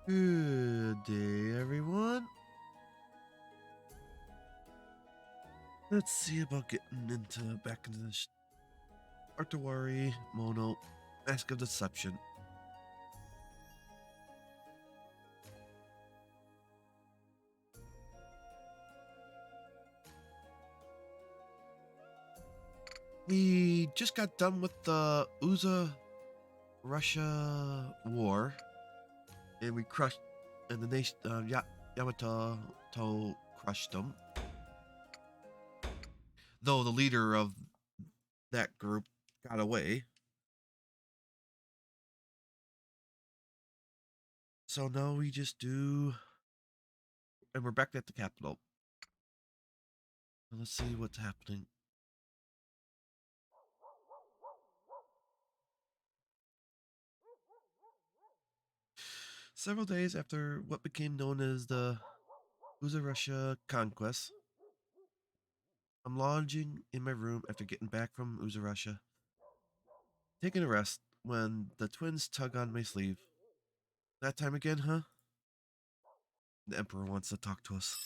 Good day, everyone. Let's see about getting back into this Utawarerumono Mask of Deception. We just got done with the Russia war, and we crushed, and the nation Yamato crushed them. Though the leader of that group got away. So now we just do, and we're back at the capital. Let's see what's happening. Several days after what became known as the Russia conquest, I'm lounging in my room after getting back from Russia, taking a rest when the twins tug on my sleeve. That time again, huh? The Emperor wants to talk to us.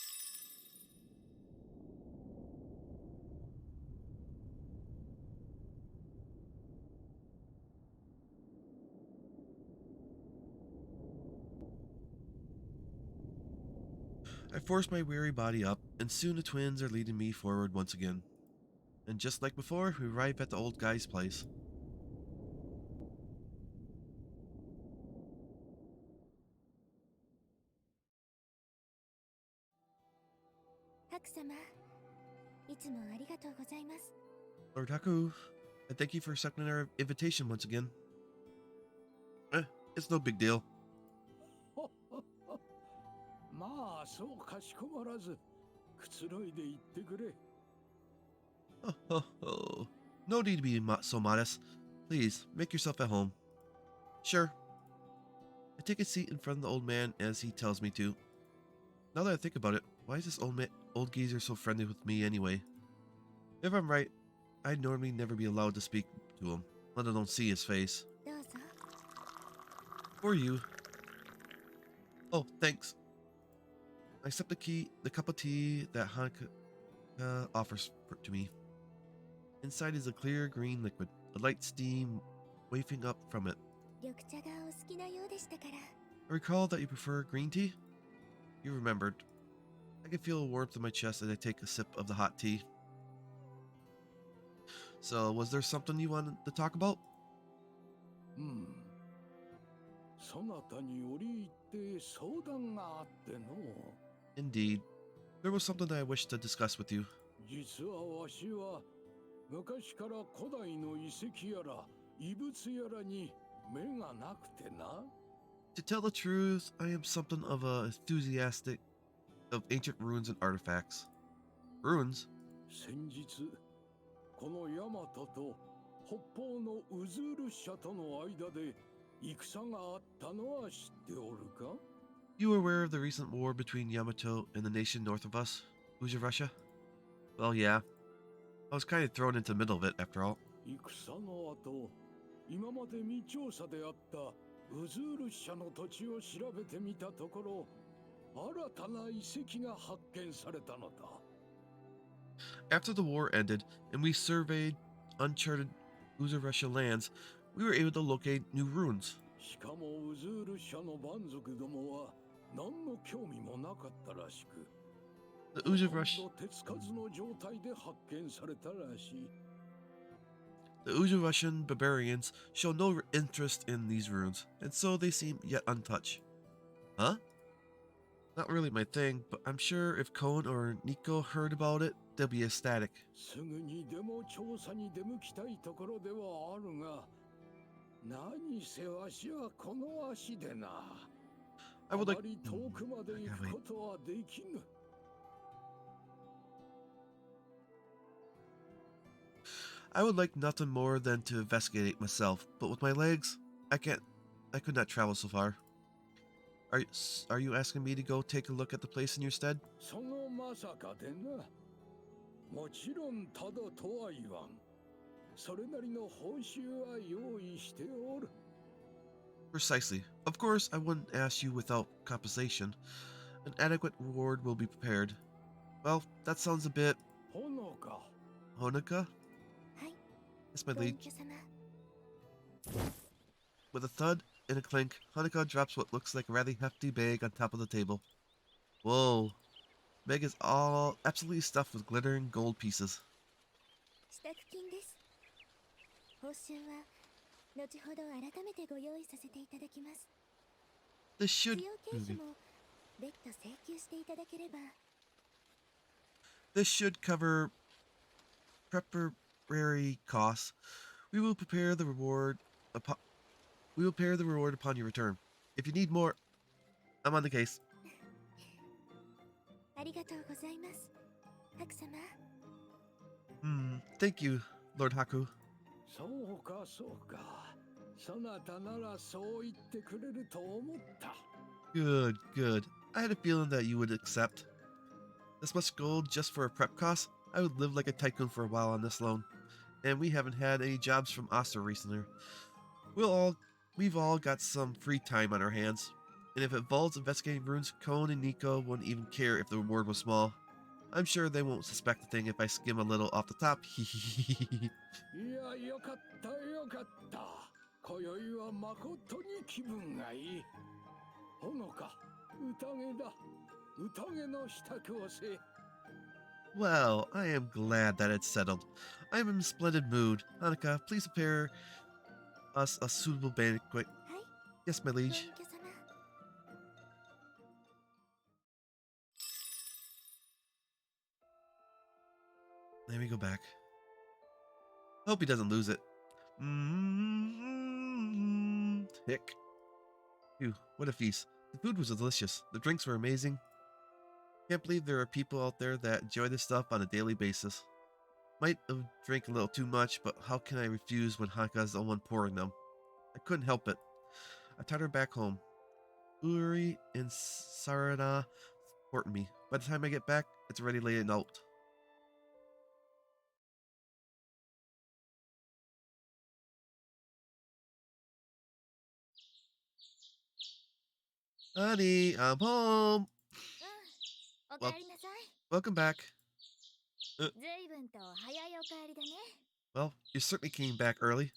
I force my weary body up, and soon the twins are leading me forward once again. And just like before, we arrive at the old guy's place. Lord Haku, I thank you for accepting our invitation once again. It's no big deal. No need to be so modest. Please, make yourself at home. Sure. I take a seat in front of the old man as he tells me to. Now that I think about it, why is this old geezer so friendly with me anyway? If I'm right, I'd normally never be allowed to speak to him, let alone see his face. For you. Oh, thanks. I accept the cup of tea that Hanukkah offers to me. Inside is a clear green liquid, a light steam wafting up from it. I recall that you prefer green tea? You remembered. I can feel a warmth in my chest as I take a sip of the hot tea. So, was there something you wanted to talk about? Indeed. There was something that I wished to discuss with you. To tell the truth, I am something of a enthusiastic of ancient ruins and artifacts. Ruins? You are aware of the recent war between Yamato and the nation north of us, Russia? Well, yeah. I was kind of thrown into the middle of it, after all. After the war ended and we surveyed uncharted Russia lands, we were able to locate new ruins. The Russian barbarians show no interest in these ruins, and so they seem yet untouched. Huh? Not really my thing, but I'm sure if Koen or Nico heard about it, they'll be ecstatic. I would like. I would like nothing more than to investigate myself, but with my legs, I could not travel so far. Are you asking me to go take a look at the place in your stead? Precisely. Of course, I wouldn't ask you without compensation. An adequate reward will be prepared. Well, that sounds a bit... ほのか。Honoka? はい、 Yes, my ご隠 liege. 居様。 With a thud and a clink, Honoka drops what looks like a rather hefty bag on top of the table. Whoa. Bag is all absolutely stuffed with glittering gold pieces. 支度金です。報酬は後ほど改めてご用意させていただきます。 This 必 should... 要経費も別途請求していただければ。 This should cover preparatory costs. We will prepare the reward upon... We will prepare the reward upon your return. If you need more, I'm on the case. ありがとうございます。白様。 Thank you, Lord Haku. そうかそうか。そなたならそう言ってくれると思った。 Good, good. I had a feeling that you would accept. This much gold just for a prep cost? I would live like a tycoon for a while on this loan. And we haven't had any jobs from Oster recently. We've all got some free time on our hands. And if it involves investigating runes, Cone and Nico wouldn't even care if the reward was small. I'm sure they won't suspect a thing if I skim a little off the top. いや、よかったよかった。今宵はまことに気分がいい。ほのか、宴だ。宴の支度をせ。 Well, I am glad that it's settled. I'm in a splendid mood. Hanukkah, please prepare us a suitable banquet. はい、 Yes, my ご liege. 隠居様。 Let me go back. Hope he doesn't lose it. Hick. Phew, what a feast. The food was delicious. The drinks were amazing. Can't believe there are people out there that enjoy this stuff on a daily basis. Might have drank a little too much, but how can I refuse when Hanukkah's the one pouring them? I couldn't help it. I tied her back home. Uri and Sarana supporting me. By the time I get back, it's already late at night. Honey, I'm home. おかえりなさい。 Welcome back. ずいぶんと早いお帰りだね。 Well, you certainly came back early.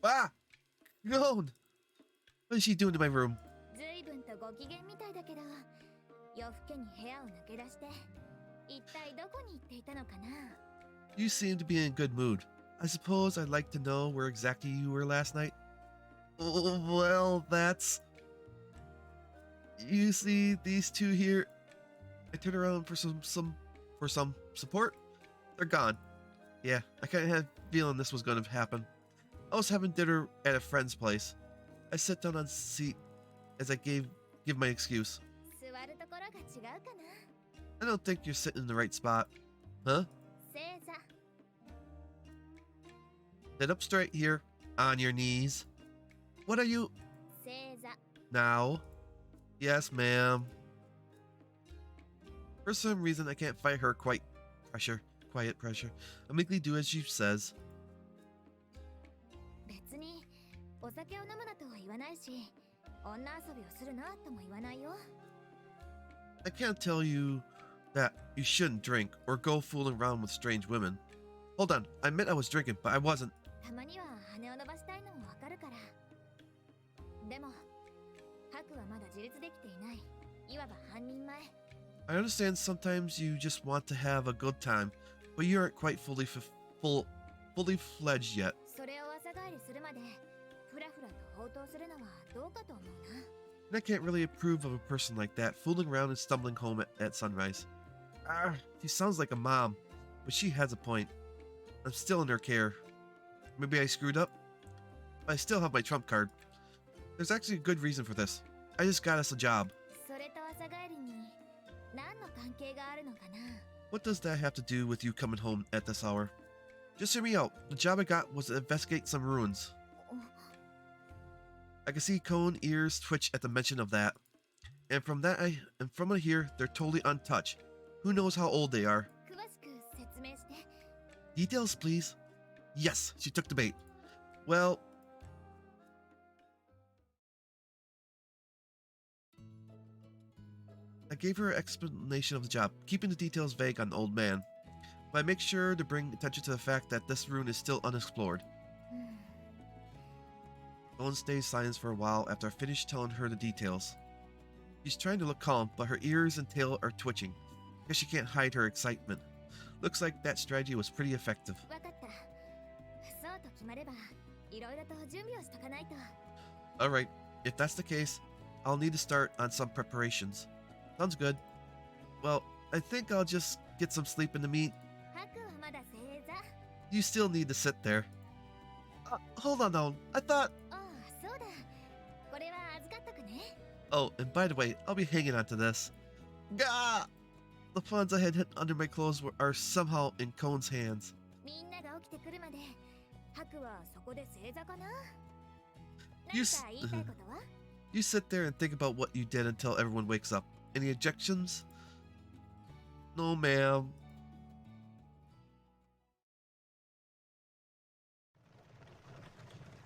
Ah! No! What is she doing in my room? ずいぶんとご機嫌みたいだけど、夜更けに部屋を抜け出して、一体どこに行っていたのかな。 You seem to be in a good mood. I suppose I'd like to know where exactly you were last night. Oh, well, that's... You see these two here? I turned around for some support. They're gone. Yeah, I kind of had a feeling this was going to happen. I was having dinner at a friend's place. I sat down on the seat as I give my excuse. 座るところが違うかな。 I don't think you're sitting in the right spot. Huh? 正座。 Sit up straight here, on your knees. What are you... 正座。 Now? Yes, ma'am. For some reason, I can't fight her quiet pressure. I meekly do as she says. 別にお酒を飲むなとは言わないし、女遊びをするなとも言わないよ。 I can't tell you that you shouldn't drink or go fooling around with strange women. Hold on, I admit I was drinking, but I wasn't. たまには羽を伸ばしたいのもわかるから。でも、ハクはまだ自立できていない。いわば半人前。 I understand sometimes you just want to have a good time, but you aren't quite fully fledged yet. それを朝帰りするまで、ふらふらと放蕩するのはどうかと思うな。 And I can't really approve of a person like that, fooling around and stumbling home at sunrise. She sounds like a mom, but she has a point. I'm still in her care. Maybe I screwed up? But I still have my trump card. There's actually a good reason for this. I just got us a job. それと朝帰りに何の関係があるのかな。 What does that have to do with you coming home at this hour? Just hear me out. The job I got was to investigate some ruins. I can see Cone ears twitch at the mention of that. And from here, they're totally untouched. Who knows how old they are? 詳しく説明して。 Details, please. Yes, she took the bait. Well, gave her an explanation of the job, keeping the details vague on the old man. But I make sure to bring attention to the fact that this rune is still unexplored. Owen stays silent for a while after I finish telling her the details. She's trying to look calm, but her ears and tail are twitching. Guess she can't hide her excitement. Looks like that strategy was pretty effective. Alright, if that's the case, I'll need to start on some preparations. Sounds good. Well, I think I'll just get some sleep in the meet. You still need to sit there. Hold on now, I thought... Oh, and by the way, I'll be hanging on to this. Gah! The funds I had hidden under my clothes are somehow in Kone's hands. You sit there and think about what you did until everyone wakes up. Any objections? No, ma'am.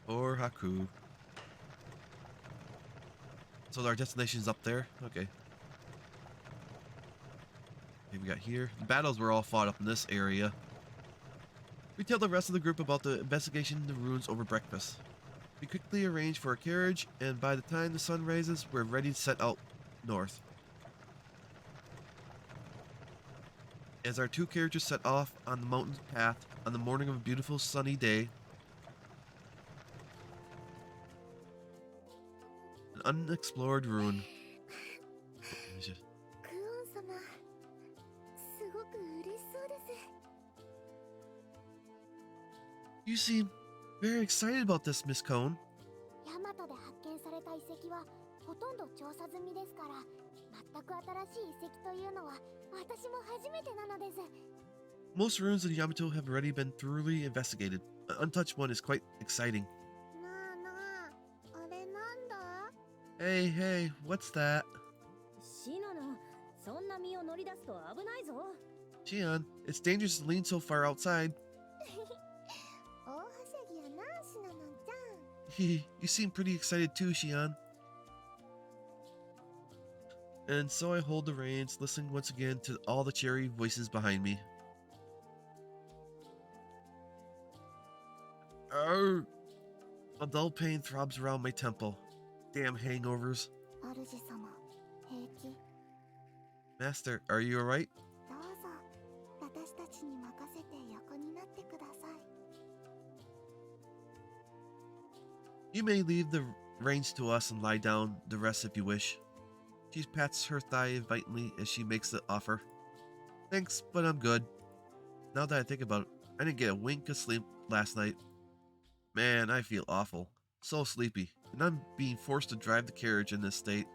Or Haku. So our destination's up there? Okay. Okay, we got here. The battles were all fought up in this area. We tell the rest of the group about the investigation in the ruins over breakfast. We quickly arrange for a carriage, and by the time the sun rises, we're ready to set out north. As our two carriages set off on the mountain path on the morning of a beautiful sunny day, an unexplored ruin. You seem very excited about this, Miss Cone. Most ruins in Yamato have already been thoroughly investigated. An untouched one is quite exciting. Hey, what's that? Shion, it's dangerous to lean so far outside. You seem pretty excited too, Shion. And so I hold the reins, listening once again to all the cheery voices behind me. Arr! A dull pain throbs around my temple. Damn hangovers. Master, are you alright? You may leave the reins to us and lie down the rest if you wish. She pats her thigh invitingly as she makes the offer. Thanks, but I'm good. Now that I think about it, I didn't get a wink of sleep last night. Man, I feel awful. So sleepy, and I'm being forced to drive the carriage in this state.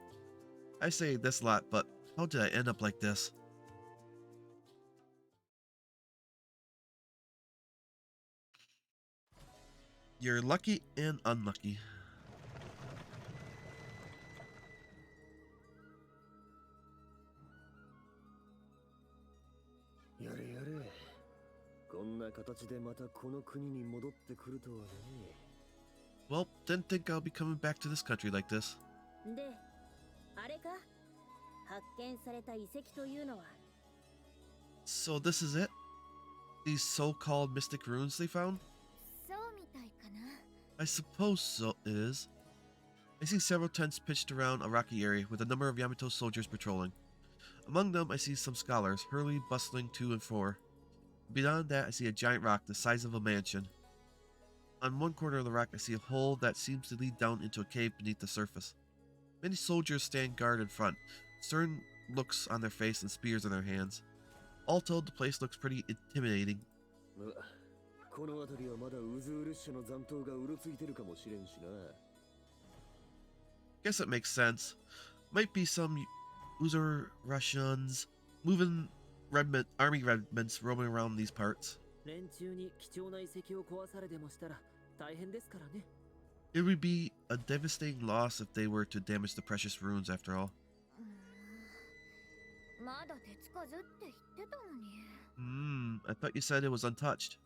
I say this a lot, but how did I end up like this? You're lucky and unlucky. Well, didn't think I'll be coming back to this country like this. So this is it? These so-called mystic ruins they found? I suppose so it is. I see several tents pitched around a rocky area with a number of Yamato soldiers patrolling. Among them I see some scholars, hurriedly bustling to and fro. Beyond that I see a giant rock the size of a mansion. On one corner of the rock I see a hole that seems to lead down into a cave beneath the surface. Many soldiers stand guard in front, stern looks on their face and spears in their hands. All told, the place looks pretty intimidating. Guess it makes sense. Might be some Uzer Russians moving army regiments roaming around these parts. It would be a devastating loss if they were to damage the precious ruins after all. I thought you said it was untouched.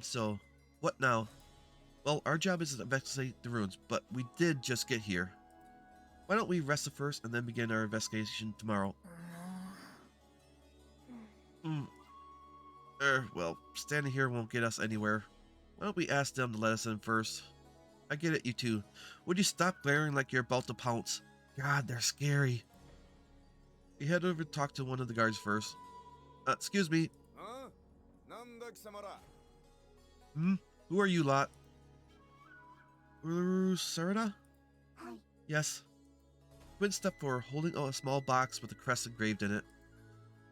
So, what now? Well, our job is to investigate the ruins, but we did just get here. Why don't we rest it first and then begin our investigation tomorrow? Well, standing here won't get us anywhere. Why don't we ask them to let us in first? I get it, you two. Would you stop glaring like you're about to pounce? God, they're scary. We head over to talk to one of the guards first. Excuse me. Who are you lot? Sarada? Yes. Quinn stepped forward, holding out a small box with a crest engraved in it.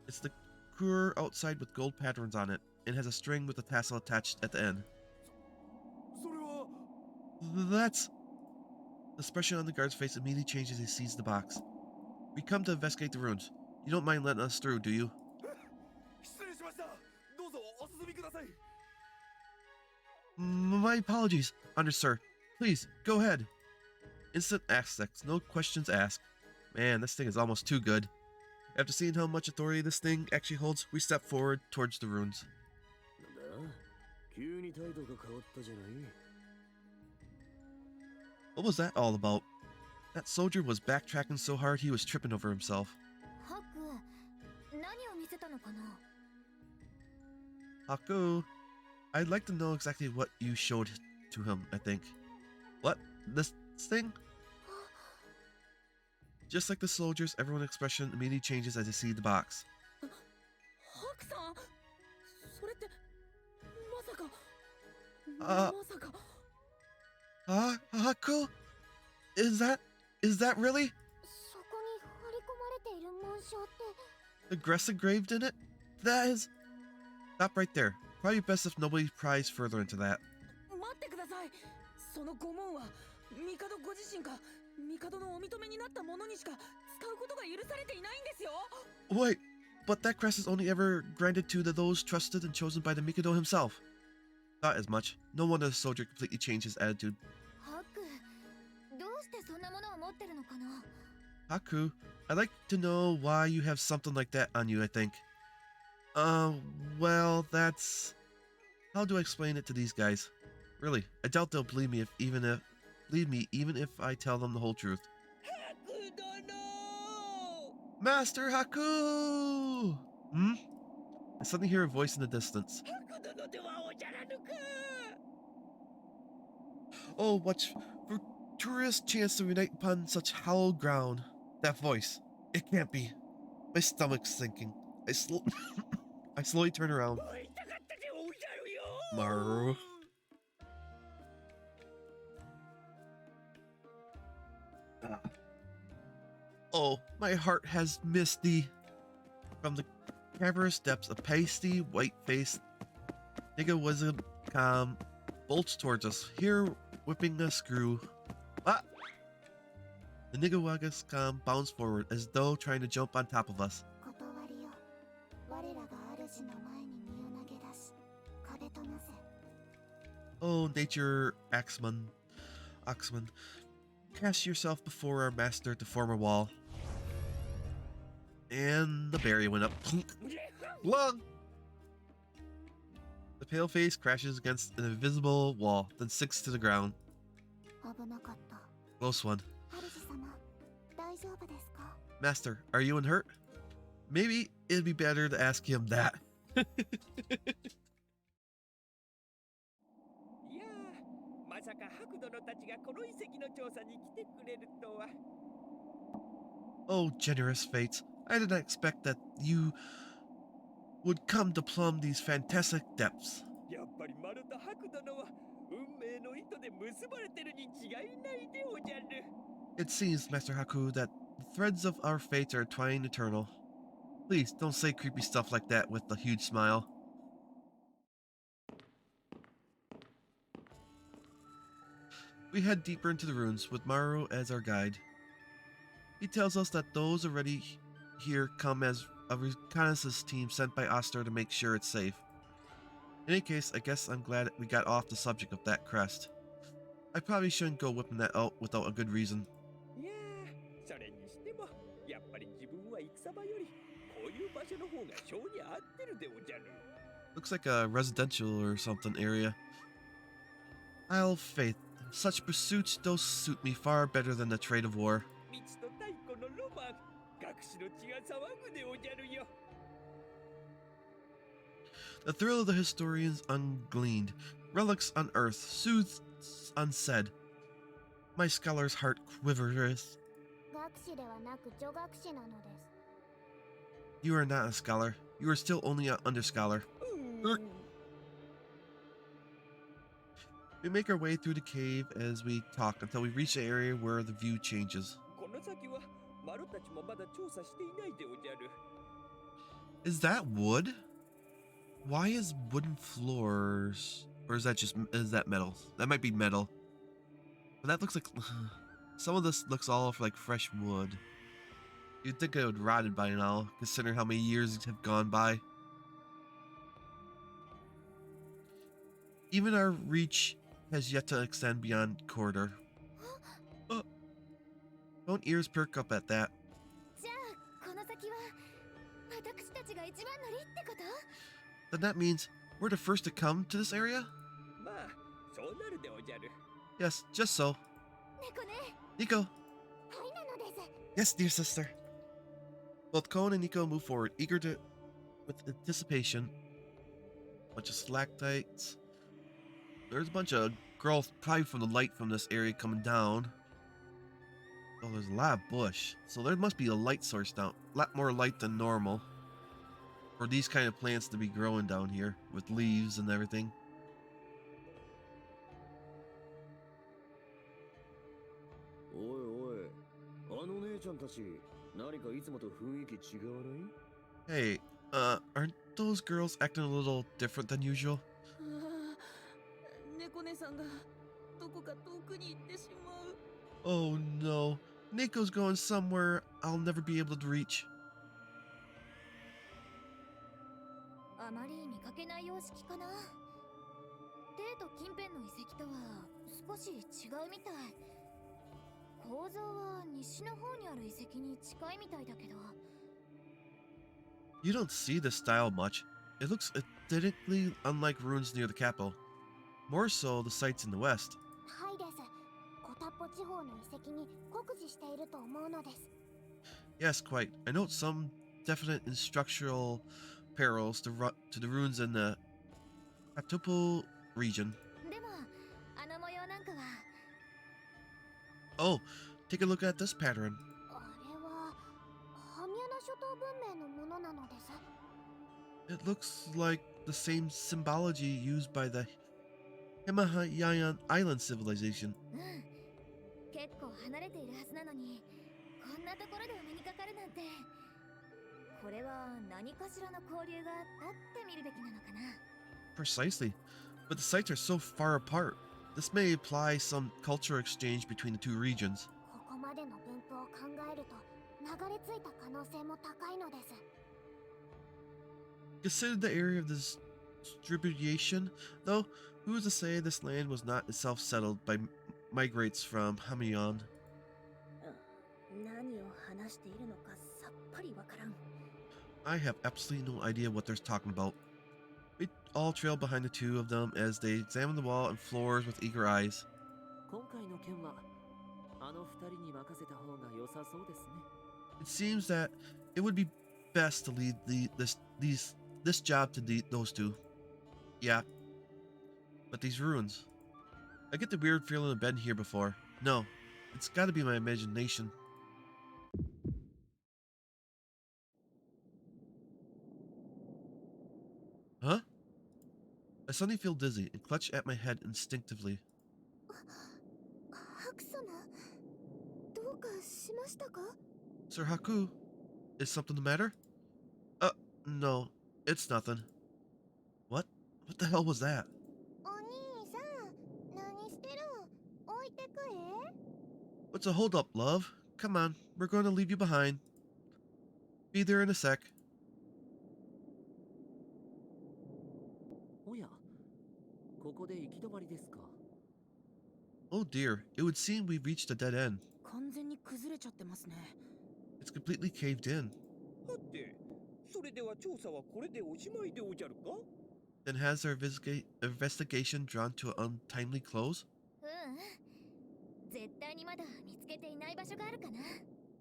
It's the cure outside with gold patterns on it, and has a string with a tassel attached at the end. That's... The expression on the guard's face immediately changes as he sees the box. We come to investigate the ruins. You don't mind letting us through, do you? My apologies, Honor Sir. Please, go ahead. Instant access, no questions asked. Man, this thing is almost too good. After seeing how much authority this thing actually holds, we step forward towards the ruins. What was that all about? That soldier was backtracking so hard he was tripping over himself. Haku, I'd like to know exactly what you showed to him, I think. What? This thing? Just like the soldiers, everyone's expression immediately changes as they see the box. Haku? Is that really? Aggressive engraved in it? That is... Stop right there. Probably best if nobody pries further into that. Wait, but that crest is only ever granted to those trusted and chosen by the Mikado himself. Not as much. No wonder the soldier completely changed his attitude. Haku, I'd like to know why you have something like that on you, I think. Well, that's... How do I explain it to these guys? Really, I doubt they'll believe me even if I tell them the whole truth. Master Haku! I suddenly hear a voice in the distance. Oh, what fortuitous chance to unite upon such hallowed ground. That voice. It can't be. My stomach's sinking. I slowly turn around. Maru. Oh, my heart has missed thee. From the cavernous depths, a pasty, white-faced nigga wizard bolts towards us, here whipping a screw. Ah! The nigga wagas bounds forward as though trying to jump on top of us. Oh, nature, Axeman. Cast yourself before our master to form a wall. And the berry went up. Lung! The pale face crashes against an invisible wall, then sinks to the ground. Close one. Master, are you unhurt? Maybe it'd be better to ask him that. Oh, generous fates. I did not expect that you would come to plumb these fantastic depths. It seems, Master Haku, that the threads of our fates are twined eternal. Please, don't say creepy stuff like that with a huge smile. We head deeper into the ruins with Maru as our guide. He tells us that those already here come as a reconnaissance team sent by Oster to make sure it's safe. In any case, I guess I'm glad we got off the subject of that crest. I probably shouldn't go whipping that out without a good reason. Looks like a residential or something area. Isle of Faith. Such pursuits don't suit me far better than the trade of war. The thrill of the historians ungleaned, relics unearthed, soothes unsaid. My scholar's heart quivereth. 学士ではなく女学士なのです。 You are not a scholar. You are still only an underscholar. We make our way through the cave as we talk until we reach the area where the view changes. Is that wood? Why is wooden floors? Or is that metal? That might be metal. But that looks like some of this looks all like fresh wood. You'd think it would rotted by now, considering how many years have gone by. Even our reach has yet to extend beyond corridor. Oh, don't ears perk up at that. Then that means we're the first to come to this area? Yes, just so. Nico. Yes, dear sister. Both Koen and Nico move forward, with anticipation. Bunch of stalactites. There's a bunch of growth, probably from the light from this area coming down. Oh, there's a lot of bush. So there must be a light source down. A lot more light than normal. For these kind of plants to be growing down here, with leaves and everything. Hey, aren't those girls acting a little different than usual? Oh no, Nico's going somewhere I'll never be able to reach. あまり見かけない様式かな。デート近辺の遺跡とは少し違うみたい。構造は西の方にある遺跡に近いみたいだけど。You don't see this style much. It looks identically unlike ruins near the capital. More so the sites in the west. はいです。コタッポ地方の遺跡に酷似していると思うのです。Yes, quite. I note some definite structural parallels to the ruins in the Atupo region. でも、あの模様なんかは。Oh, take a look at this pattern. あれはハミアナ諸島文明のものなのです。 It looks like the same symbology used by the Himalayan island civilization. うん。結構離れているはずなのに、こんなところでお目にかかるなんて。これは何かしらの交流があったって見るべきなのかな。 Precisely. But the sites are so far apart. This may imply some cultural exchange between the two regions. ここまでの分布を考えると流れ着いた可能性も高いのです。 Consider the area of this distribution, though, who is to say this land was not itself settled by migrates from Hamion? 何を話しているのかさっぱりわからん。 I have absolutely no idea what they're talking about. We all trail behind the two of them as they examine the wall and floors with eager eyes. It seems that it would be best to lead this job to those two. Yeah. But these ruins. I get the weird feeling I've been here before. No, it's gotta be my imagination. Huh? I suddenly feel dizzy and clutch at my head instinctively. ハク様、どうかしましたか? Sir Haku, is something the matter? No, it's nothing. What? What the hell was that? お兄さん、何してるん? 置いてくへ? What's a hold up, love? Come on, we're going to leave you behind. Be there in a sec. Oh dear, it would seem we've reached a dead end. 完全に崩れちゃってますね。 It's completely caved in. はて、それでは調査はこれでおしまいでおじゃるか? Then has our investigation drawn to an untimely close? 絶対にまだ見つけていない場所があるかな。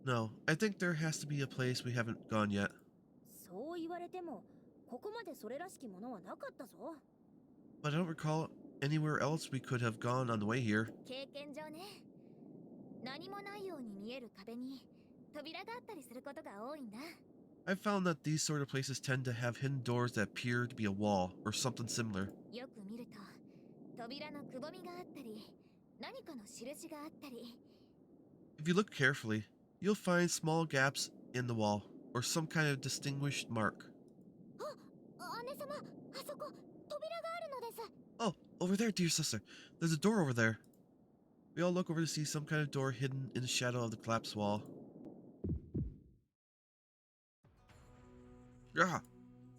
No, I think there has to be a place we haven't gone yet. そう言われても、ここまでそれらしきものはなかったぞ。 But I don't recall anywhere else we could have gone on the way here. 経験上ね。何もないように見える壁に扉があったりすることが多いんだ。I've found that these sort of places tend to have hidden doors that appear to be a wall or something similar. よく見ると扉のくぼみがあったり何かの印があったり。 If you look carefully, you'll find small gaps in the wall or some kind of distinguished mark. 姉様、あそこ扉があるのです。 Oh, over there, dear sister. There's a door over there. We all look over to see some kind of door hidden in the shadow of the collapsed wall. Ah!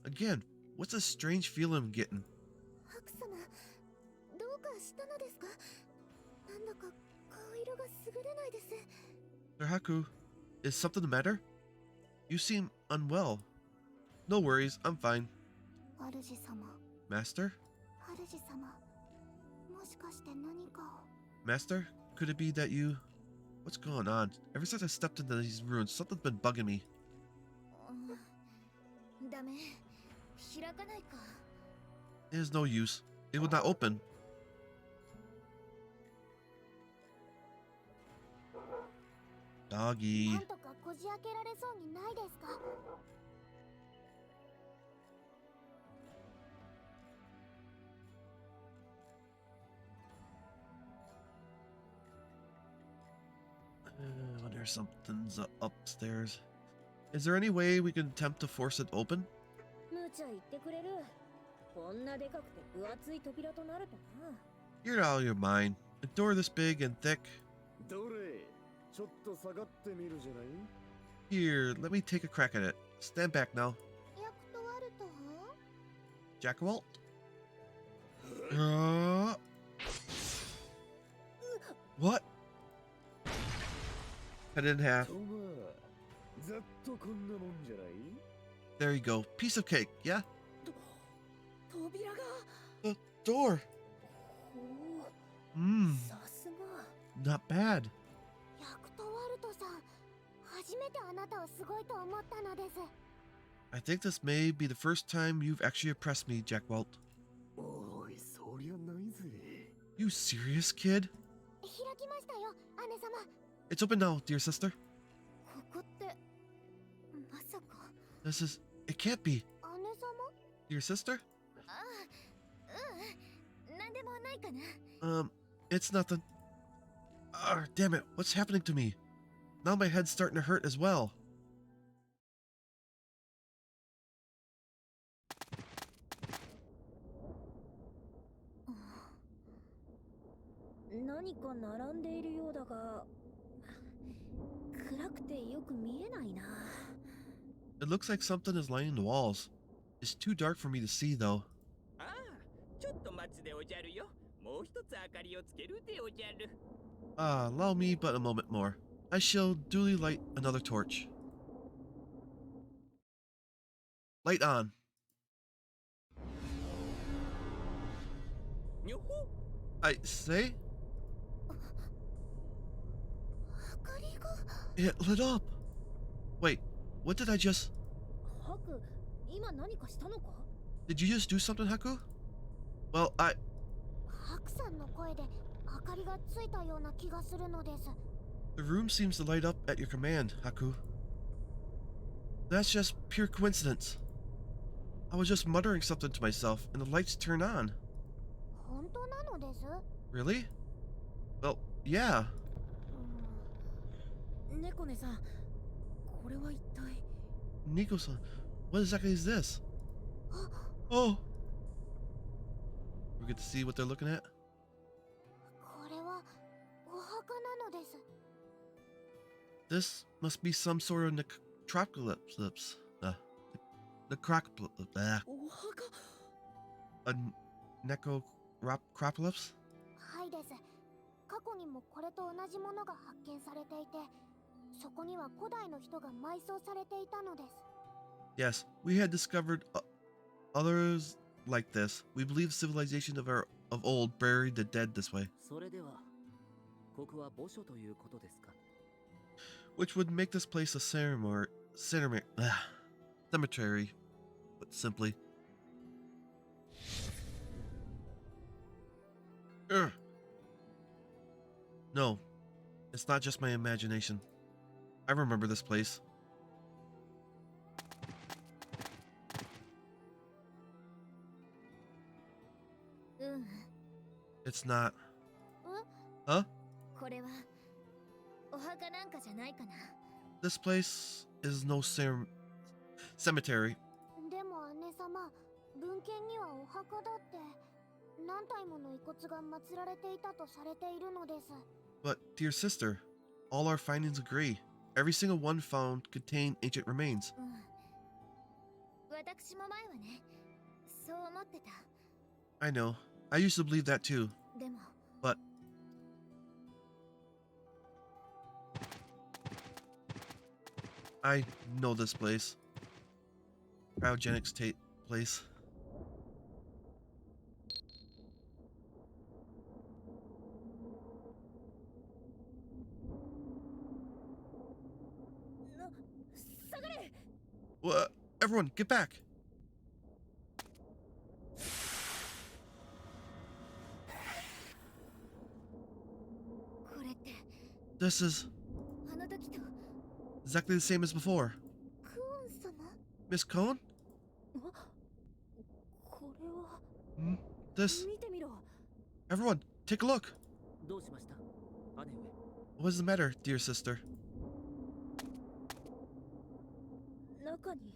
Again, what's this strange feeling I'm getting? ハク様、どうかしたのですか？なんだか顔色が優れないです。 Sir Haku, is something the matter? You seem unwell. No worries, I'm fine. 主様、 Master? 主様、もしかして何かを。 Master? Could it be that you... What's going on? Ever since I stepped into these ruins, something's been bugging me. ダメ、開かないか。 It is no use. It would not open. Doggy. なんとかこじ開けられそうにないですか？ I wonder if something's upstairs. Is there any way we can attempt to force it open? 無茶言ってくれる。こんなでかくて分厚い扉となるとな。 You're out of your mind. A door this big and thick. どれちょっと下がってみるじゃない。 Here, let me take a crack at it. Stand back now. ヤクトワルト？ Jackwalt? What? Cut it in half. とまあざっとこんなもんじゃない。 There you go. Piece of cake, yeah? 扉が。 The door. お Mmm, お、さすが。 not bad. ヤクトワルトさん、初めてあなたをすごいと思ったのです。 I think this may be the first time you've actually impressed me, Jackwalt. おい、そりゃないぜ。 You serious, kid? 開きましたよ、姉様。 It's open now, dear sister. ここってまさか。 This is... It can't be. 姉様？ Your sister? ああ、なんでもないかな。 It's nothing. Damn it. What's happening to me? Now my head's starting to hurt as well. 何か並んでいるようだが、暗くてよく見えないな。 It looks like something is lining the walls. It's too dark for me to see, though. ああ、ちょっと待つでおじゃるよ。もう一つ明かりをつけるでおじゃる。Allow me but a moment more. I shall duly light another torch. Light on. にょほ。 I say? 明かりが。 It lit up. Wait, what did I just... ハク、今何かしたのか？ Did you just do something, Haku? Well, I... ハクさんの声で明かりがついたような気がするのです。 The room seems to light up at your command, Haku. That's just pure coincidence. I was just muttering something to myself, and the lights turned on. 本当なのです？ Really? Well, yeah. 猫ねさん、これは一体。 Nico-san, what exactly is this? Oh! We get to see what they're looking at? これはお墓なのです。 This must be some sort of necrocalypse. Necrocalypse. お墓。 A necrocalypse? はいです。過去にもこれと同じものが発見されていて、そこには古代の人が埋葬されていたのです。 Yes, we had discovered others like this. We believe civilization of old buried the dead this way. それではここは墓所ということですか？ which would make this place a cemetery, but simply. Ugh. No, it's not just my imagination. I remember this place. It's not. Huh? これはお墓なんかじゃないかな。 This place is no cemetery. でも姉様、文献にはお墓だって何体もの遺骨が祀られていたとされているのです。 But, dear sister, all our findings agree. Every single one found contained ancient remains. 私も前はね、そう思ってた。 I know. I used to believe that too. でも、 But I know this place. Cryogenics place. What? Everyone, get back! This is あの時と exactly the same as before. クオン様 Miss Cohn? これは This. 見てみろ。 Everyone, take a look. どうしました姉上。 What is the matter, dear sister? 中に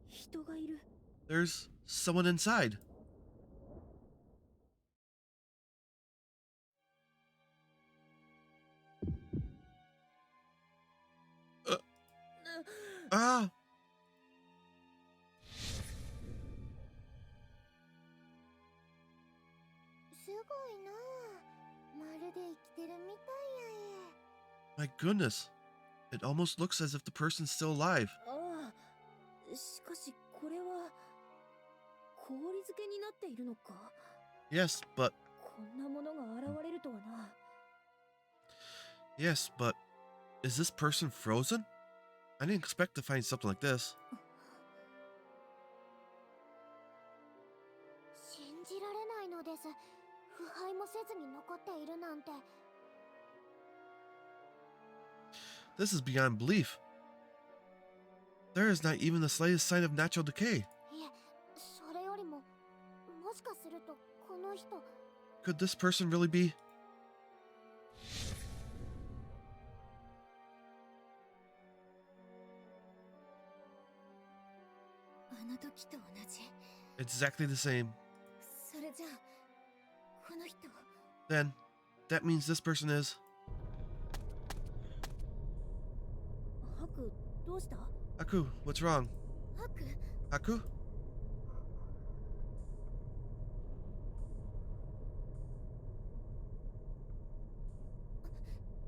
人がいる。 There's someone inside. Ah! すごいなあ。まるで生きてるみたいやえ。 My goodness. It almost looks as if the person's still alive. ああ、しかしこれは氷漬けになっているのか。 Yes, but こんなものが現れるとはな。 Yes, but is this person frozen? I didn't expect to find something like this. 信じられないのです。腐敗もせずに残っているなんて。 This is beyond belief. There is not even the slightest sign of natural decay. いえ、それよりも、もしかするとこの人。 Could this person really be? あの時と同じ。 Exactly the same. それじゃあこの人。 Then, that means this person is. ハク、どうした？ Haku, what's wrong? ハク？ Haku?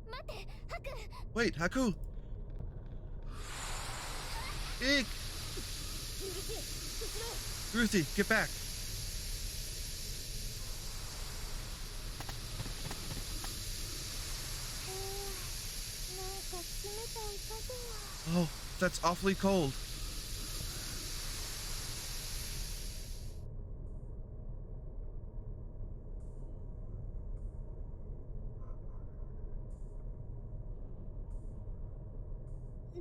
待って、ハク！ Wait, Haku! Eek! Ruthie, get back! なんか冷たい風は。 Oh, that's awfully cold.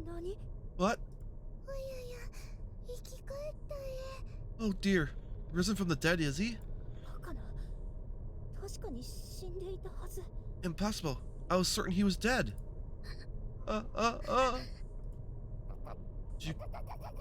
何？ What? おやや、生き返ったえ。 Oh dear. Risen from the dead, is he? バカな。確かに死んでいたはず。 Impossible. I was certain he was dead. Did you...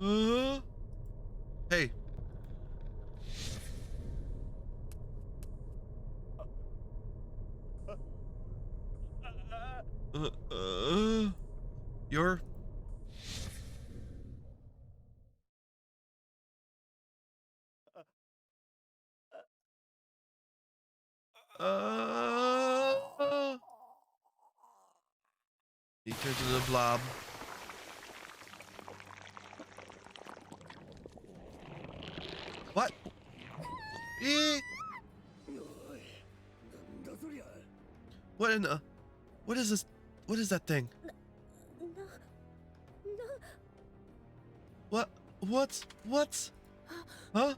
uh. Hey. You're turns into a blob. What? Eh? おい、なんだそりゃ。 What in the... What is this? What is that thing? What? What? What? Huh?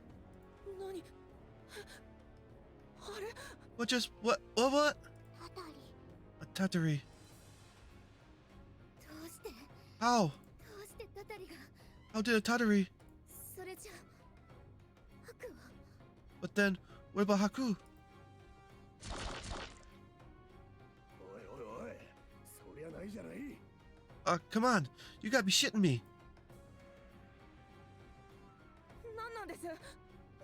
何あれ What just... What? What? タタリ A Tatari. どうして How? どうしてタタリが How did a Tatari? それじゃハクは But then, what about Haku? おいおいおい、そりゃないじゃない。 Come on. You gotta be shitting me. 何なんです？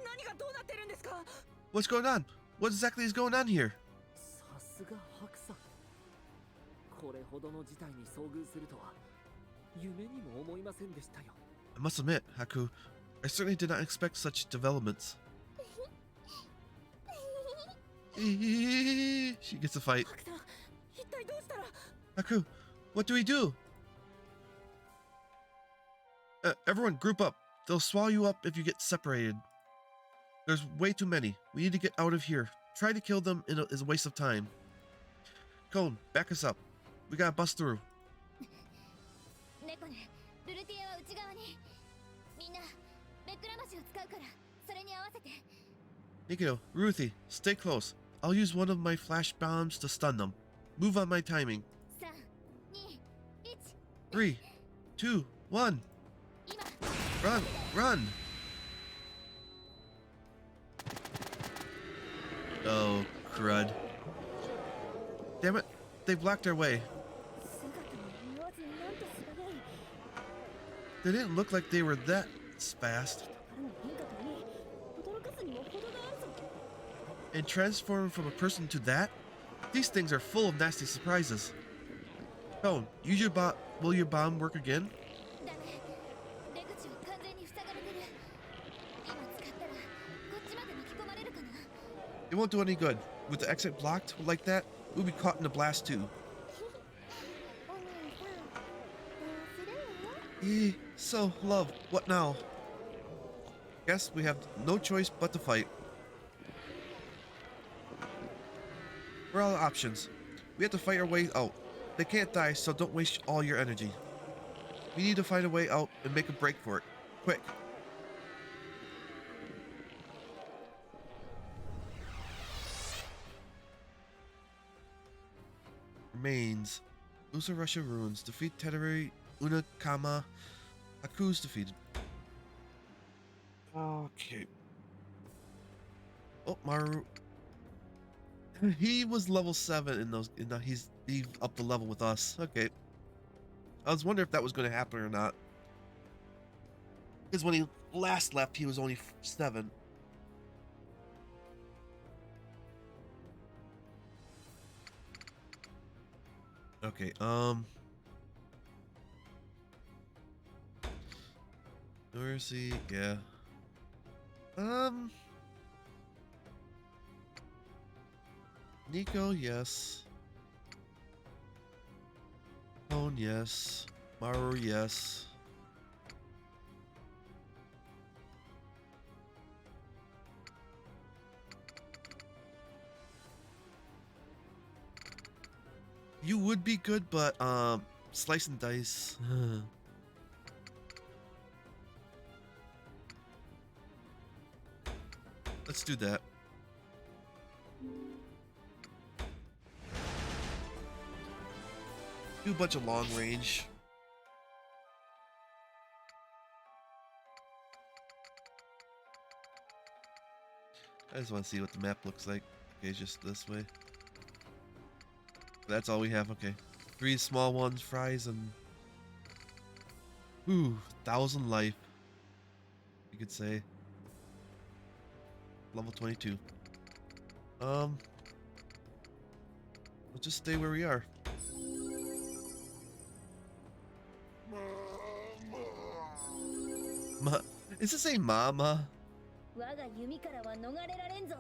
何がどうなってるんですか？ What's going on? What exactly is going on here? さすが白さん。これほどの事態に遭遇するとは夢にも思いませんでしたよ。 I must admit, Haku, I certainly did not expect such developments. She gets a fight. 白さん、一体どうしたら？ Haku, what do we do? Everyone, group up. They'll swallow you up if you get separated. There's way too many. We need to get out of here. Try to kill them is a waste of time. Cone, back us up. We gotta bust through. 猫ね、ルルティアは内側に。みんな目くらましを使うからそれに合わせて。 Nikito, Ruthie, stay close. I'll use one of my flash bombs to stun them. Move on my timing. 3、2、1。 3, 2, 1. 今。 Run! Run! Oh, crud. Damn it. They blocked our way. 姿も見わずになんと素早い。 They didn't look like they were that fast. 彼の変化といい、驚かすにも程があるぞ。 And transform from a person to that? These things are full of nasty surprises. Cone, use your will your bomb work again? ダメ。出口は完全に塞がれてる。今使ったらこっちまで巻き込まれるかな。 It won't do any good. With the exit blocked like that, we'll be caught in a blast too. お兄さんどうするの？ So, love, what now? Guess we have no choice but to fight. We're out of options. We have to fight our way out. They can't die, so don't waste all your energy. We need to find a way out and make a break for it. Quick. Remains. Utawarerumono ruins. Defeat Tederi, Unakama. Haku's defeated. Okay. Oh, Maru. He was level 7 in those. He's up the level with us. Okay. I was wondering if that was going to happen or not. Because when he last left, he was only 7. Okay, where is he? Yeah. Nico, yes. Cone, yes. Maru, yes. You would be good, but slice and dice. Let's do that. Do a bunch of long range. I just want to see what the map looks like. Okay, just this way. That's all we have. Okay, 3 small ones, fries, and 1,000 life. You could say. Level 22. We'll just stay where we are. Is it say mama? 我が弓からは逃れられんぞ。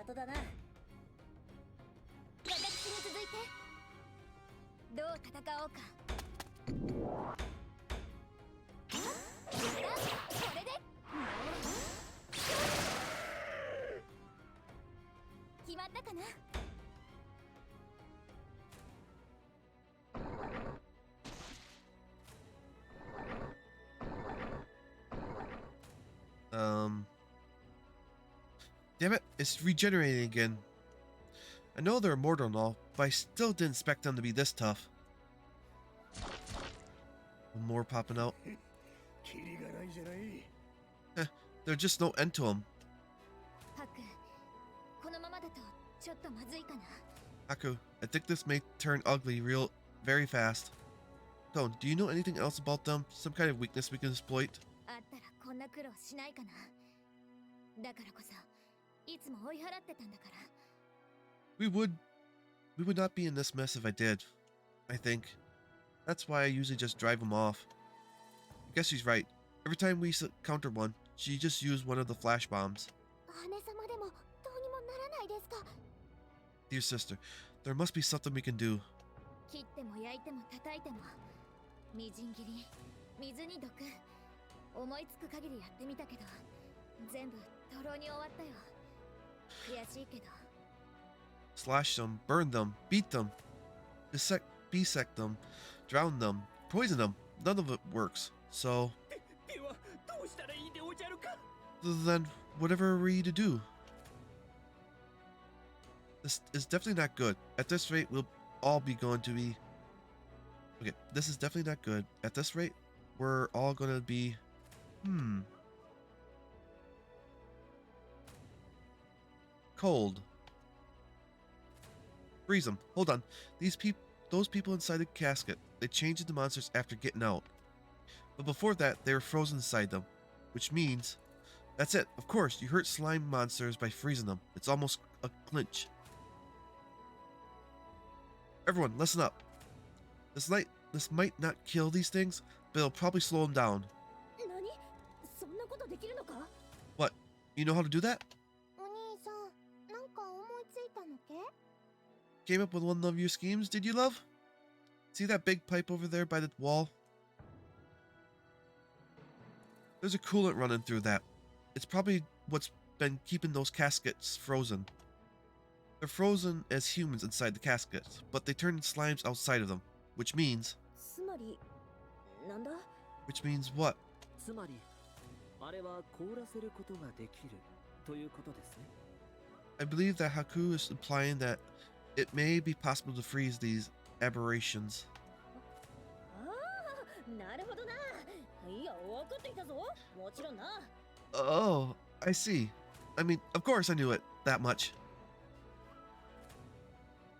的だな。私に続いてどう戦おうか。これで決まったかな。Damn it, it's regenerating again. I know they're immortal and all, but I still didn't expect them to be this tough. More popping out. キリがないじゃない。There's just no end to them. ハック、このままだとちょっとまずいかな。 Haku, I think this may turn ugly very fast. Tone, do you know anything else about them? Some kind of weakness we can exploit? あったらこんな苦労しないかな。だからこそいつも追い払ってたんだから。We would not be in this mess if I did, I think. That's why I usually just drive them off. I guess she's right. Every time we counter one, she just used one of the flash bombs. 姉様でもどうにもならないですか。 Dear sister, there must be something we can do. 切っても焼いても叩いてもみじん切り、水に毒、思いつく限りやってみたけど全部徒労に終わったよ。悔しいけど。 Slash them, burn them, beat them, bisect them, drown them, poison them. None of it works. So ではどうしたらいいでおじゃるか。 then whatever are we to do? This is definitely not good. At this rate, we'll all be going to be... Okay, this is definitely not good. At this rate, we're all going to be... Cold. Freeze them. Hold on. Those people inside the casket, they changed into monsters after getting out. But before that, they were frozen inside them. Which means... That's it. Of course, you hurt slime monsters by freezing them. It's almost a clinch. Everyone, listen up. This might not kill these things, but it'll probably slow them down. 何？そんなことできるのか？ What? You know how to do that? お兄さん、なんか思いついたのけ？ Came up with one of your schemes, did you, love? See that big pipe over there by the wall? There's a coolant running through that. It's probably what's been keeping those caskets frozen. They're frozen as humans inside the caskets, but they turn slimes outside of them, which means... つまりなんだ？ Which means what? つまりあれは凍らせることができるということですね。 I believe that Haku is implying that it may be possible to freeze these aberrations. ああ、なるほどな。いや、分かっていたぞ。もちろんな。 Oh, I see. I mean, of course I knew it that much.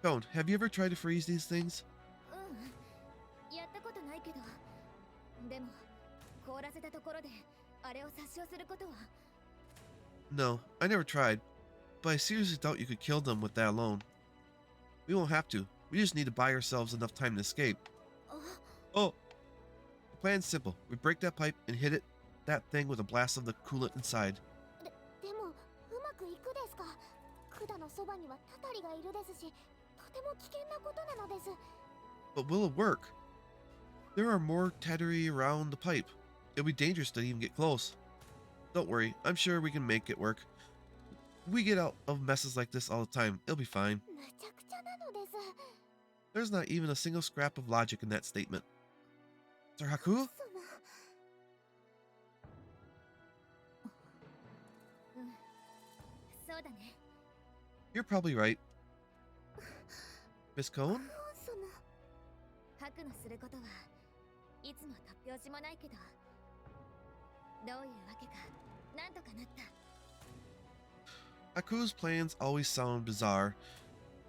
Cone, have you ever tried to freeze these things? やったことないけど、でも凍らせたところであれを殺傷することは。 No, I never tried, but I seriously doubt you could kill them with that alone. We won't have to. We just need to buy ourselves enough time to escape. Oh! The plan's simple. We break that pipe and hit that thing with a blast of the coolant inside. でもうまくいくですか？管のそばにはタタリがいるですし、とても危険なことなのです。 But will it work? There are more tattery around the pipe. It'll be dangerous to even get close. Don't worry, I'm sure we can make it work. We get out of messes like this all the time. It'll be fine. むちゃくちゃなのです。 There's not even a single scrap of logic in that statement. Sir Haku? そのそうだね。 You're probably right. Miss Cone? そのハクのすることはいつも突拍子もないけど、どういうわけかなんとかなった。 Haku's plans always sound bizarre,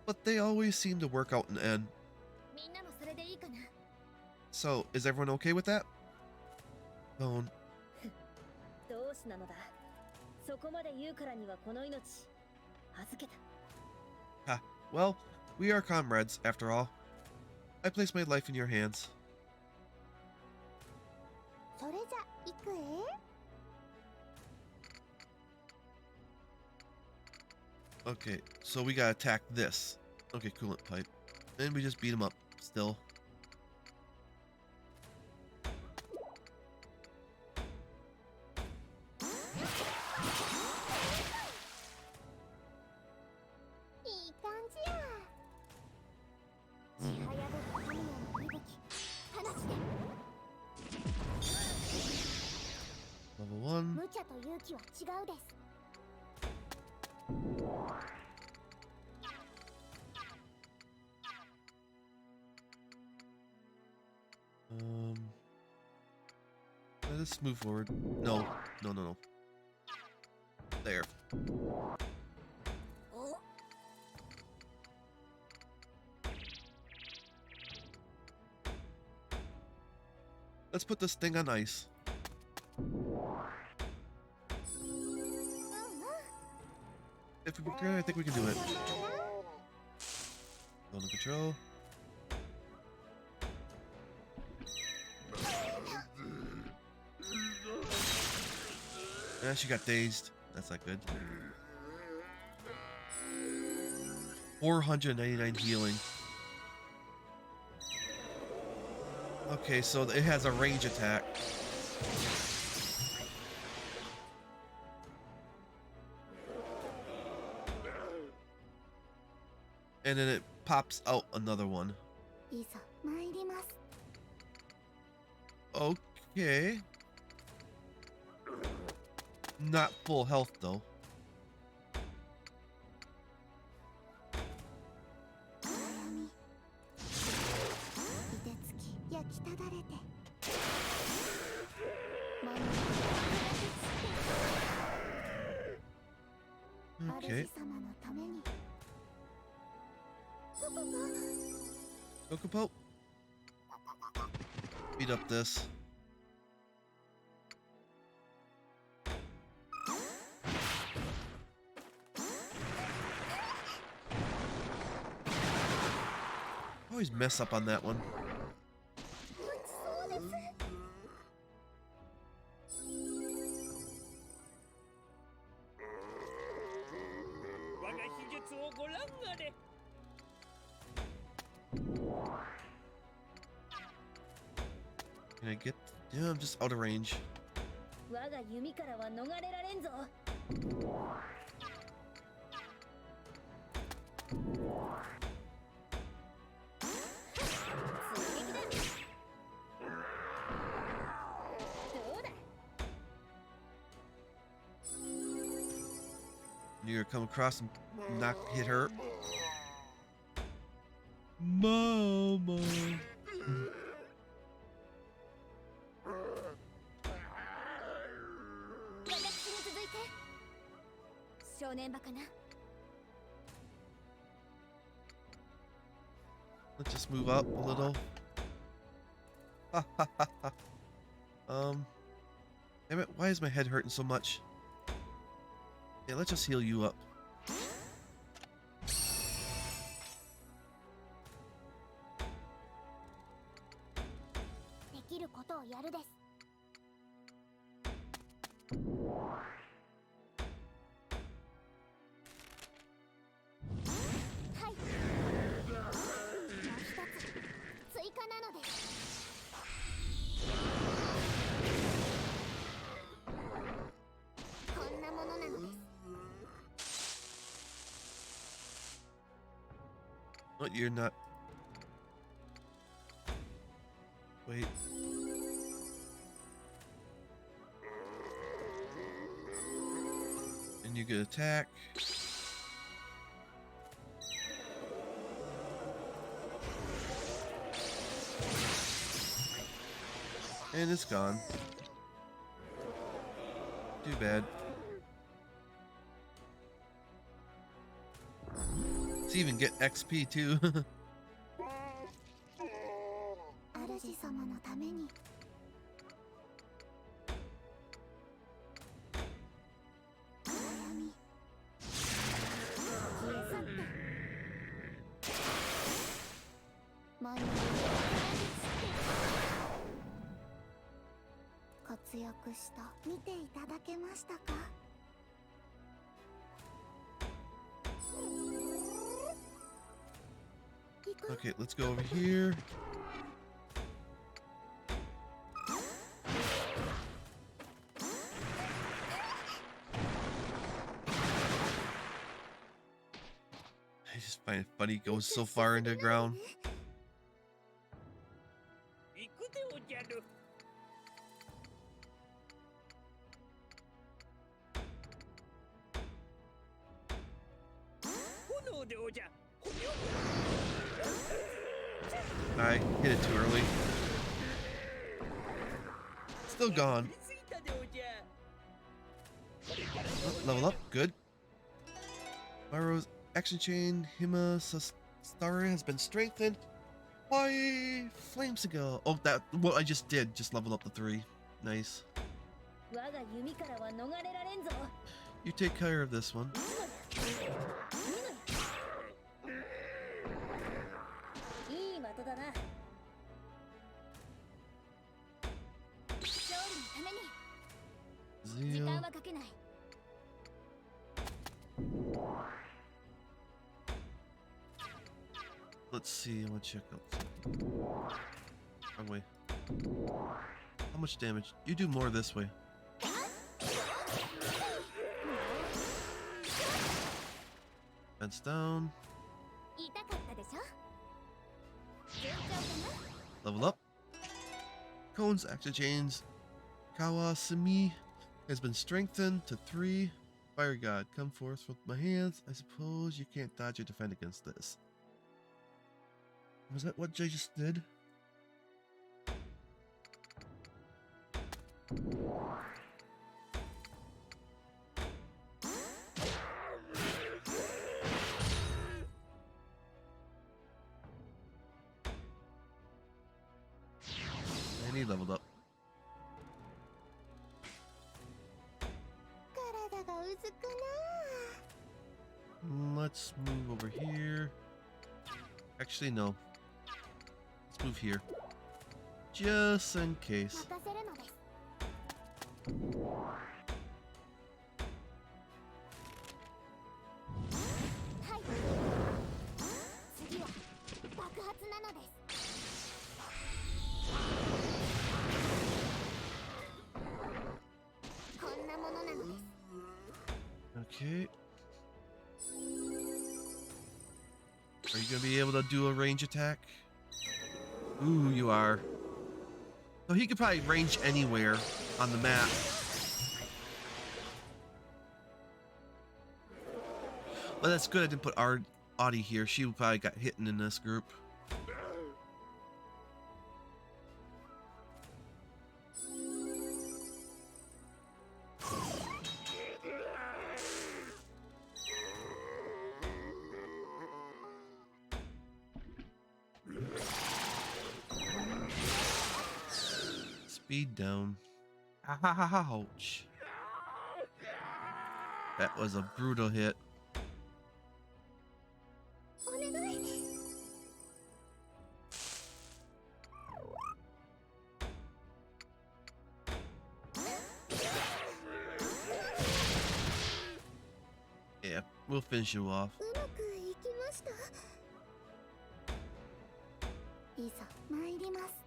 but they always seem to work out in the end. みんなもそれでいいかな。 So, is everyone okay with that? Cone. どうしなのだ。そこまで言うからにはこの命預けた。 Ha. Well, we are comrades, after all. I place my life in your hands. それじゃ行くえ？ Okay, so we gotta attack this. Okay, coolant pipe. And we just beat him up still. Level 1. 無茶と勇気は違うです。 Let's move forward. No. There. Let's put this thing on ice. If we can, I think we can do it. Go under control. Yeah, she got dazed. That's not good. 499 healing. Okay, so it has a range attack. And then it pops out another one. いざ参ります。 Okay. Not full health though. 凍てつき焼きただれて。 Okay. 主様のために。 Kokopo. Beat up this. Always mess up on that one. 我が秘術をご覧あれ。 Can I get? Yeah, I'm just out of range. 我が弓からは逃れられんぞ。 You're gonna come across and hit her. Mama. 私に続いて。少年バカな。 Let's just move up a little. Damn it, why is my head hurting so much? Yeah, let's just heal you up. できることをやるです。 はい。もう一つ追加なのです。 こんなものなのです。 What, you're not... Wait. And you get attack. And it's gone. Too bad. Let's even get XP too. 主様のために。 暗闇。消え去って。前に活躍した。見ていただけましたか？ Okay, let's go over here. I just find it funny it goes so far into the ground. 行くでおじゃる。炎でおじゃ。 I hit it too early. Still gone. 過ぎたでおじゃ。 Oh, level up, good. Maro's action chain, Hima has been strengthened. Why, flames ago. Oh, that what I just did. Just leveled up the 3. Nice. 我が弓からは逃れられんぞ。 You take care of this one. いい的だな。勝利のために時 Zeal. 間はかけない。 Let's see. I want to check out. Wrong way. How much damage? You do more this way. Fence down. 痛かったでしょ。順調かな。 Level up. Cone's action chains. Kawasumi has been strengthened to 3. Fire God, come forth with my hands. I suppose you can't dodge or defend against this. Was that what Jay just did? And he leveled up. 体がうずく Let's move over here. Actually, no. Let's move here. Just in な case. 任せるのです。はい。次は爆発なのです。こんなものなのです。 Okay. Are you gonna be able to do a range attack? Ooh, you are. So he could probably range anywhere on the map. Well, that's good I didn't put Audie here. She probably got hit in this group. Speed down. Ouch. That was a brutal hit. お願い。 Yeah, we'll finish you off. うまくいきました。いざ参ります。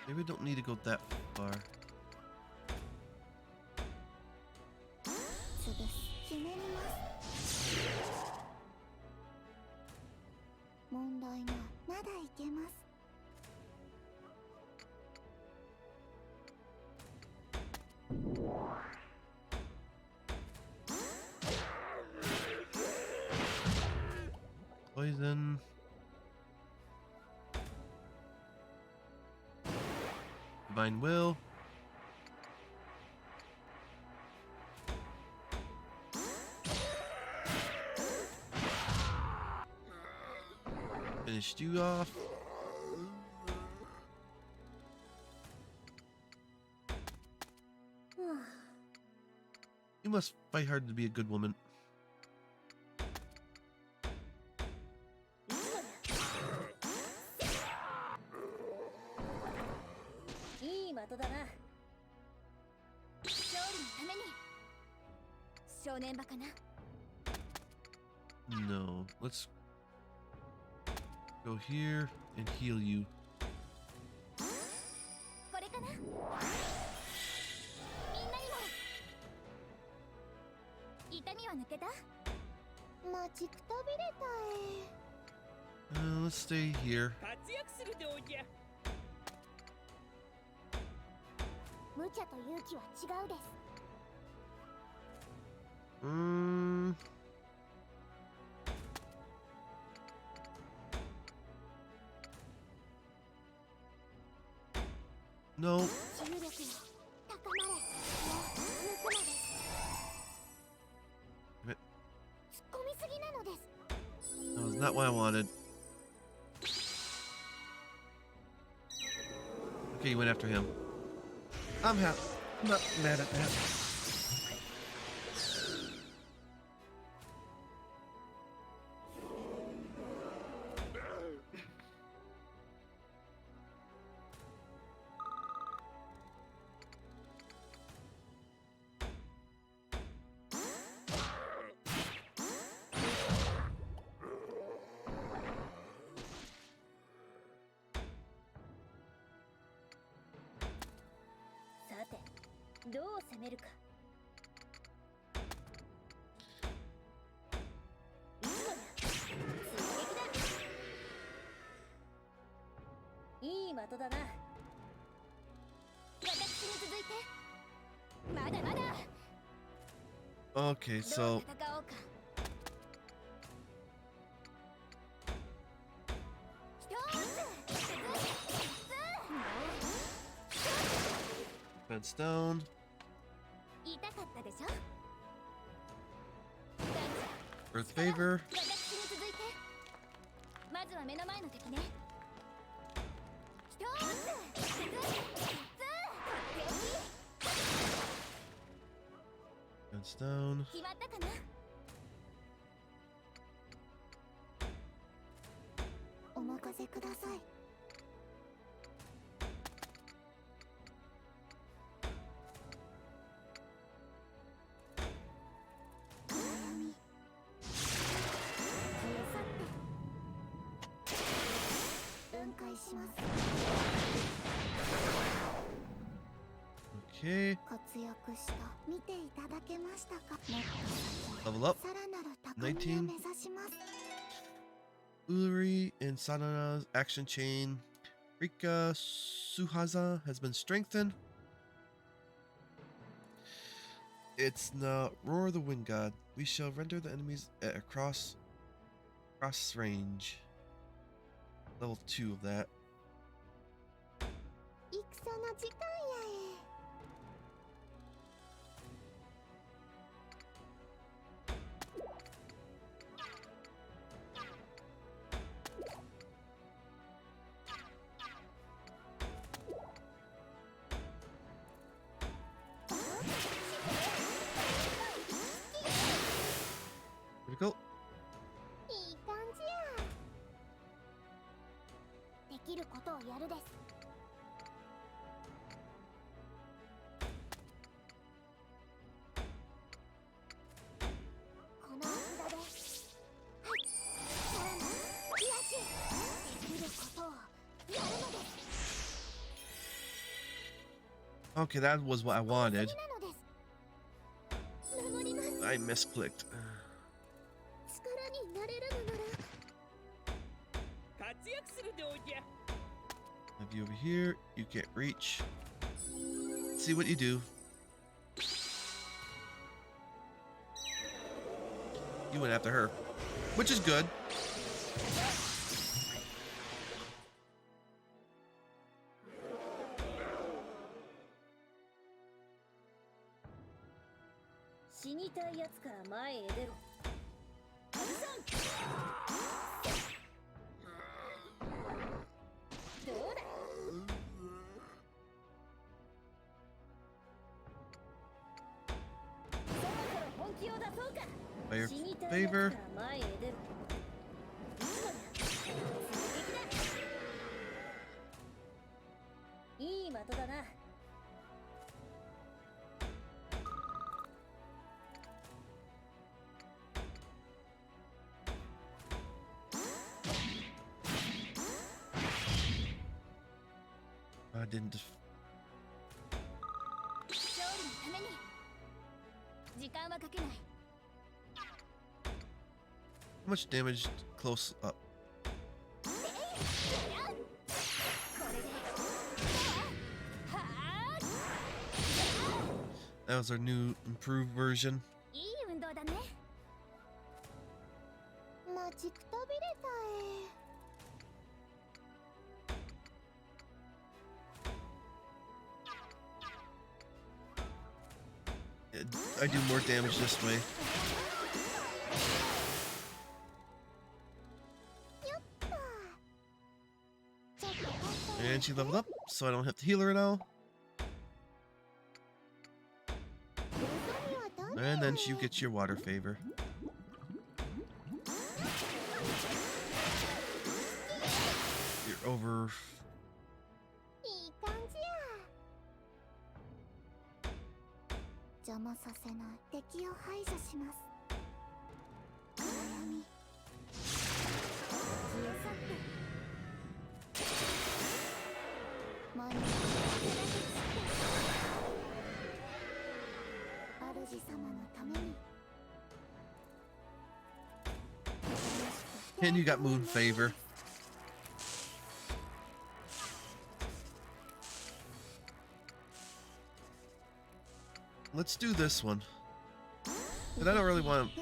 Maybe we don't need to go that far. 潰す。ひねります。問題がまだいけます。 Poison. Divine Will. Finished you off. You must fight hard to be a good woman. いい的だな。正念場かな。 No. Let's go here and heal you. これかな。みんなにも。痛みは抜けた？待ちくたびれたLet's stay here. 活躍するでおじゃ。無茶と勇気は違うです。No. 治癒力よ、高まれ。もう抜くのです。え突っ込みすぎなのです。 That was not what I wanted. Okay, you went after him. I'm not mad at that.どう攻めるか。いつもや追撃だ。いい的だな。私に続いて。まだまだ。 Okay, ど so う戦おうか。fence down. 痛かったでしょ。 Earth favor. 私に続いて。まずは目の前の敵ね。一つ。 Fence down. 決まったかな。お任せください。暗闇消え去って分解します。 Okay. 活躍した。見ていただけましたか。もっと先 Level up. さらなる高みを目指します。 Uluri and Sadana's action chain. Rika Suhaza has been strengthened. It's the roar of the wind god. We shall render the enemies at a cross range. Level 2 of that. 戦の時間やえ。 Critical. いい感じや。できることをやるです。この札で、はい、さらなる癒し。できることをやるのです。 Okay, that was what I wanted. 次なのです。守ります。 I misclicked. 力になれるのなら。活躍するでおじゃ。 Have you over here? You can't reach. See what you do. You went after her, which is good. 死にたいやつから前へ出ろ。外さん。どうだ。そろそろ本気を出そうか。 By your 死にたいやつか favor. ら前へ出ろ。いつもや追撃だ。いい的だな。I didn't. 勝利のために時間はかけない。 How much damage close up? これではあ That was our new improved version. いい運動だね。待ちくたびれたえ。 I do more damage this way. よっと。ちょっと待って。 And she leveled up, so I don't have to heal her now. 望みはどんな And then you get your water favor. You're over. いい感じや。邪魔させない。敵を排除します。暗闇。消え去って。前に主様のために。 And you got moon favor. Let's do this one. But I don't really want to.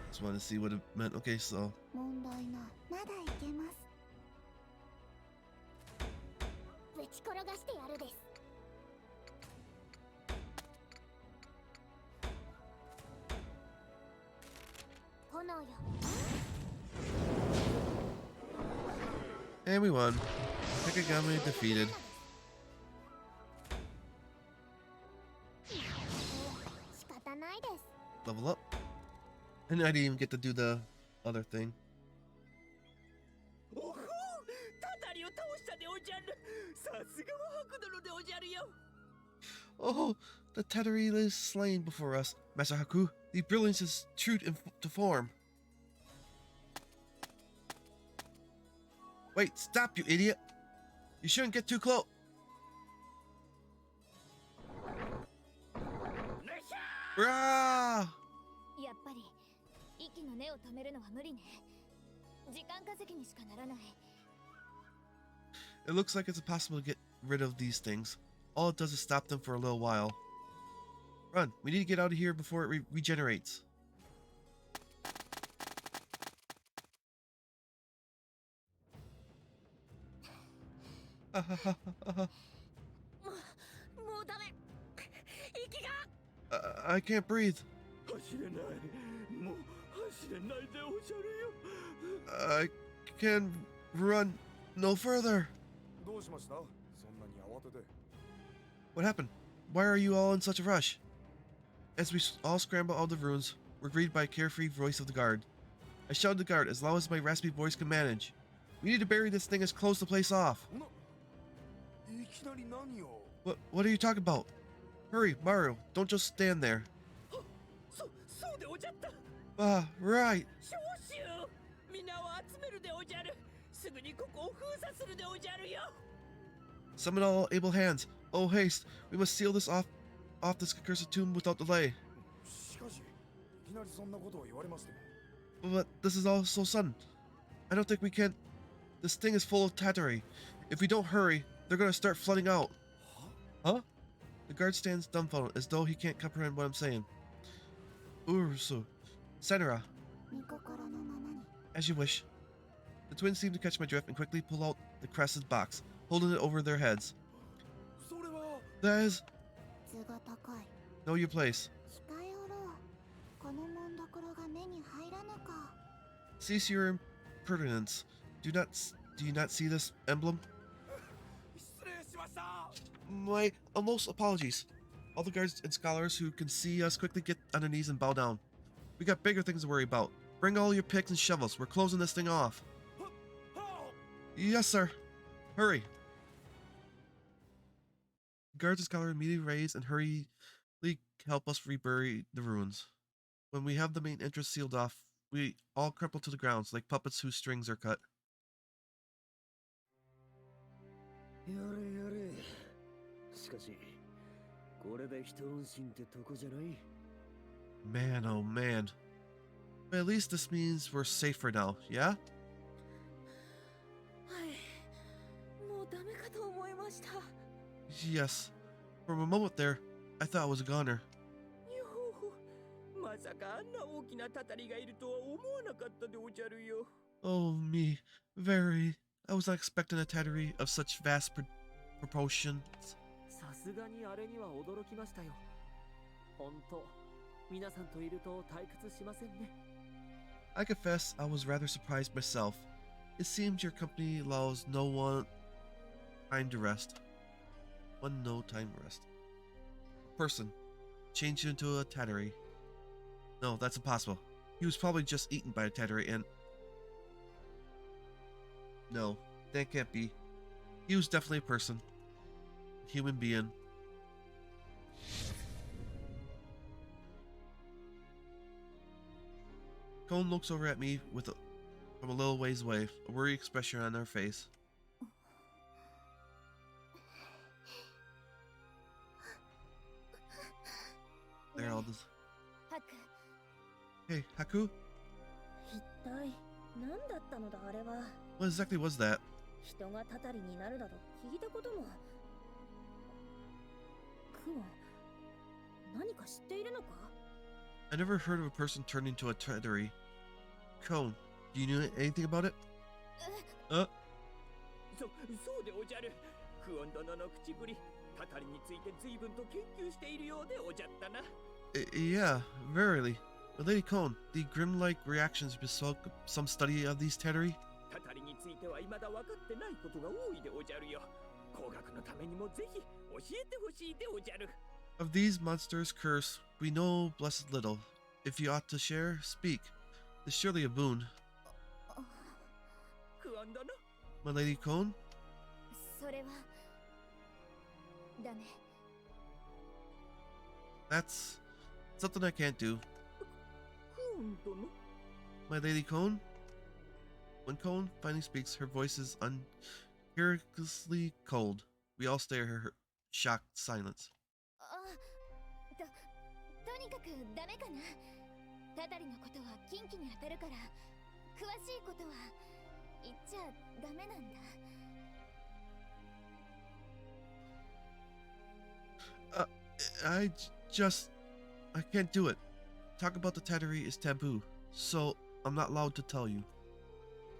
Just want to see what it meant. Okay, so 問題ない。まだいけます。ぶち転がしてやるです。炎よ。 and we won. Hikigami defeated. 仕方ないです。 Level up. And I didn't even get to do the other thing. おほう、たたりを倒したでおじゃる。さすがは白殿でおじゃるよ。 Oh, the Tatari is slain before us. Master Haku, the brilliance is true to form. Wait, stop, you idiot! You shouldn't get too close. なっしゃ Rah! やっぱり息の根を止めるのは無理ね。時間稼ぎにしかならない。 It looks like it's impossible to get rid of these things. All it does is stop them for a little while. Run, we need to get out of here before it regenerates. もうダメ。息が I can't breathe. 走れない。もう走れないでおじゃるよ。 I can't run no further. どうしました？そんなに慌てて。 What happened? Why are you all in such a rush? As we all scramble out of the ruins, we're greeted by a carefree voice of the guard. I shouted the guard as loud as my raspy voice can manage. We need to bury this thing as close the place off. いきなり何を？ What are you talking about? Hurry, Mario, don't just stand there. そうでおじゃった。 Ah, right. 召集。みんなを集めるでおじゃる。すぐにここを封鎖するでおじゃるよ。 Summon all able hands. Oh, haste. We must seal this off this accursed tomb without delay. しかし、いきなりそんなことを言われましても。 But this is all so sudden. I don't think we can. This thing is full of tattery. If we don't hurry, they're gonna start flooding out. Huh? The guard stands dumbfounded, as though he can't comprehend what I'm saying. Urusu. Senra, 御心のままに。 as you wish. The twins seem to catch my drift and quickly pull out the crested box, holding it over their heads. それは。 That is, 図が高い。 know your place. 控えおろう。この紋所が目に入らぬか。 Cease your impertinence. Do you not see this emblem? 失礼しました。 My most apologies. All the guards and scholars who can see us quickly get on their knees and bow down. We got bigger things to worry about. Bring all your picks and shovels. We're closing this thing off. Yes, sir. Hurry. Guards and scholars immediately raise and hurriedly help us rebury the ruins. When we have the main entrance sealed off, We all crumple to the ground like puppets whose strings are cut. やれやれ。しかし、これで一安心ってとこじゃない。Man, oh man. But at least this means we're safe for now, yeah? はい。もうダメかと思いました。Yes. For a moment there, I thought I was a goner. よほまさかあんな大きなたたりがいるとは思わなかったでおじゃるよ。 Oh, me. Very. I was not expecting a tattery of such vast proportions. さすがにあれには驚きましたよ。本当、皆さんといると退屈しませんね。I confess I was rather surprised myself. It seems your company allows no one time to rest. No time to rest. A person changed into a tattery. No, that's impossible. He was probably just eaten by a tattery and... No, that can't be. He was definitely a person. A human being. Cone looks over at me from a little ways away, a worried expression on her face. They're all this. ハク Hey, Haku? 一体何だったのだあれは。 What exactly was that? 人がたたりになるなど聞いたことも。クオン、何か知っているのか？ I never heard of a person turning into a tattery. Cone, do you know anything about it? そうでおじゃる。クオン殿の口ぶり、たたりについて随分と研究しているようでおじゃったな。Yeah, verily. But Lady Cone, the grim-like reactions bespoke some study of these tattery? たたりについては未だ分かってないことが多いでおじゃるよ。工学のためにもぜひ教えてほしいでおじゃる。 Of these monsters' curse, we know blessed little. If you ought to share, speak. It's surely a boon. クオン殿、 My Lady Cone? それはダメ。 That's something I can't do. クオン殿。 My Lady Cone? When Cone finally speaks, her voice is uncharacteristically cold. We all stare at her shocked silence. とにかくダメかな。たたりのことは近畿に当たるから、詳しいことは言っちゃダメなんだ。I can't do it. Talk about the tattery is taboo, so I'm not allowed to tell you.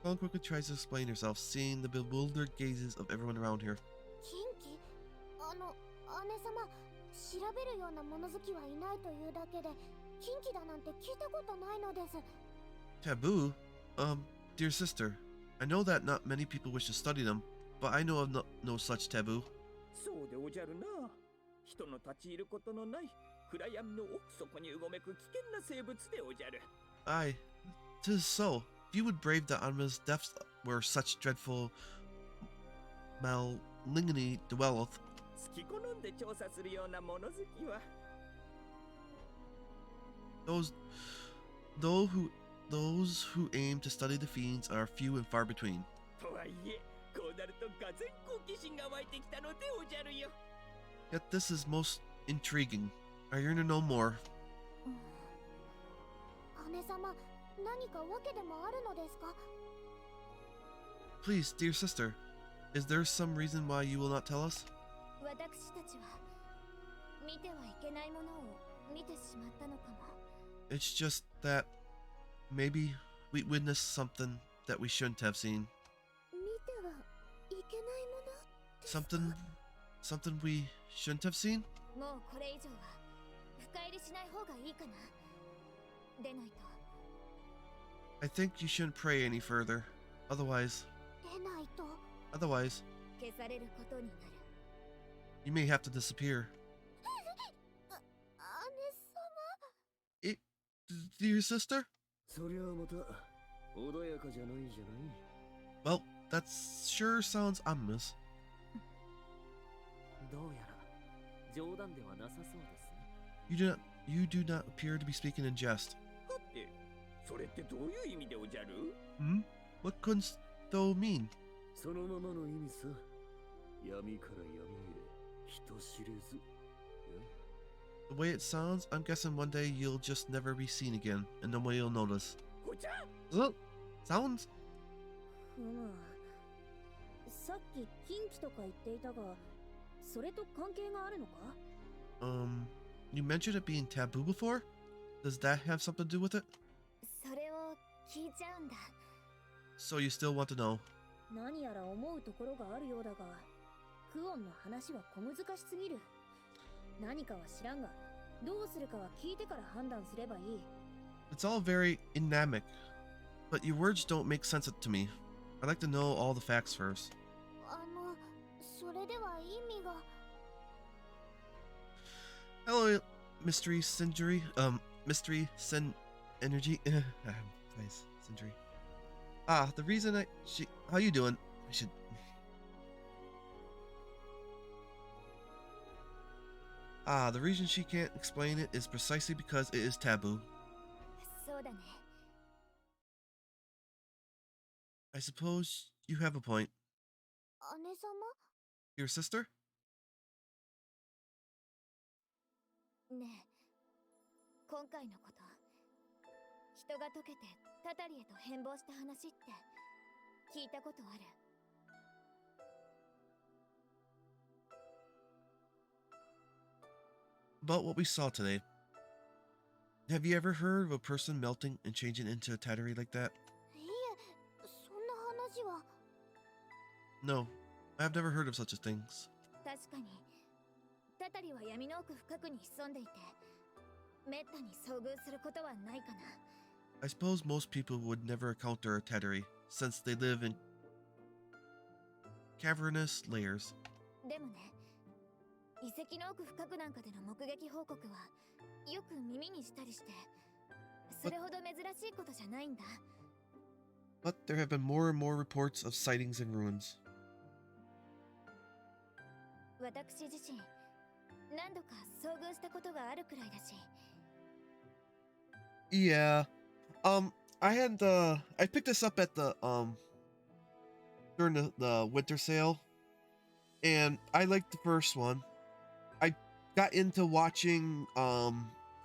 Cone quickly tries to explain herself, seeing the bewildered gazes of everyone around her. 近畿姉様、調べるような物好きはいないというだけで、近畿だなんて聞いたことないのです。 Taboo? Dear sister, I know that not many people wish to study them, but I know of no such taboo. そうでおじゃるな。人の立ち入ることのない暗闇の奥底にうごめく危険な生物でおじゃる。Aye, 'tis so. If you would brave the unman's depths where such dreadful malignity dwelleth. 好き好んで調査するような物好きは。Those who aim to study the fiends are few and far between. とはいえ、こうなるとがぜ好奇心が湧いてきたのでおじゃるよ。 Yet this is most intriguing. I yearn to know more. 姉様、何か訳でもあるのですか？ Please, dear sister, is there some reason why you will not tell us? 私たちは見てはいけないものを見てしまったのかも。 It's just that maybe we witnessed something that we shouldn't have seen. 見てはいけないものですか？ Something we shouldn't have seen? もうこれ以上は深入りしない方がいいかな。でないと。 I think you shouldn't pray any further. Otherwise, 出ないと。消されることになる。 you may have to disappear. 姉様。 Dear sister? そりゃあまた穏やかじゃないじゃない。 Well, that sure sounds ominous. どうやら冗談ではなさそうですね。You do not appear to be speaking in jest. はて、それってどういう意味でおじゃる？ Hmm? What kunsto mean? そのままの意味さ。闇から闇へ、人知れず。 The way it sounds, I'm guessing one day you'll just never be seen again, and nobody will notice. お茶 Sounds? ふむ。さっき近畿とか言っていたが、それと関係があるのか？ You mentioned it being taboo before? Does that have something to do with it? それを聞いちゃうんだ。 So you still want to know? 何やら思うところがあるようだが、クオンの話は小難しすぎる。何かは知らんが、どうするかは聞いてから判断すればいい。 It's all very dynamic, but your words don't make sense to me. I'd like to know all the facts first. それでは意味が。 Hello, Mystery Sindri. Mystery Sen Energy. Nice, Sindri. The reason how you doing? I should. The reason she can't explain it is precisely because it is taboo. そうだね。 I suppose you have a point. 姉様？ Your sister? ねえ、今回のこと、人が溶けてタタリへと変貌した話って聞いたことある？ About what we saw today. Have you ever heard of a person melting and changing into a tattery like that? いえ、そんな話は。 No, I've never heard of such a things. 確かに、タタリは闇の奥深くに潜んでいて、めったに遭遇することはないかな。 I suppose most people would never encounter a tattery, since they live in cavernous layers. でもね、遺跡の奥深くなんかでの目撃報告はよく耳にしたりして、それほど珍しいことじゃないんだ。 But there have been more and more reports of sightings in ruins. 私自身、何度か遭遇したことがあるくらいだし。 Yeah. I picked this up at the during the winter sale, and I liked the first one. I got into watching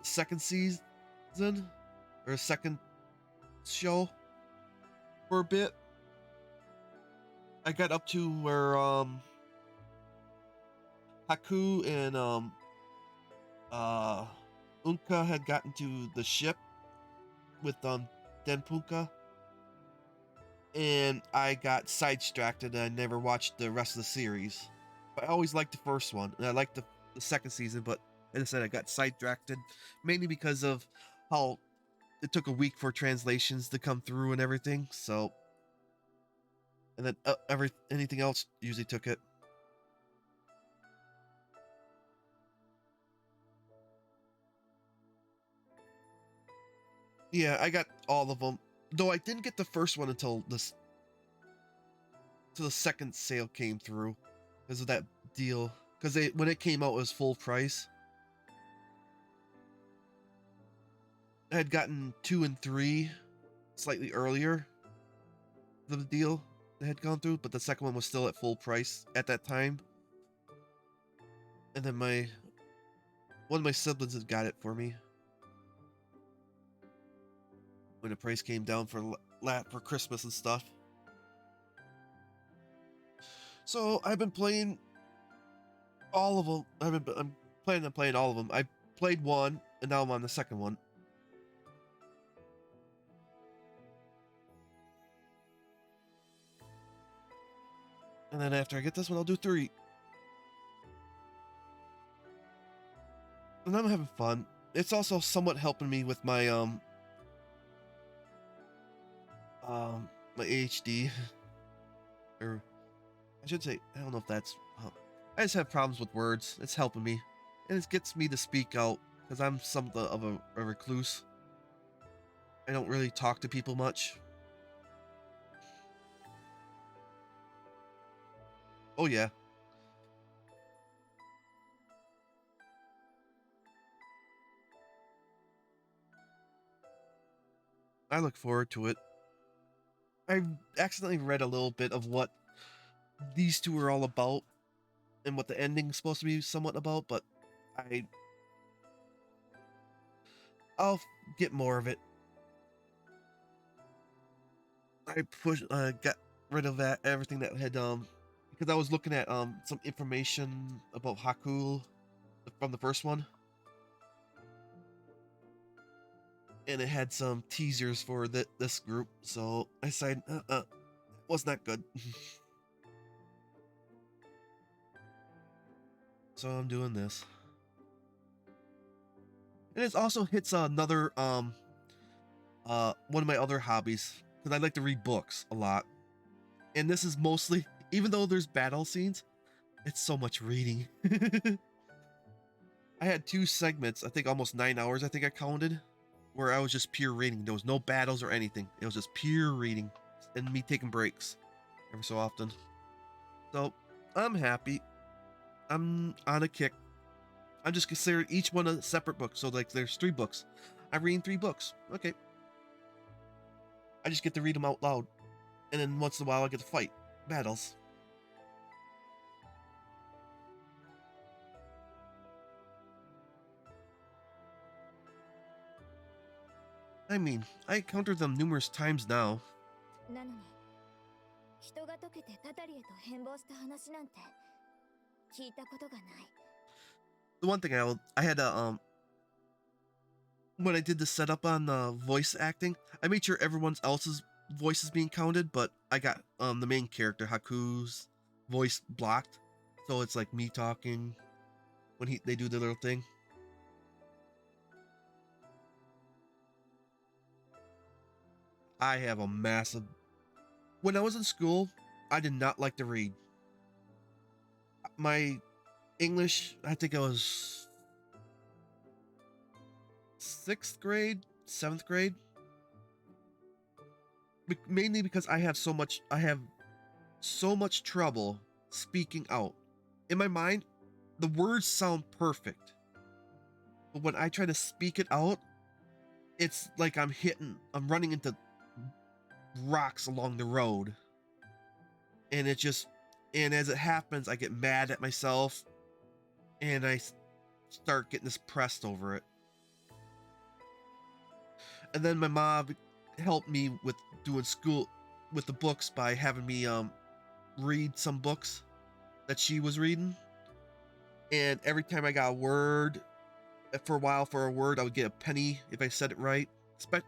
second season or second show for a bit. I got up to where Haku and Unka had gotten to the ship with Denpunka, and I got sidetracked and I never watched the rest of the series. But I always liked the first one, and I liked the second season, but as I said, I got sidetracked mainly because of how it took a week for translations to come through and everything. So, and then anything else usually took it. Yeah, I got all of them. Though I didn't get the first one until the second sale came through because of that deal. Because when it came out, it was full price. I had gotten 2 and 3 slightly earlier than the deal that had gone through, but the second one was still at full price at that time. And then one of my siblings had got it for me when the price came down for Christmas and stuff. So I've been playing all of them. I'm planning on playing all of them. I played one, and now I'm on the second one. And then after I get this one, I'll do 3. And I'm having fun. It's also somewhat helping me with my my ADHD, or I should say, I don't know if that's. I just have problems with words. It's helping me, and it gets me to speak out because I'm something of a recluse. I don't really talk to people much. Oh yeah. I look forward to it. I accidentally read a little bit of what these two are all about and what the ending's supposed to be somewhat about, but I I'll get more of it. I got rid of that everything that had because I was looking at some information about Haku from the first one, and it had some teasers for this group, so I decided was not good. So I'm doing this. And it also hits another one of my other hobbies, because I like to read books a lot. And this is mostly, even though there's battle scenes, it's so much reading. I had 2 segments, I think almost 9 hours I think I counted, where I was just pure reading. There was no battles or anything. It was just pure reading and me taking breaks every so often. So I'm happy. I'm on a kick. I'm just considering each one a separate book. So like there's 3 books. I'm reading 3 books. Okay. I just get to read them out loud. And then once in a while I get to fight battles. I mean, I encountered them numerous times now. なのに人が溶けてタタリへと変貌した話なんて聞いたことがない。 The one thing I had when I did the setup on voice acting, I made sure everyone else's voice is being counted, but I got the main character Haku's voice blocked, so it's like me talking when they do the little thing. I have a massive. When I was in school, I did not like to read. My English, I think I was 6th grade, 7th grade. Mainly because I have so much trouble speaking out. In my mind, the words sound perfect. But when I try to speak it out, it's like I'm running into rocks along the road. And and as it happens, I get mad at myself and I start getting depressed over it. And then my mom helped me with doing school with the books by having me read some books that she was reading. And every time I got a word, for a word, I would get a penny if I said it right.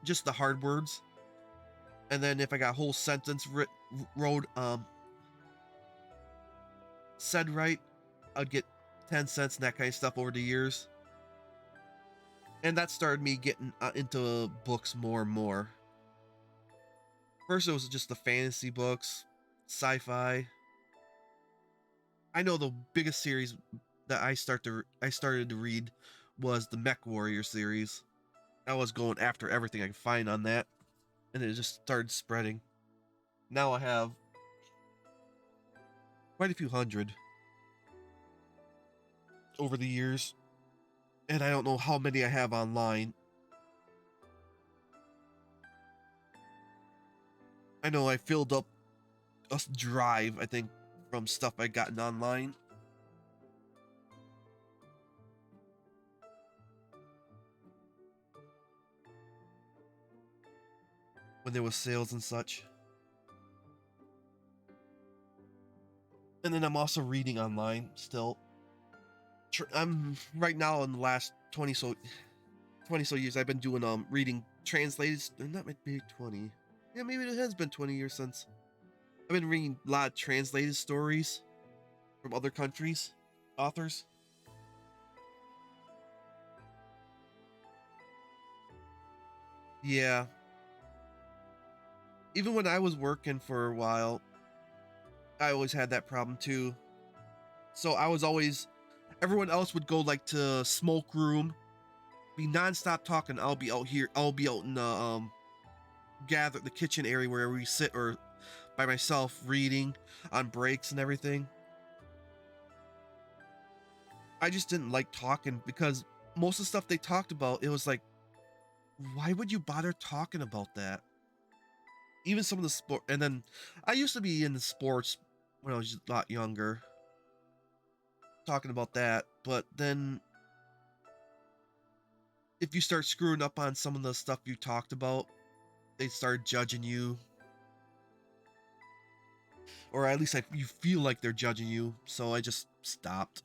Just the hard words. And then if I got a whole sentence said right, I'd get 10 cents and that kind of stuff over the years. And that started me getting into books more and more. First it was just the fantasy books, sci-fi. I know the biggest series that I started to read was the Mech Warrior series. I was going after everything I could find on that, and it just started spreading. Now I have quite a few hundred over the years, and I don't know how many I have online. I know I filled up a drive, I think, from stuff I gotten online. When there was sales and such. And then I'm also reading online still. I'm right now in the last 20 so years I've been doing reading translated, not maybe 20. Yeah, maybe it has been 20 years since. I've been reading a lot of translated stories from other countries, authors. Yeah. Even when I was working for a while, I always had that problem too. So I was always, everyone else would go like to smoke room, be nonstop talking. I'll be out here. I'll be out in the kitchen area where we sit, or by myself reading on breaks and everything. I just didn't like talking because most of the stuff they talked about, it was like why would you bother talking about that? Even some of the sport, and then I used to be in sports when I was a lot younger, talking about that, but then if you start screwing up on some of the stuff you talked about, they start judging you, or at least you feel like they're judging you, so I just stopped.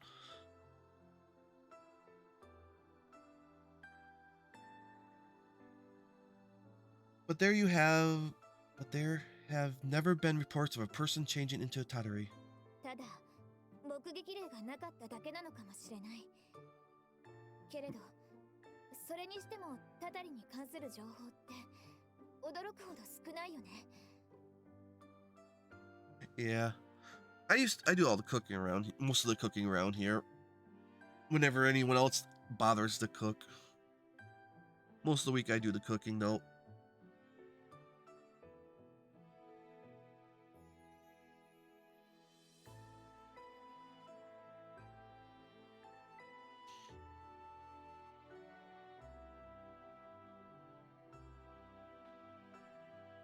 But there you have, but there have never been reports of a person changing into a Tatari. ただ目撃例がなかっただけなのかもしれない。けれどそれにしてもタタリに関する情報って驚くほど少ないよね。Yeah. I do all the cooking around, most of the cooking around here. Whenever anyone else bothers to cook. Most of the week I do the cooking though.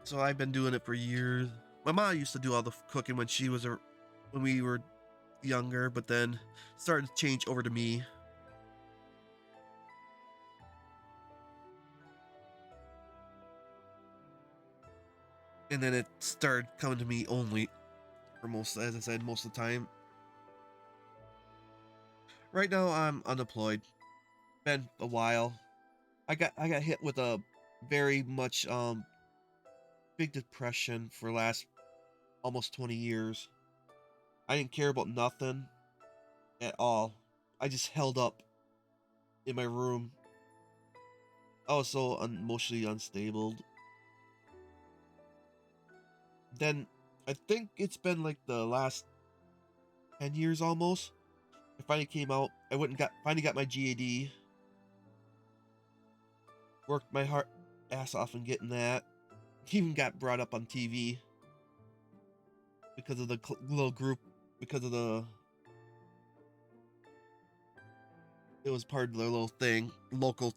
So I've been doing it for years. My mom used to do all the cooking when when we were younger, but then started to change over to me. And then it started coming to me only for most, as I said, most of the time. Right now I'm unemployed. Been a while. I got hit with a very much big depression for the last almost 20 years. I didn't care about nothing at all. I just held up in my room. I was so emotionally unstable. Then I think it's been like the last 10 years almost. I finally came out. I went and finally got my GAD. Worked my ass off in getting that. Even got brought up on TV because of the little group. Because of it was part of their little thing, local.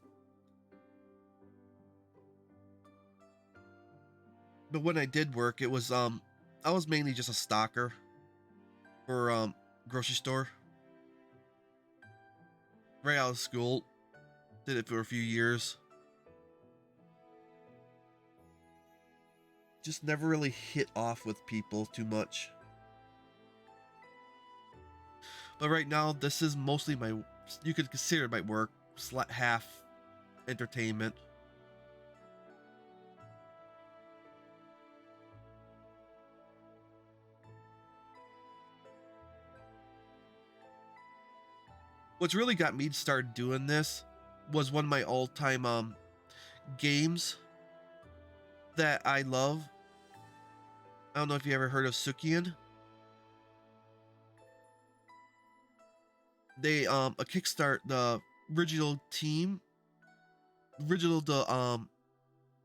But when I did work, it was I was mainly just a stalker for grocery store. Right out of school, did it for a few years. Just never really hit off with people too much. But right now, this is mostly you could consider my work, half entertainment. What's really got me to start doing this was one of my all-time games that I love. I don't know if you ever heard of Sukian. They a kickstart the original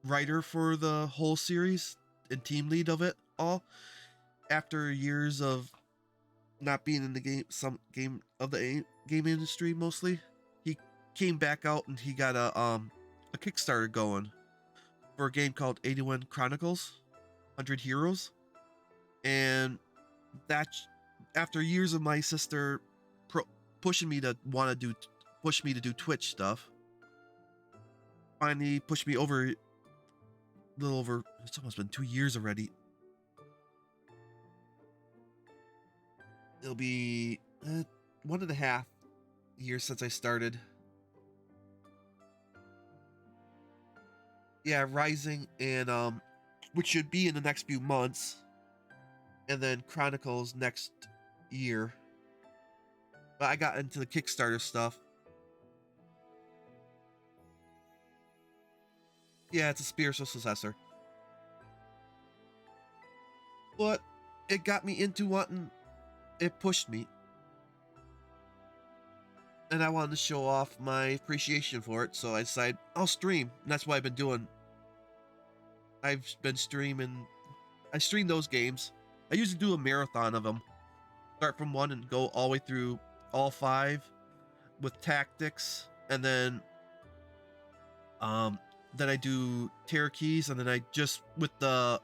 writer for the whole series and team lead of it all. After years of not being in the game game industry mostly, he came back out and he got a Kickstarter going for a game called 81 Chronicles 100 Heroes. And that, after years of my sister pushing me to do Twitch stuff, finally pushed me over a little over, it's almost been 2 years already. It'll be 1.5 years since I started. Yeah, Rising and which should be in the next few months, and then Chronicles next year. But I got into the Kickstarter stuff. Yeah, it's a spiritual successor. But it got me into it pushed me. And I wanted to show off my appreciation for it, so I decided I'll stream. And that's what I've been doing. I've been streaming. I stream those games. I usually do a marathon of them. Start from 1 and go all the way through all 5 with tactics. And then then I do Terror Keys, and then I just with the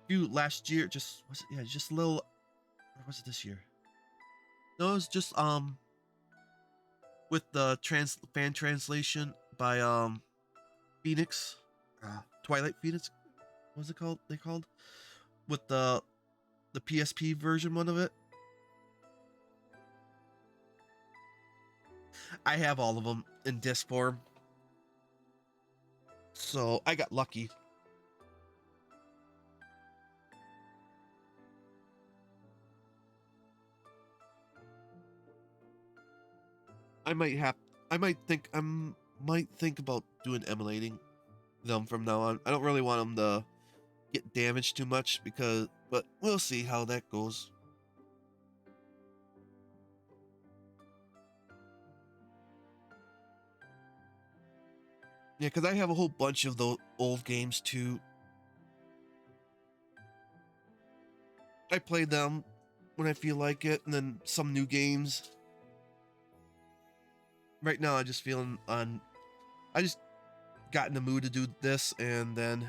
few last year, just was it, yeah, just a little. Or was it this year? No, it was just with the fan translation by Phoenix, Twilight Phoenix. What was it called? They called with the PSP version one of it. I have all of them in disc form, so I got lucky. I might think about doing emulating them from now on. I don't really want them to get damaged too much but we'll see how that goes. Yeah, because I have a whole bunch of those old games too. I play them when I feel like it, and then some new games. Right now, I just got in the mood to do this, and then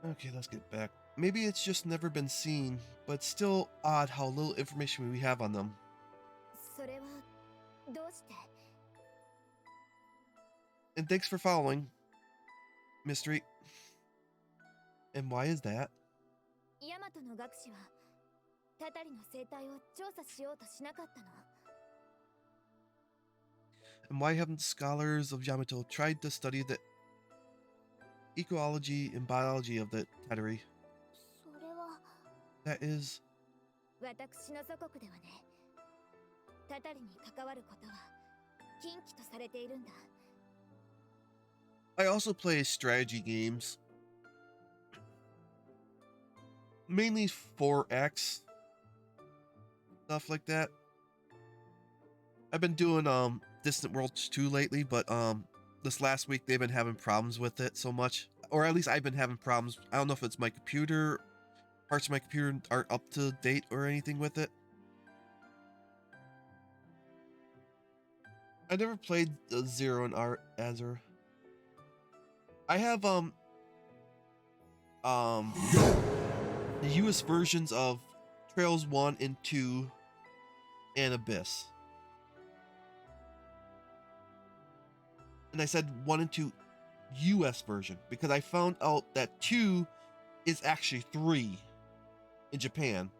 okay, let's get back. Maybe it's just never been seen, but it's still odd how little information we have on them. それはどうして？ And thanks for following, Mystery. And why is that? ヤマトの学士はタタリの生態を調査しようとしなかったの？ And why haven't scholars of Yamato tried to study the ecology and biology of the Tatari? それは That is, 私の祖国ではね、タタリに関わることは禁忌とされているんだ。 I also play strategy games. Mainly 4X. Stuff like that. I've been doing Distant Worlds 2 lately, but this last week they've been having problems with it so much. Or at least I've been having problems. I don't know if it's my computer. Parts of my computer aren't up to date or anything with it. I never played the Zero and Azure. I have the US versions of Trails 1 and 2 and Abyss. And I said 1 and 2 US version because I found out that 2 is actually 3 in Japan.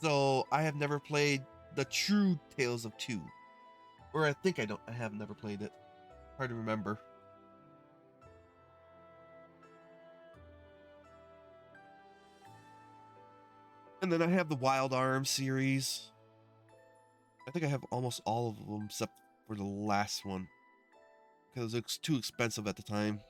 So I have never played the true Tales of 2. Or I have never played it. Hard to remember. And then I have the Wild Arms series. I think I have almost all of them except for the last one. Because it's too expensive at the time.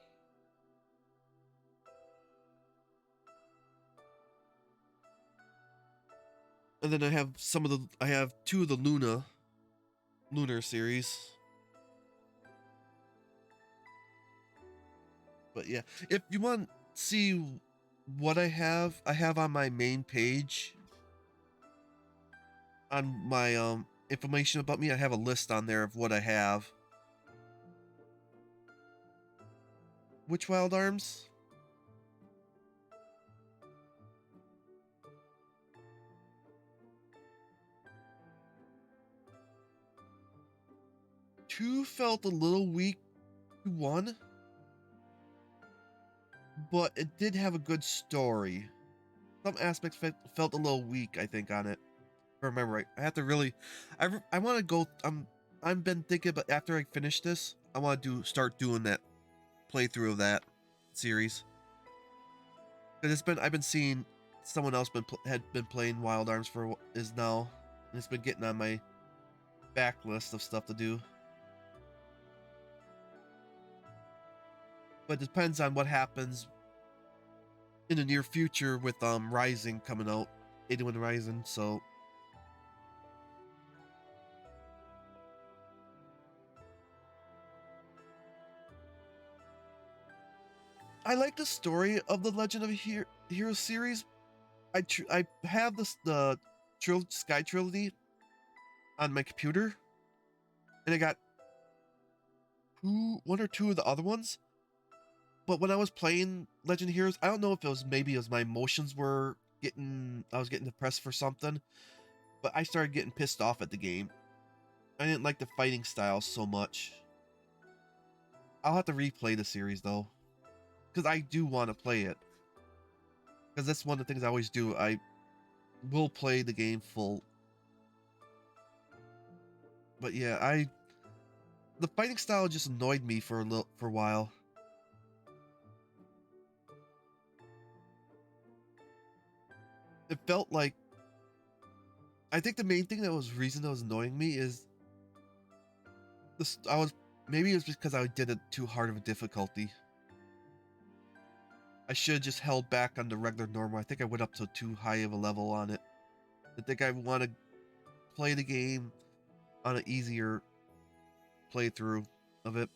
And then I have two of the Lunar series. But yeah, if you want to see what I have on my main page on my information about me, I have a list on there of what I have. Which Wild Arms? Two felt a little weak to one, but it did have a good story. Some aspects felt a little weak, I think, on it. If I remember right. I have to really, I want to go. I've been thinking, but after I finish this, I want to start doing that playthrough of that series. Because I've been seeing someone else had been playing Wild Arms and it's been getting on my backlist of stuff to do. But it depends on what happens in the near future with Rising coming out, 81 Rising. So I like the story of the Legend of Hero series. I have the Sky Trilogy on my computer, and I got one or two of the other ones. But when I was playing Legend of Heroes, I don't know if it was maybe as my emotions were I was getting depressed for something, but I started getting pissed off at the game. I didn't like the fighting style so much. I'll have to replay the series though, because I do want to play it. Because that's one of the things I always do. I will play the game full. But yeah, the fighting style just annoyed me for a while. It felt like, I think the main thing that was annoying me is this. Maybe it was because I did it too hard of a difficulty. I should have just held back on the regular normal. I think I went up to too high of a level on it. I think I want to play the game on an easier playthrough of it.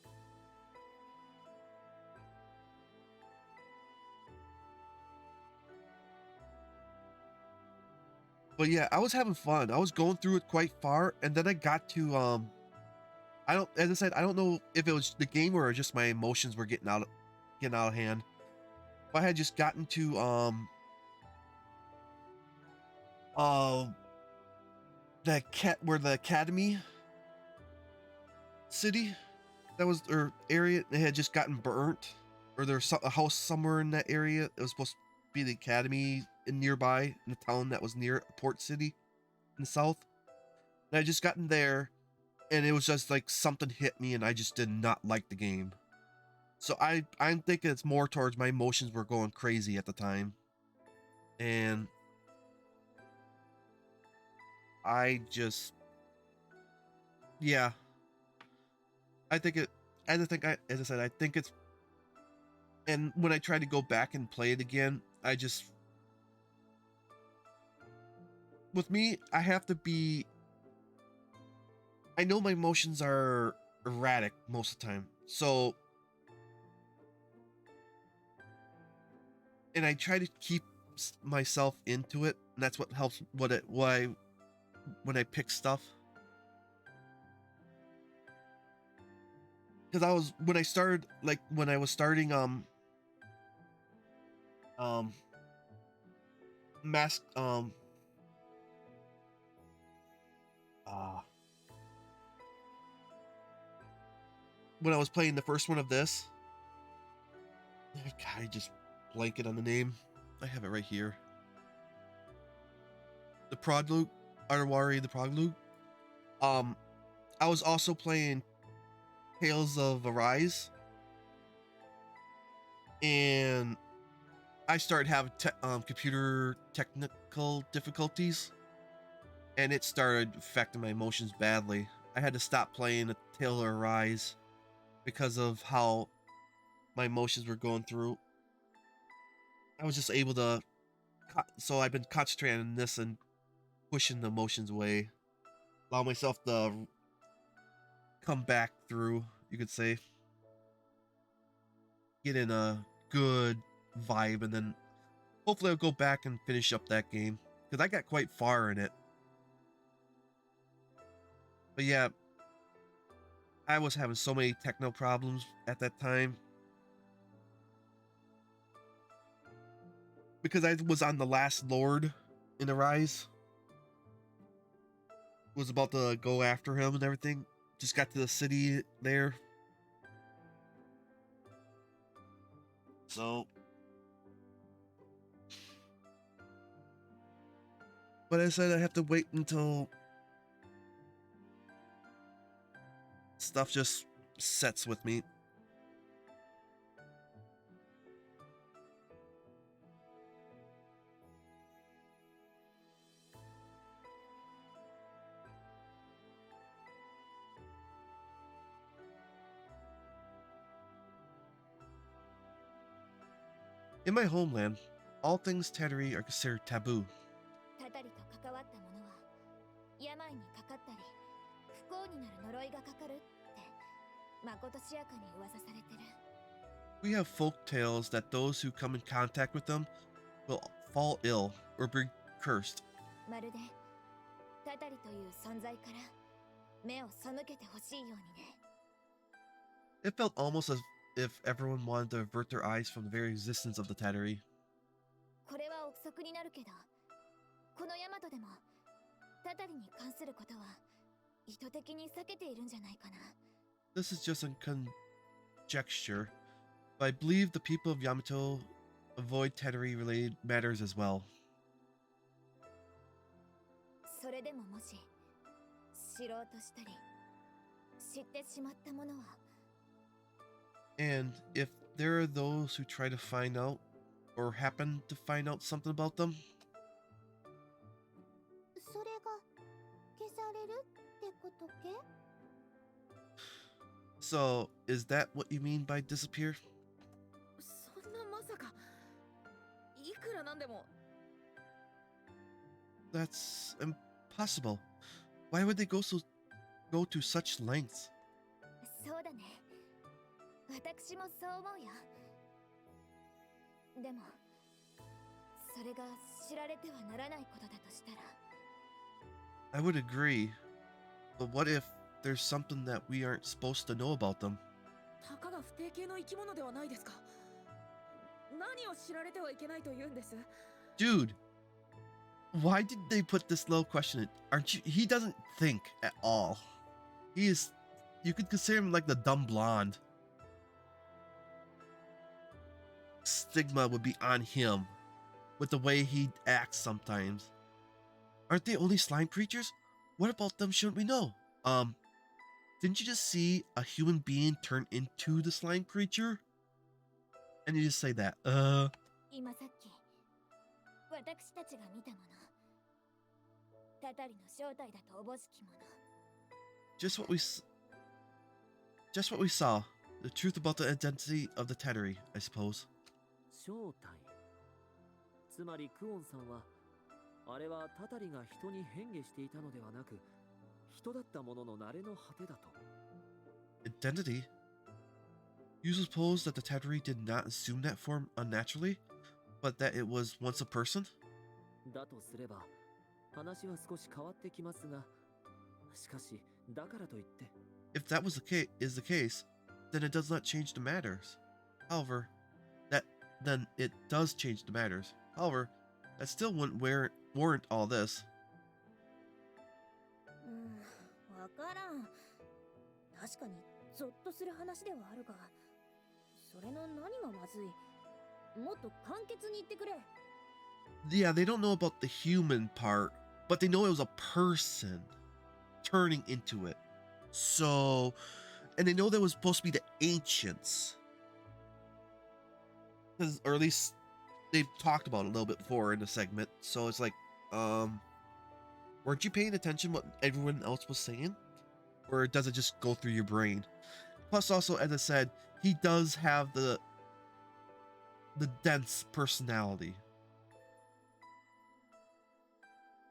But yeah, I was having fun. I was going through it quite far, and then I got to as I said, I don't know if it was the game or just my emotions were getting out of hand. But I had just gotten to where the academy city that was, or area, it had just gotten burnt, or there's a house somewhere in that area. It was supposed to be the academy nearby in the town that was near a port city in the south. And I just gotten there, and it was just like something hit me, and I just did not like the game. So I'm thinking it's more towards my emotions were going crazy at the time, and I just, yeah, I think it. As I said, I think it's. And when I try to go back and play it again, with me, I have to be. I know my emotions are erratic most of the time, so, and I try to keep myself into it, and that's what helps. Why when I pick stuff. Because when I was starting mask when I was playing the first one of this, God, I just blanket on the name. I have it right here. The Prologue, Artawari, the Prologue. I was also playing Tales of Arise, and I started having computer technical difficulties, and it started affecting my emotions badly. I had to stop playing Tale of Arise because of how my emotions were going through. I was just able to, so I've been concentrating on this and pushing the emotions away, allow myself to come back through, you could say, get in a good vibe, and then hopefully I'll go back and finish up that game, because I got quite far in it. But yeah, I was having so many techno problems at that time, because I was on the last Lord in Arise, was about to go after him and everything. Just got to the city there. So, but I said I have to wait until stuff just sets with me. In my homeland, all things tattery are considered taboo. たたりと関わった者は病にかかったり不幸になる呪いがかかるってまことしやかに噂されてる。We have folk tales that those who come in contact with them will fall ill or be cursed. まるでタタリという存在から目を背けてほしいようにね。 It felt almost as if everyone wanted to avert their eyes from the very existence of the Tattery. これは憶測になるけど、このヤマトでもタタリに関することは意図的に避けているんじゃないかな。 This is just a conjecture, but I believe the people of Yamato avoid Tattery-related matters as well. それでももし知ろうとしたり知ってしまったものは、 And if there are those who try to find out or happen to find out something about them, それが消されるってことけ？ so is that what you mean by disappear? そんなまさかいくらなんでも。 That's impossible. Why would they go to such lengths? そうだね。私もそう思うよ。でもそれが知られてはならないことだとしたら、 I would agree. But what if there's something that we aren't supposed to know about them? たかが不定形の生き物ではないですか。何を知られてはいけないと言うんです。 Dude, why did they put this little question in? Aren't you? He doesn't think at all. He is. You could consider him like the dumb blonde. Stigma would be on him with the way he acts sometimes. Aren't they only slime creatures? What about them shouldn't we know? Didn't you just see a human being turn into the slime creature? And you just say that, 今さっき私たちが見たもの、タタリの正体だとおぼしきもの、 just what we saw. The truth about the identity of the Tattery, I suppose. 正体。つまりクオンさんは、あれはタタリが人に変化していたのではなく、人だったものの慣れの果てだと。 Identity? You suppose that the Tattery did not assume that form unnaturally, but that it was once a person? だとすれば、話は少し変わってきますが、しかし、だからといって。 If that was is the case, then it does not change the matters. However, then it does change the matters. However, that still wouldn't warrant all this. わからん。確かにゾッとする話ではあるが、それの何がまずい。もっと簡潔に言ってくれ。 Yeah, they don't know about the human part, but they know it was a person turning into it. So, and they know that was supposed to be the ancients. Or at least they've talked about it a little bit before in the segment. So it's like, weren't you paying attention what everyone else was saying? Or does it just go through your brain? Plus also, as I said, he does have the dense personality.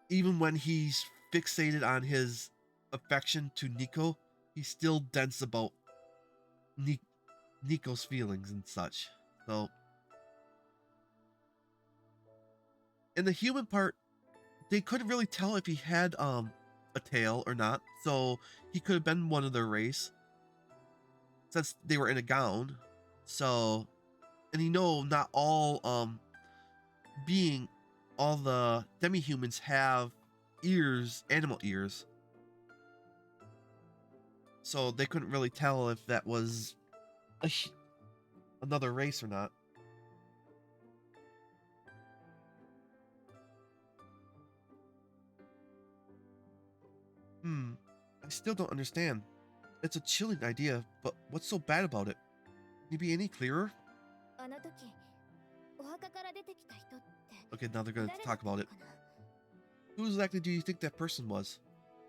Even when he's fixated on his affection to Nico, he's still dense about Nico's feelings and such. So, in the human part, they couldn't really tell if he had a tail or not. So he could have been one of their race, since they were in a gown. So, and you know, not all all the demi-humans have ears, animal ears. So they couldn't really tell if that was another race or not. I still don't understand. It's a chilling idea, but what's so bad about it? Can you be any clearer? あの時お墓から出てきた人って Okay, now they're going to 誰だっ talk た about の it. かな。 Who exactly do you think that person was?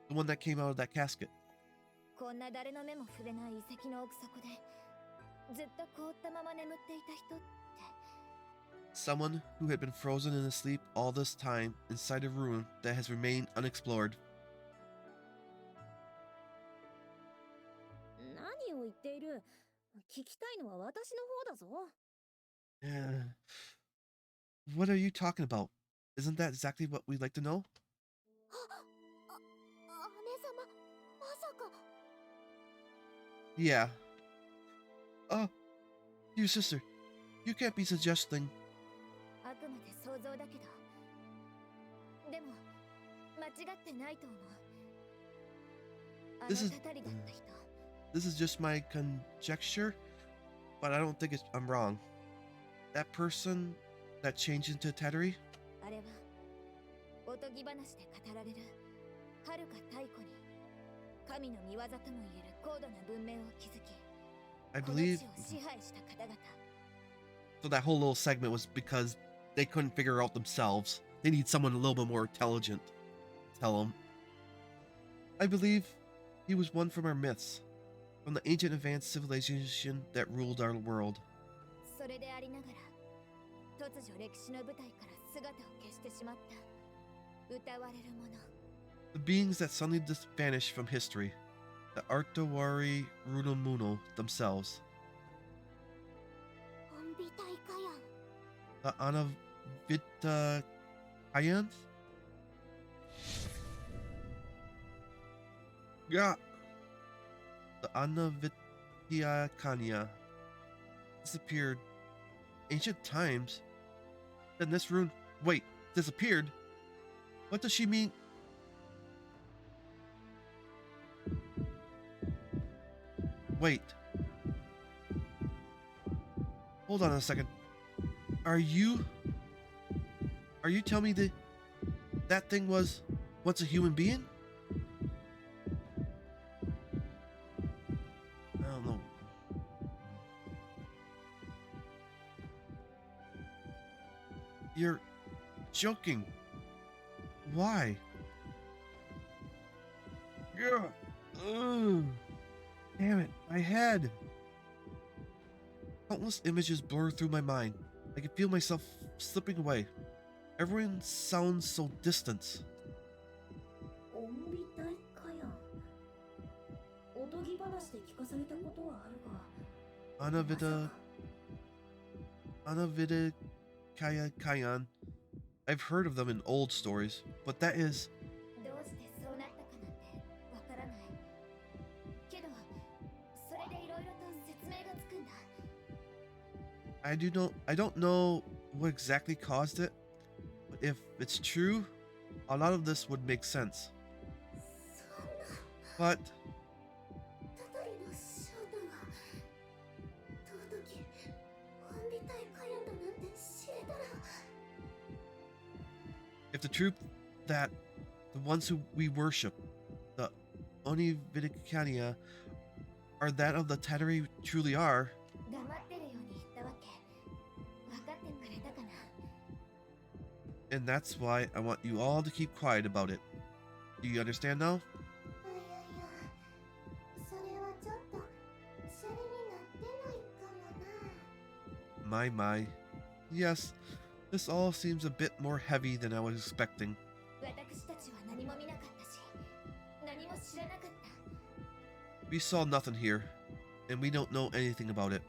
The one that came out of that casket. こんな誰の目も触れない遺跡の奥底でずっと凍ったまま眠っていた人って。 Someone who had been frozen in a sleep all this time inside a ruin that has remained unexplored. 何を言っている。聞きたいのは私の方だぞ。Yeah. What are you talking about? Isn't that exactly what we'd like to know? 姉様、まさか。 Yeah. Dear sister, you can't be suggesting. あくまで想像だけど、でも間違ってないと思う。あの This is たたりだった人。 this is just my conjecture, but I don't think I'm wrong. That person that changed into Tattery, あれはおとぎ話で語られる遥か太古に神の見業ともいえる高度な文明を築き、 I この believe. 地を支配した方々。 So that whole little segment was because they couldn't figure out themselves. They need someone a little bit more intelligent to tell them. I believe he was one from our myths, from the ancient advanced civilization that ruled our world. それでありながら突如歴史の舞台から姿を消してしまった歌われるもの。 The beings that suddenly vanished from history, the Utawarerumono themselves, 本美大火やん。 the Anavitayans? Yeah. The Anavitayakanya disappeared. Ancient times? Then this rune. Wait, disappeared? What does she mean? Wait. Hold on a second. Are you telling me that thing was once a human being? I don't know. You're joking. Why? Yeah. Ugh. Damn it, my head. Countless images blur through my mind. I can feel myself slipping away. Everyone sounds so distant. 本美大火やん。おとぎ話で聞かされたことはあるが。 Anavita Kaya Kayan. I've heard of them in old stories, but that is どうしてそうなったかなんてわからない。けどそれでいろいろと説明がつくんだ。 I don't know what exactly caused it, but if it's true, a lot of this would make sense. そんな。 But たたりの正体が尊き本美大火やんだなんて知れたら。 if the truth that the ones who we worship, the Onividikania, are that of the Tattery truly are, 黙ってるように言ったわけ。分かってくれたかな。 and that's why I want you all to keep quiet about it. Do you understand now? いやいや、それはちょっとシャレになってないかもな。 My. Yes, this all seems a bit more heavy than I was expecting. 私たちは何も見なかったし、何も知らなかった。 We saw nothing here, and we don't know anything about it.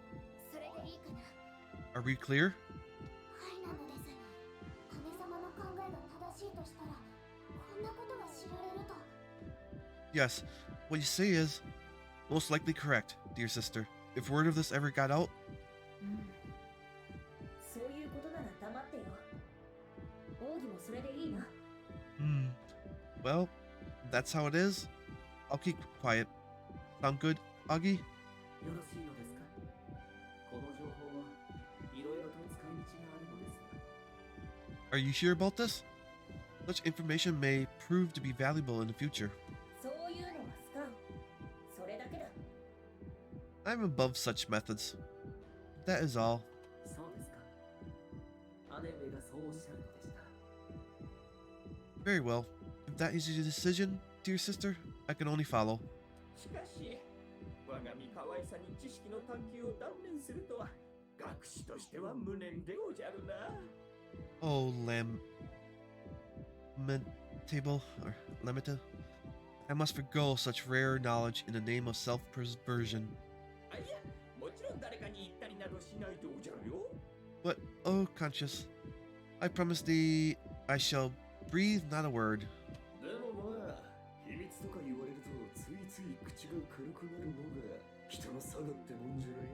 それでいいかな。 Are we clear? はいなのです。姉様の考えが正しいとしたら、こんなことが知られると。 Yes, what you say is most likely correct, dear sister. If word of this ever got out, そういうことなら黙ってよ。奥義もそれでいいな。 well, that's how it is. I'll keep quiet. Sound good, Augie? よろしいのですか。この情報はいろいろと使い道があるのですが。 Are you sure about this? Such information may prove to be valuable in the future. そういうのはスカン。それだけだ。 I'm above such methods. That is all. そうですか。姉上がそうおっしゃるのでした。 Very well. If that is your decision, dear sister, I can only follow. しかし我が身可愛さに知識の探求を断念するとは学士としては無念でおじゃるな。 Oh, lamentable or lamenta. I must forgo such rare knowledge in the name of self-preservation. あ、いや、もちろはしないでおじゃるよ。 But, oh, conscious, I promise thee I shall breathe not a word. でもまあ、秘密とか言われるとついつい口が軽くなるのが人の差がってもんじゃない？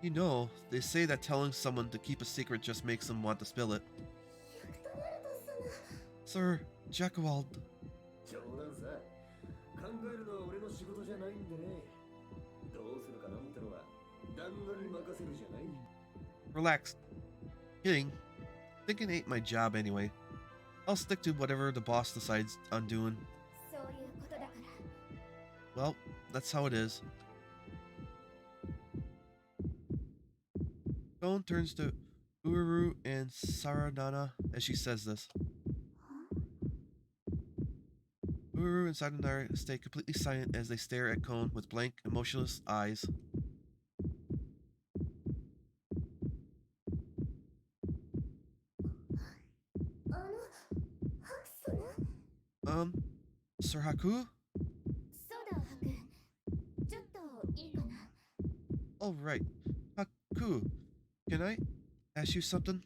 You know, they say that telling someone to keep a secret just makes them want to spill it. Sir, Jacquard. 冗談さ。考えるのは俺の仕事じゃないんでね。どうするかなんてのは旦那に任せるじゃない。 Relax. Kidding. Thinking ain't my job anyway. I'll stick to whatever the boss decides on doing. そういうことだから。 Well, that's how it is. Stone turns to Uru and Saranana as she says this. Uru and Saranana stay completely silent as they stare at Kon with blank, emotionless eyes. Sir Haku? そうだ、ハク。ちょっといいかな。 All right. Haku, can I ask you something?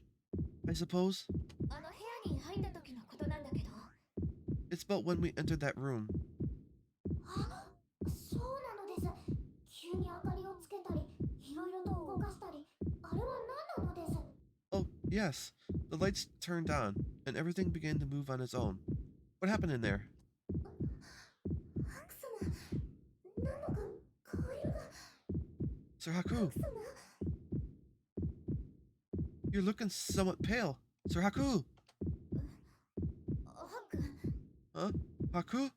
I suppose? あの部屋に入った時のことなんだけど。 It's about when we entered that room. あ、そうなのです。急に明かりをつけたり、いろいろと動かしたり、あれは何なのです。 Oh, yes. The lights turned on, and everything began to move on its own. What happened in there? ハク様、何度か顔色が。 Sir Haku, ハク様。 you're looking somewhat pale. Sir Haku! ハク。 Huh? Haku?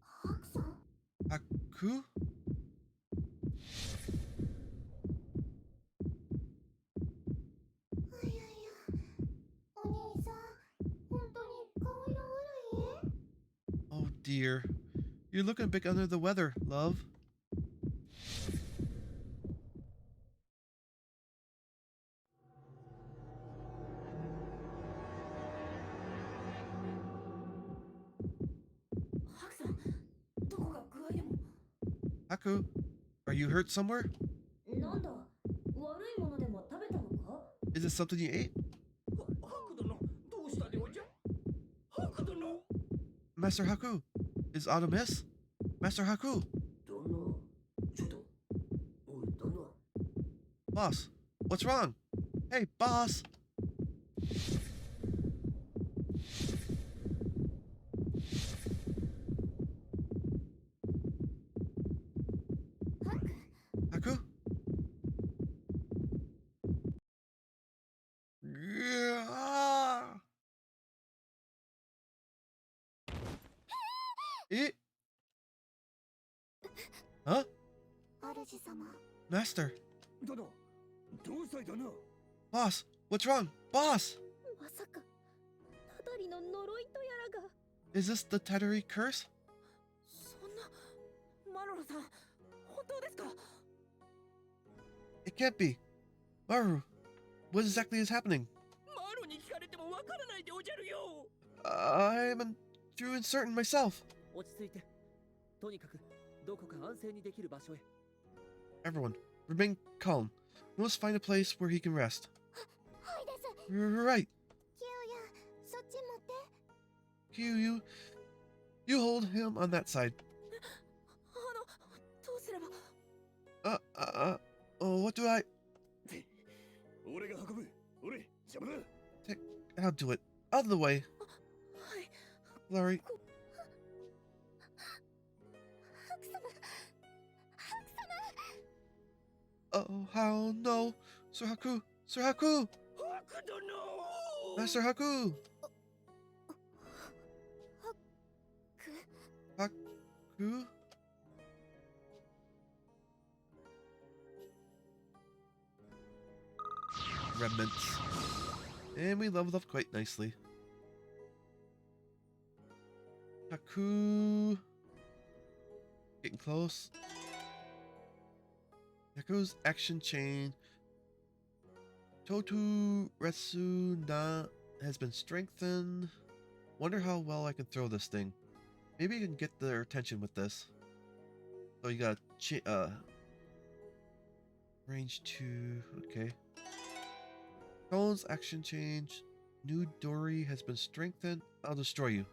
ハクさん。 Haku? いやいや、お兄さん、本当に顔色悪い？ Oh dear. You're looking a bit under the weather, love. ハクさん、どこか具合でも。 Haku, are you hurt somewhere? なんだ、悪いものでも食べたのか？ Is it something you ate? ハク殿、どうしたでおじゃ？ハク殿。 Master Haku, is aught amiss? Master Haku, 旦那、ちょっと。おい、旦那。 boss, what's wrong? Hey, boss! Haku? Yeah. Eh? Huh? 主様。 Master, 殿、どうしたいだな。 boss, what's wrong? Boss! まさか、たたりの呪いとやらが。 Is this the Tattery curse? そんな、マロロさん、本当ですか？ It can't be. Maru, what exactly is happening? マロに聞かれてもわからないでおじゃるよ。 I'm too uncertain myself. 落ち着いて。とにかく、どこか安静にできる場所へ。 Everyone, remain calm. We must find a place where he can rest. はいです。 Right. キューや、そっち持って。 Q, you hold him on that side. どうすれば。Oh, what do I? 俺が運ぶ。俺、邪魔だ。 I'll do it. Out of the way. はい。 Larry. ハク様。ハク様。 Oh, how no. Sir Haku. Sir Haku. ハク殿。 Master Haku. ハク。 Haku? Remnants. And we leveled up quite nicely. Haku. Getting close. Haku's action chain. Totu Retsu Na has been strengthened. Wonder how well I can throw this thing. Maybe you can get their attention with this. So you got range 2. Okay. Cone's action change. New Dory has been strengthened. I'll destroy you.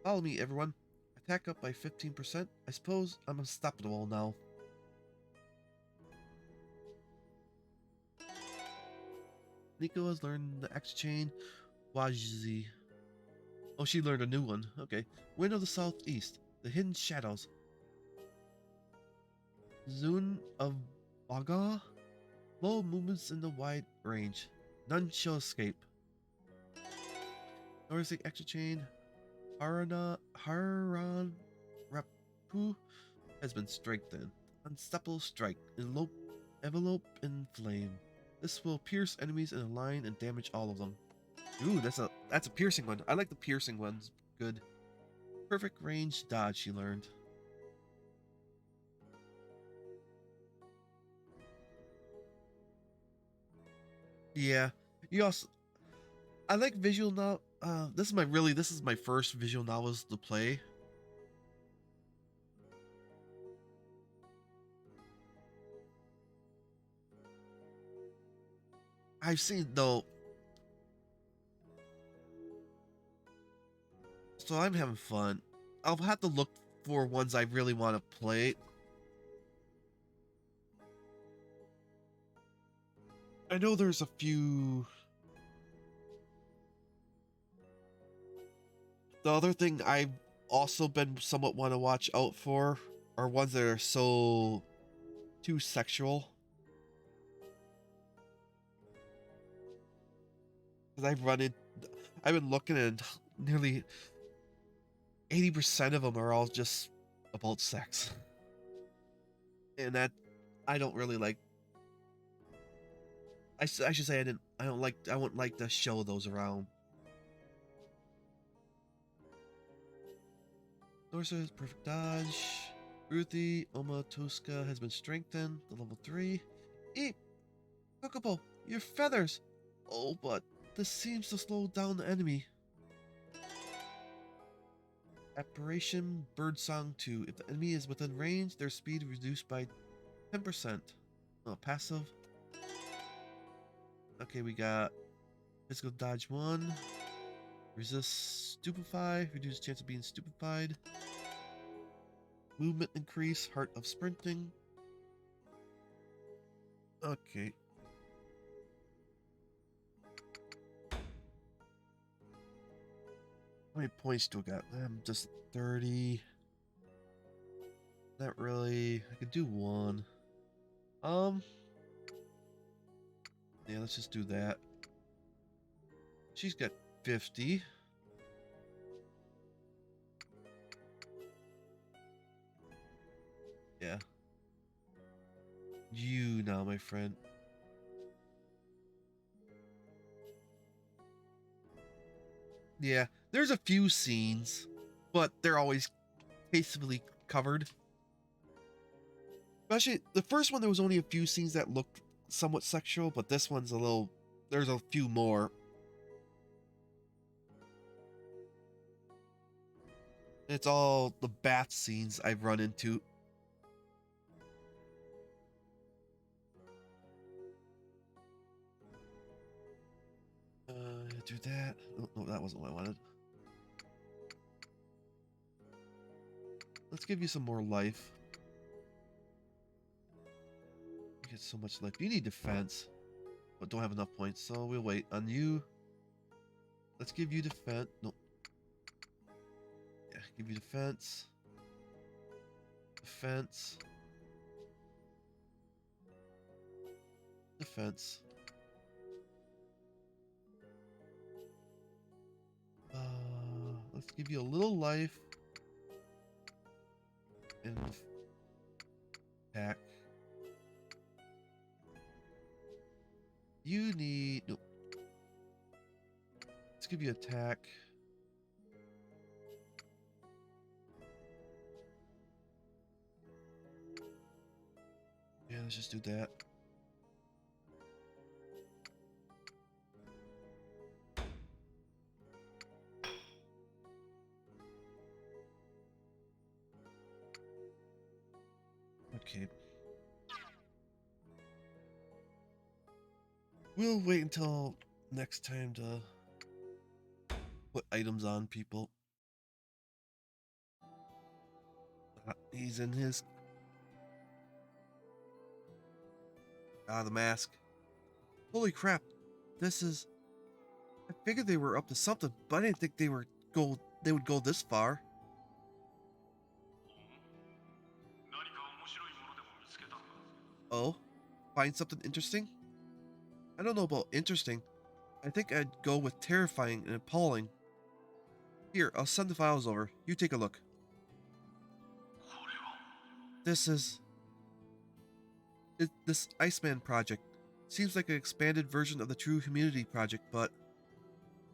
Follow me, everyone. Attack up by 15%. I suppose I'm unstoppable now. Nico has learned the X chain. Waji. Oh, she learned a new one. Okay. Wind of the Southeast. The Hidden Shadows. Zone of Baga. Low movements in the wide range. None shall escape. Nordic X chain. Haran Rapu has been strengthened. Unstoppable strike. Envelope in flame. This will pierce enemies in a line and damage all of them. Ooh, that's a piercing one. I like the piercing ones. Good. Perfect range dodge she learned. Yeah. You also I like visual now. This is my first visual novels to play. I've seen though. So I'm having fun. I'll have to look for ones I really want to play. I know there's a few. The other thing I've also been somewhat want to watch out for are ones that are so too sexual. Because I've been looking and nearly 80% of them are all just about sex. And that I don't really like. I should say I wouldn't like to show those around. Norsa's perfect dodge. Ruthie Omatoska has been strengthened to level 3. Eat! Kokopo, your feathers! Oh, but this seems to slow down the enemy. Apparition Birdsong 2. If the enemy is within range, their speed reduced by 10%. Oh, passive. Okay, we got physical dodge 1. Resist stupefy. Reduce chance of being stupefied. Movement increase. Heart of sprinting. Okay. How many points do I got? I'm just 30. Not really. I could do 1. Yeah, let's just do that. She's got 50. Yeah. You now, my friend. Yeah, there's a few scenes, but they're always tastefully covered. Especially the first one, there was only a few scenes that looked somewhat sexual, but this one's there's a few more. It's all the bath scenes I've run into. Do that. Oh, no, that wasn't what I wanted. Let's give you some more life. You get so much life. You need defense, but don't have enough points, so we'll wait on you. Let's give you defense. No. Yeah, give you defense. Defense. Defense. Let's give you a little life. And attack. You need... Nope. Let's give you attack. Yeah, let's just do that. Okay. We'll wait until next time to put items on people. He's in his... the mask. Holy crap. This is... I figured they were up to something, but I didn't think they would go this far. Oh? Find something interesting? I don't know about interesting. I think I'd go with terrifying and appalling. Here, I'll send the files over. You take a look. This is... This Iceman project. Seems like an expanded version of the True Humanity project, but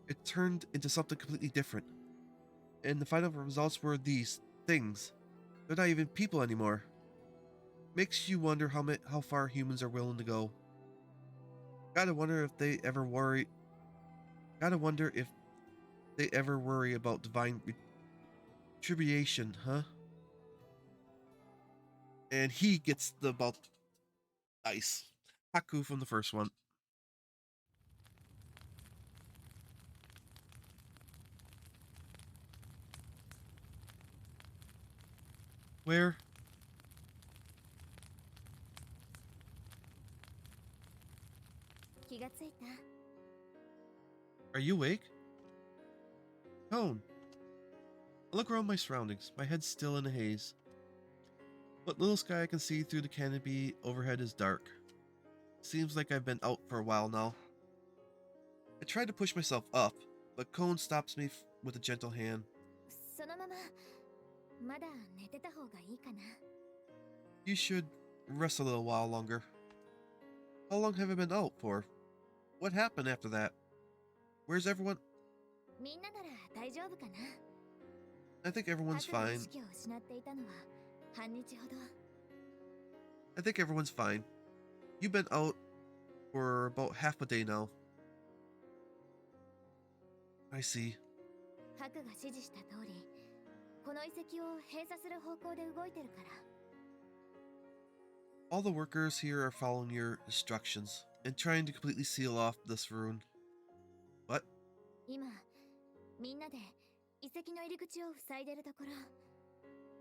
it turned into something completely different. And the final results were these things. They're not even people anymore. Makes you wonder how far humans are willing to go. Gotta wonder if they ever worry about divine retribution, huh? And he gets the about ice. Haku from the first one. Where? Are you awake? Cone. I look around my surroundings. My head's still in a haze. What little sky I can see through the canopy overhead is dark. Seems like I've been out for a while now. I try to push myself up, but Cone stops me with a gentle hand. You should rest a little while longer. How long have I been out for? What happened after that? Where's everyone? I think everyone's fine. I think everyone's fine. You've been out for about half a day now. I see. All the workers here are following your instructions and trying to completely seal off this ruin. What?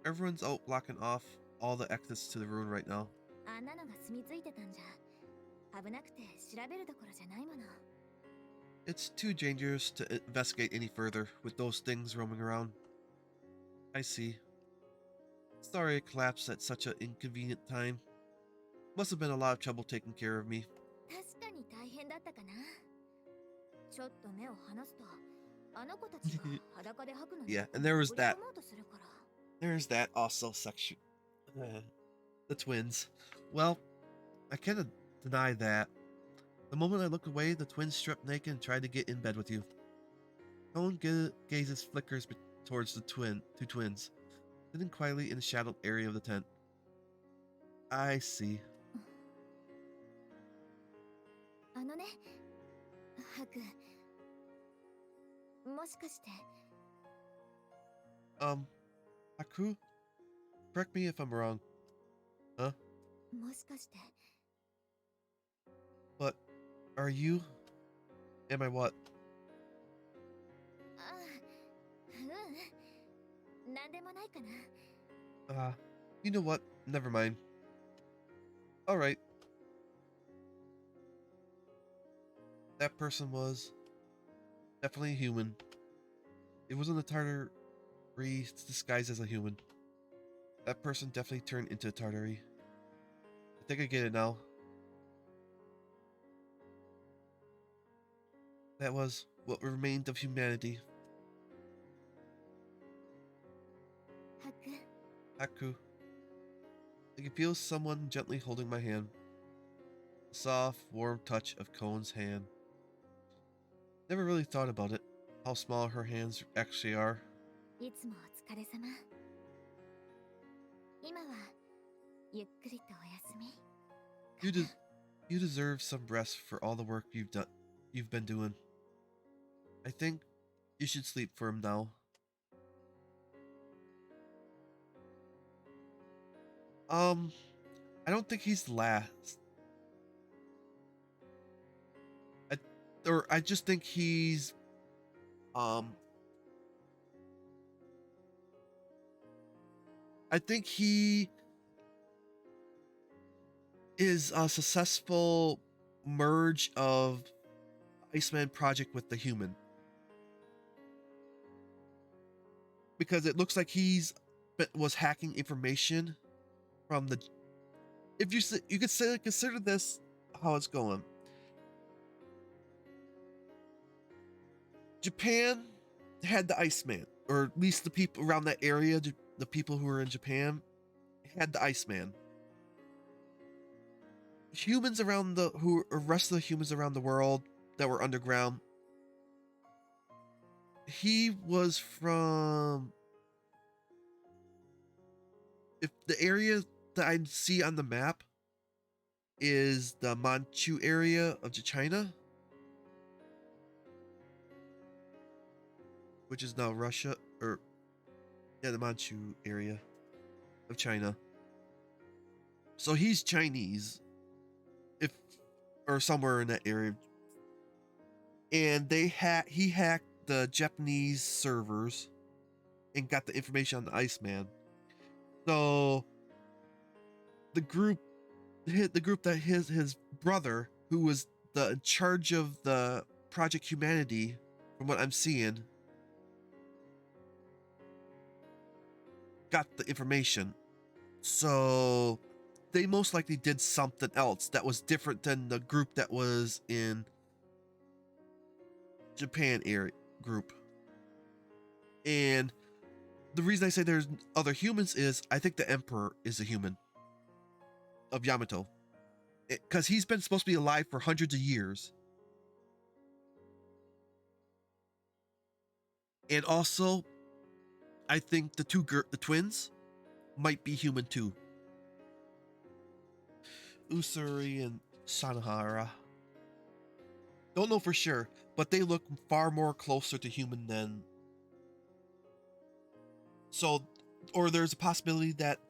Everyone's out blocking off all the exits to the ruin right now. It's too dangerous to investigate any further with those things roaming around. I see. Sorry it collapsed at such an inconvenient time. Must have been a lot of trouble taking care of me. Yeah, and there was that. There's that also section. The twins. Well, I cannot deny that. The moment I looked away, the twins stripped naked and tried to get in bed with you. Cone gazes flickers towards the two twins, sitting quietly in the shadowed area of the tent. I see. Haku? Correct me if I'm wrong. Huh? But, are you? Am I what? You know what? Never mind. Alright. That person was definitely a human. It wasn't a Tartary disguised as a human. That person definitely turned into a Tartary. I think I get it now. That was what remained of humanity. Haku. I can feel someone gently holding my hand. A soft, warm touch of Kone's hand. Never really thought about it, how small her hands actually are. You deserve some rest for all the work you've been doing. I think you should sleep for him now. I don't think he's the last. I just think he's I think he is a successful merge of Iceman project with the human, because it looks like was hacking information from the. If you could say, consider this how it's going. Japan had the Iceman, or at least the people around that area, the people who were in Japan had the Iceman. Humans around rest of the humans around the world that were underground, he was from, if the area that I see on the map is the Manchu area of China, which is now Russia, or yeah, the Manchu area of China. So he's Chinese, if or somewhere in that area. And he hacked the Japanese servers and got the information on the Iceman. So the group that his brother, who was in charge of the Project Humanity, from what I'm seeing, got the information. So they most likely did something else that was different than the group that was in Japan area group. And the reason I say there's other humans is I think the Emperor is a human of Yamato, because he's been supposed to be alive for hundreds of years. And also, I think the twins might be human too. Usuri and Sanahara. Don't know for sure, but they look far more closer to human than. So, or there's a possibility that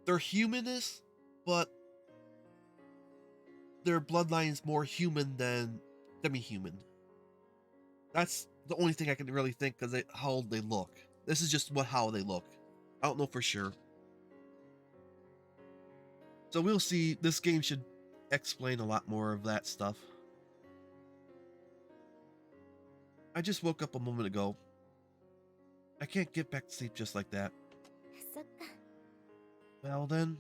they're humanist, but their bloodline is more human than demi-human. That's the only thing I can really think, because how they look. This is just how they look. I don't know for sure. So we'll see. This game should explain a lot more of that stuff. I just woke up a moment ago. I can't get back to sleep just like that. Well then.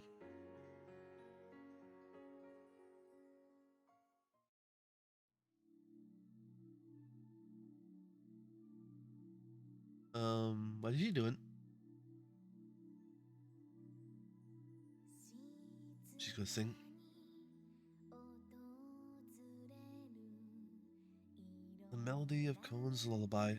What is he doing? She's gonna sing. The melody of Cohen's lullaby.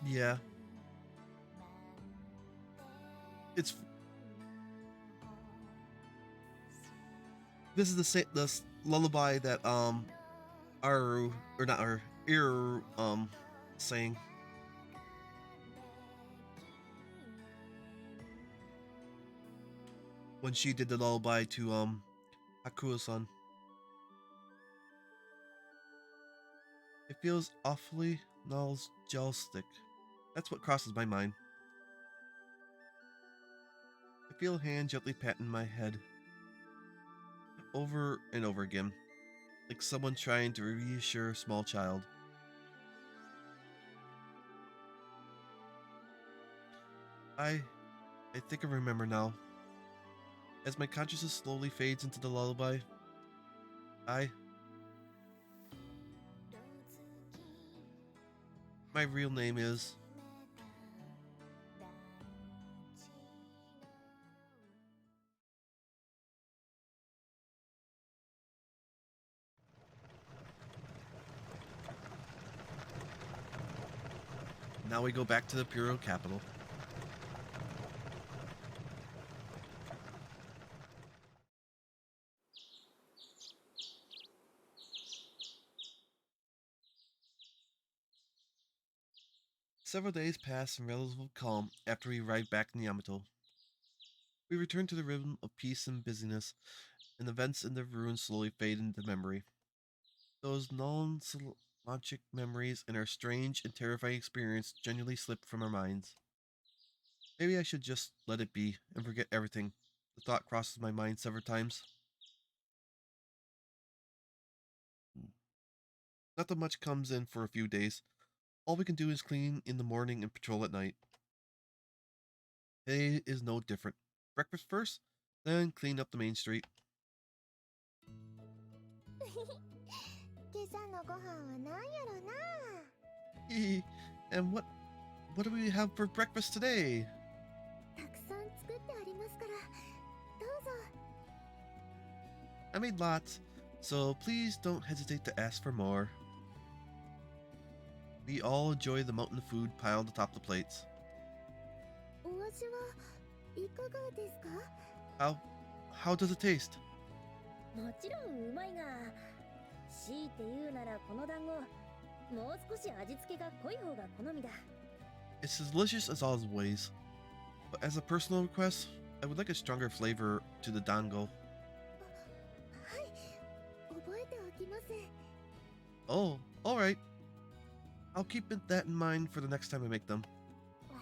Yeah. This is the lullaby that Aru, or not Aru, Iru sang. when she did the lullaby to Hakuo-san. It feels awfully nostalgic. That's what crosses my mind. I feel a hand gently patting my head over and over again, like someone trying to reassure a small child. I think I remember now. As my consciousness slowly fades into the lullaby, my real name is... Now we go back to the imperial capital. Several days pass in relative calm after we arrive back in Yamato. We return to the rhythm of peace and busyness, and events in the ruins slowly fade into memory. Those nostalgic memories and our strange and terrifying experience genuinely slip from our minds. Maybe I should just let it be and forget everything. The thought crosses my mind several times. Nothing much comes in for a few days. All we can do is clean in the morning and patrol at night. Today is no different. Breakfast first, then clean up the main street. 今朝のご飯は何やろな。 Hee. And what do we have for breakfast today? たくさん作ってありますから、どうぞ。 I made lots, so please don't hesitate to ask for more. We all enjoy the mountain of food piled atop the plates. お味はいかがですか？ How does it taste? もちろんうまいが、強いて言うならこの団子、もう少し味付けが濃い方が好みだ。 It's as delicious as always, but as a personal request, I would like a stronger flavor to the dango. はい、覚えておきます。 Oh, alright. I'll keep that in mind for the next time I make them.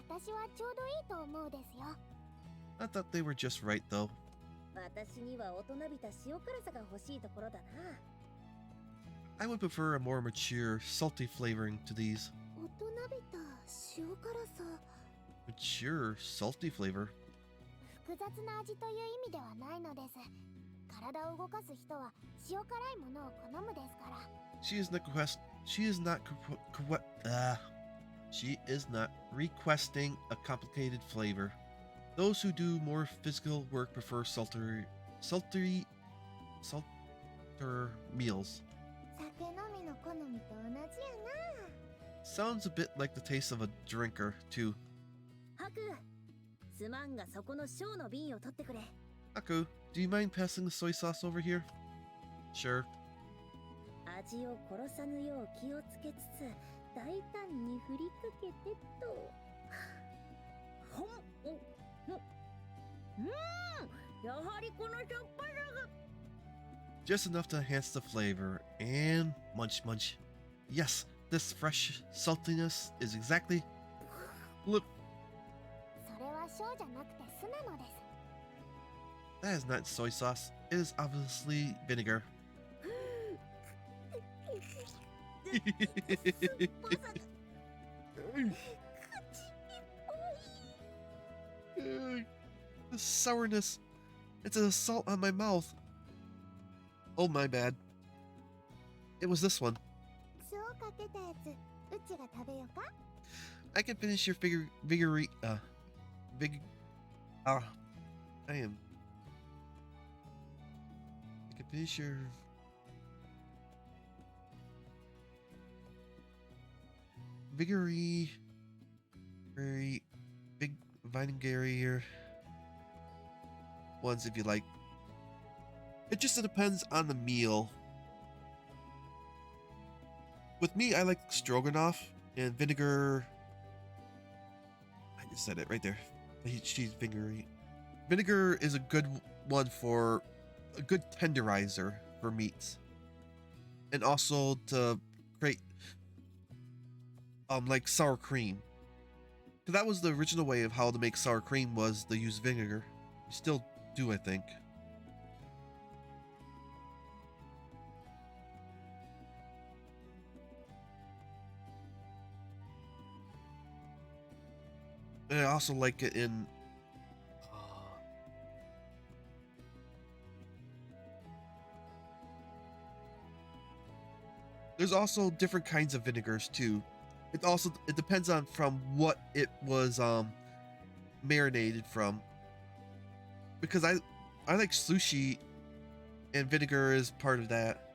私はちょうどいいと思うですよ。 I thought they were just right though. 私には大人びた塩辛さが欲しいところだな。 I would prefer a more mature, salty flavoring to these. 大人びた塩辛さ。 Mature, salty flavor? 複雑な味という意味ではないのです。体を動かす人は塩辛いものを好むですから。 She is not requesting a complicated flavor. Those who do more physical work prefer salter meals. 酒飲みの好みと同じやな。 Sounds a bit like the taste of a drinker, too. ハク、すまんがそこの小の瓶を取ってくれ。 Aku, do you mind passing the soy sauce over here? Sure. 味を殺さぬよう気をつけつつ、大胆に振りかけてと。ほん、やはりこのしょっぱさが。 Just enough to enhance the flavor. And munch munch. Yes, this fresh saltiness is exactly... Look, それは塩じゃなくて酢なのです。 that is not soy sauce. It is obviously vinegar. The sourness. It's an assault on my mouth. Oh, my bad. It was this one. 塩かけたやつ、うちが食べようか？ I can finish your I can finish your... very big vinegar ones if you like. It just depends on the meal. With me, I like stroganoff and vinegar. I just said it right there. She's Vinegar is a good one for a good tenderizer for meats, and also to create like sour cream. Cause that was the original way of how to make sour cream, was to use vinegar. You still do, I think. And I also like it in there's also different kinds of vinegars too. It depends on from what it was marinated from. Because I like sushi, and vinegar is part of that.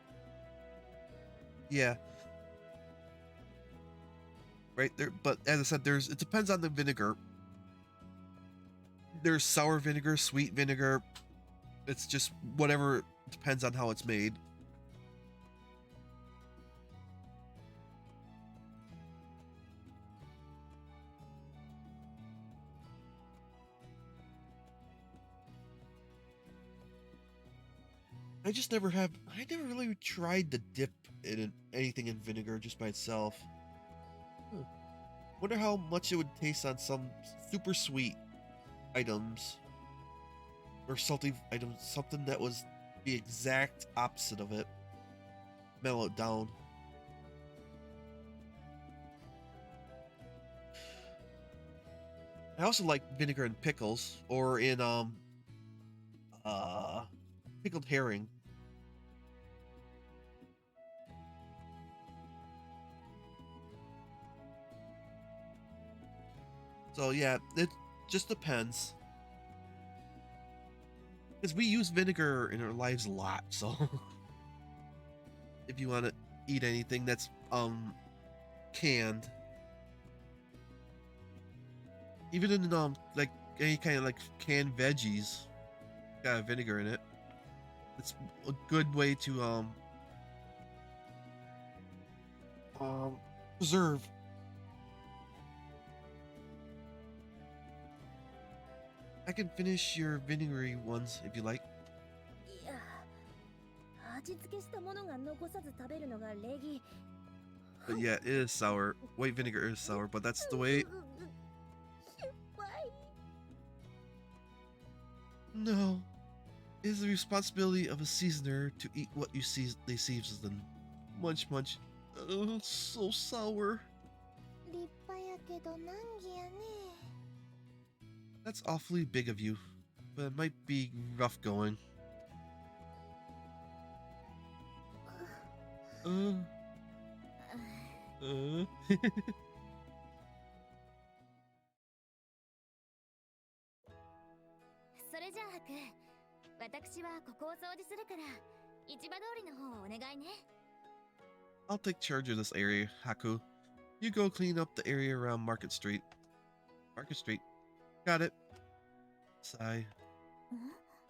Yeah. Right there, but as I said, it depends on the vinegar. There's sour vinegar, sweet vinegar. It's just whatever, depends on how it's made. I never really tried to dip anything in vinegar just by itself. Wonder how much it would taste on some super sweet items. Or salty items, something that was the exact opposite of it. Mellow it down. I also like vinegar in pickles, or in pickled herring. So yeah, it just depends. Because we use vinegar in our lives a lot, so if you want to eat anything that's canned, even in like any kind of like canned veggies, got vinegar in it. It's a good way to preserve. I can finish your vinegary ones if you like. いや、味付けしたものが残さず食べるのが礼儀。 But yeah, it is sour. White vinegar is sour, but that's the way. No. It is the responsibility of a seasoner to eat what they season. Munch munch. Oh, so sour. 立派やけど難儀やね。 That's awfully big of you, but it might be rough going. I'll take charge of this area, Haku. You go clean up the area around Market Street. Market Street. Got it. Sigh.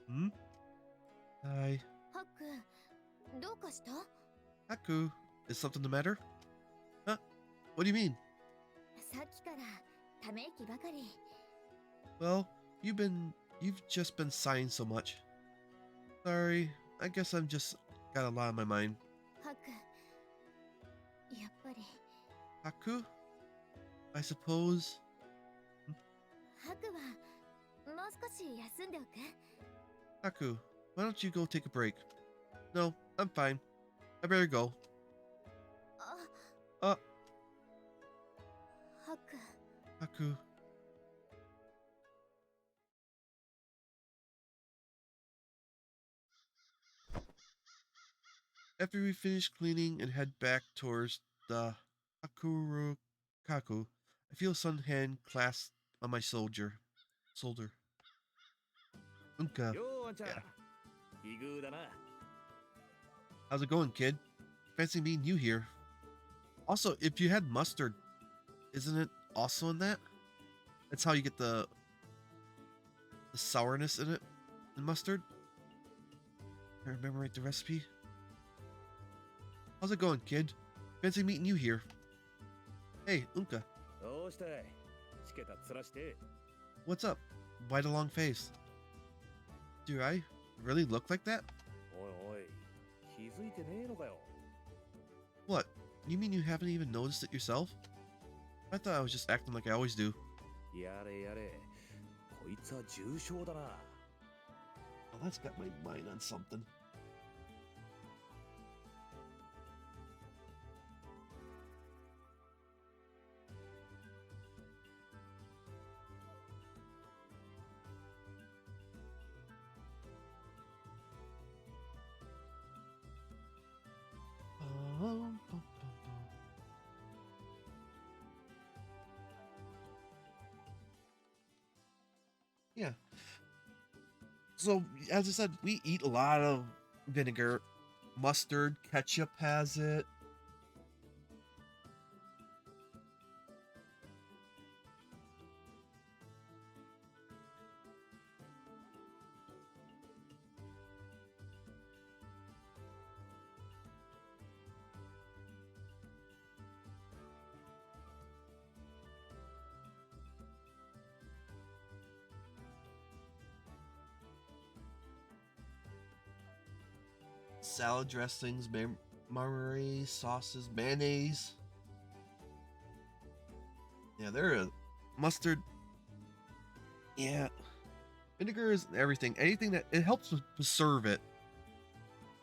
Hmm? Sigh. Haku, is something the matter? Huh? What do you mean? Well, you've just been sighing so much. Sorry, I guess I'm just got a lot on my mind. Haku? I suppose. Haku, why don't you go take a break? No, I'm fine. I better go. Haku. After we finish cleaning and head back towards the Hakurukaku, I feel some hand clasped on my shoulder. Unka. Yeah. How's it going, kid? Fancy meeting you here. Also, if you had mustard, isn't it also in that? That's how you get the sourness in it, in mustard. I remember right the recipe. How's it going, kid? Fancy meeting you here. Hey, Unka. What's up? Why the long face? Do I really look like that? おいおい、気づいてねえのかよ。 What? You mean you haven't even noticed it yourself? I thought I was just acting like I always do. やれやれ、こいつは重症だな。 Well, that's got my mind on something. Yeah. So, as I said, we eat a lot of vinegar. Mustard, ketchup has it. Salad dressings, marinade sauces, mayonnaise. Yeah, there is mustard. Yeah, vinegar is everything. Anything that it helps preserve it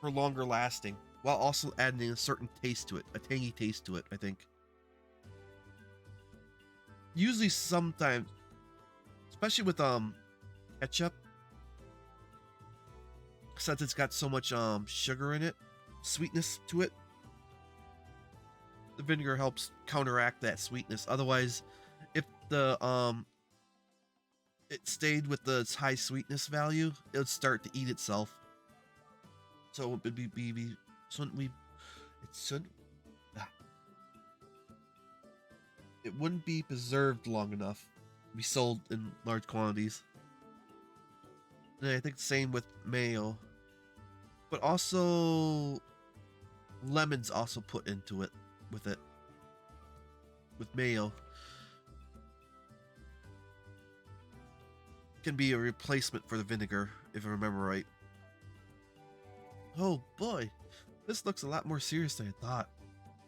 for longer lasting, while also adding a certain taste to it, a tangy taste to it. I think. Usually, sometimes, especially with ketchup, since it's got so much sugar in it, sweetness to it, the vinegar helps counteract that sweetness. Otherwise, if the it stayed with the high sweetness value, it would start to eat itself. So it would be shouldn't we? It should. It wouldn't be preserved long enough to be sold in large quantities. And I think the same with mayo. But also lemons also put into it with mayo. Can be a replacement for the vinegar, if I remember right. Oh boy, this looks a lot more serious than I thought.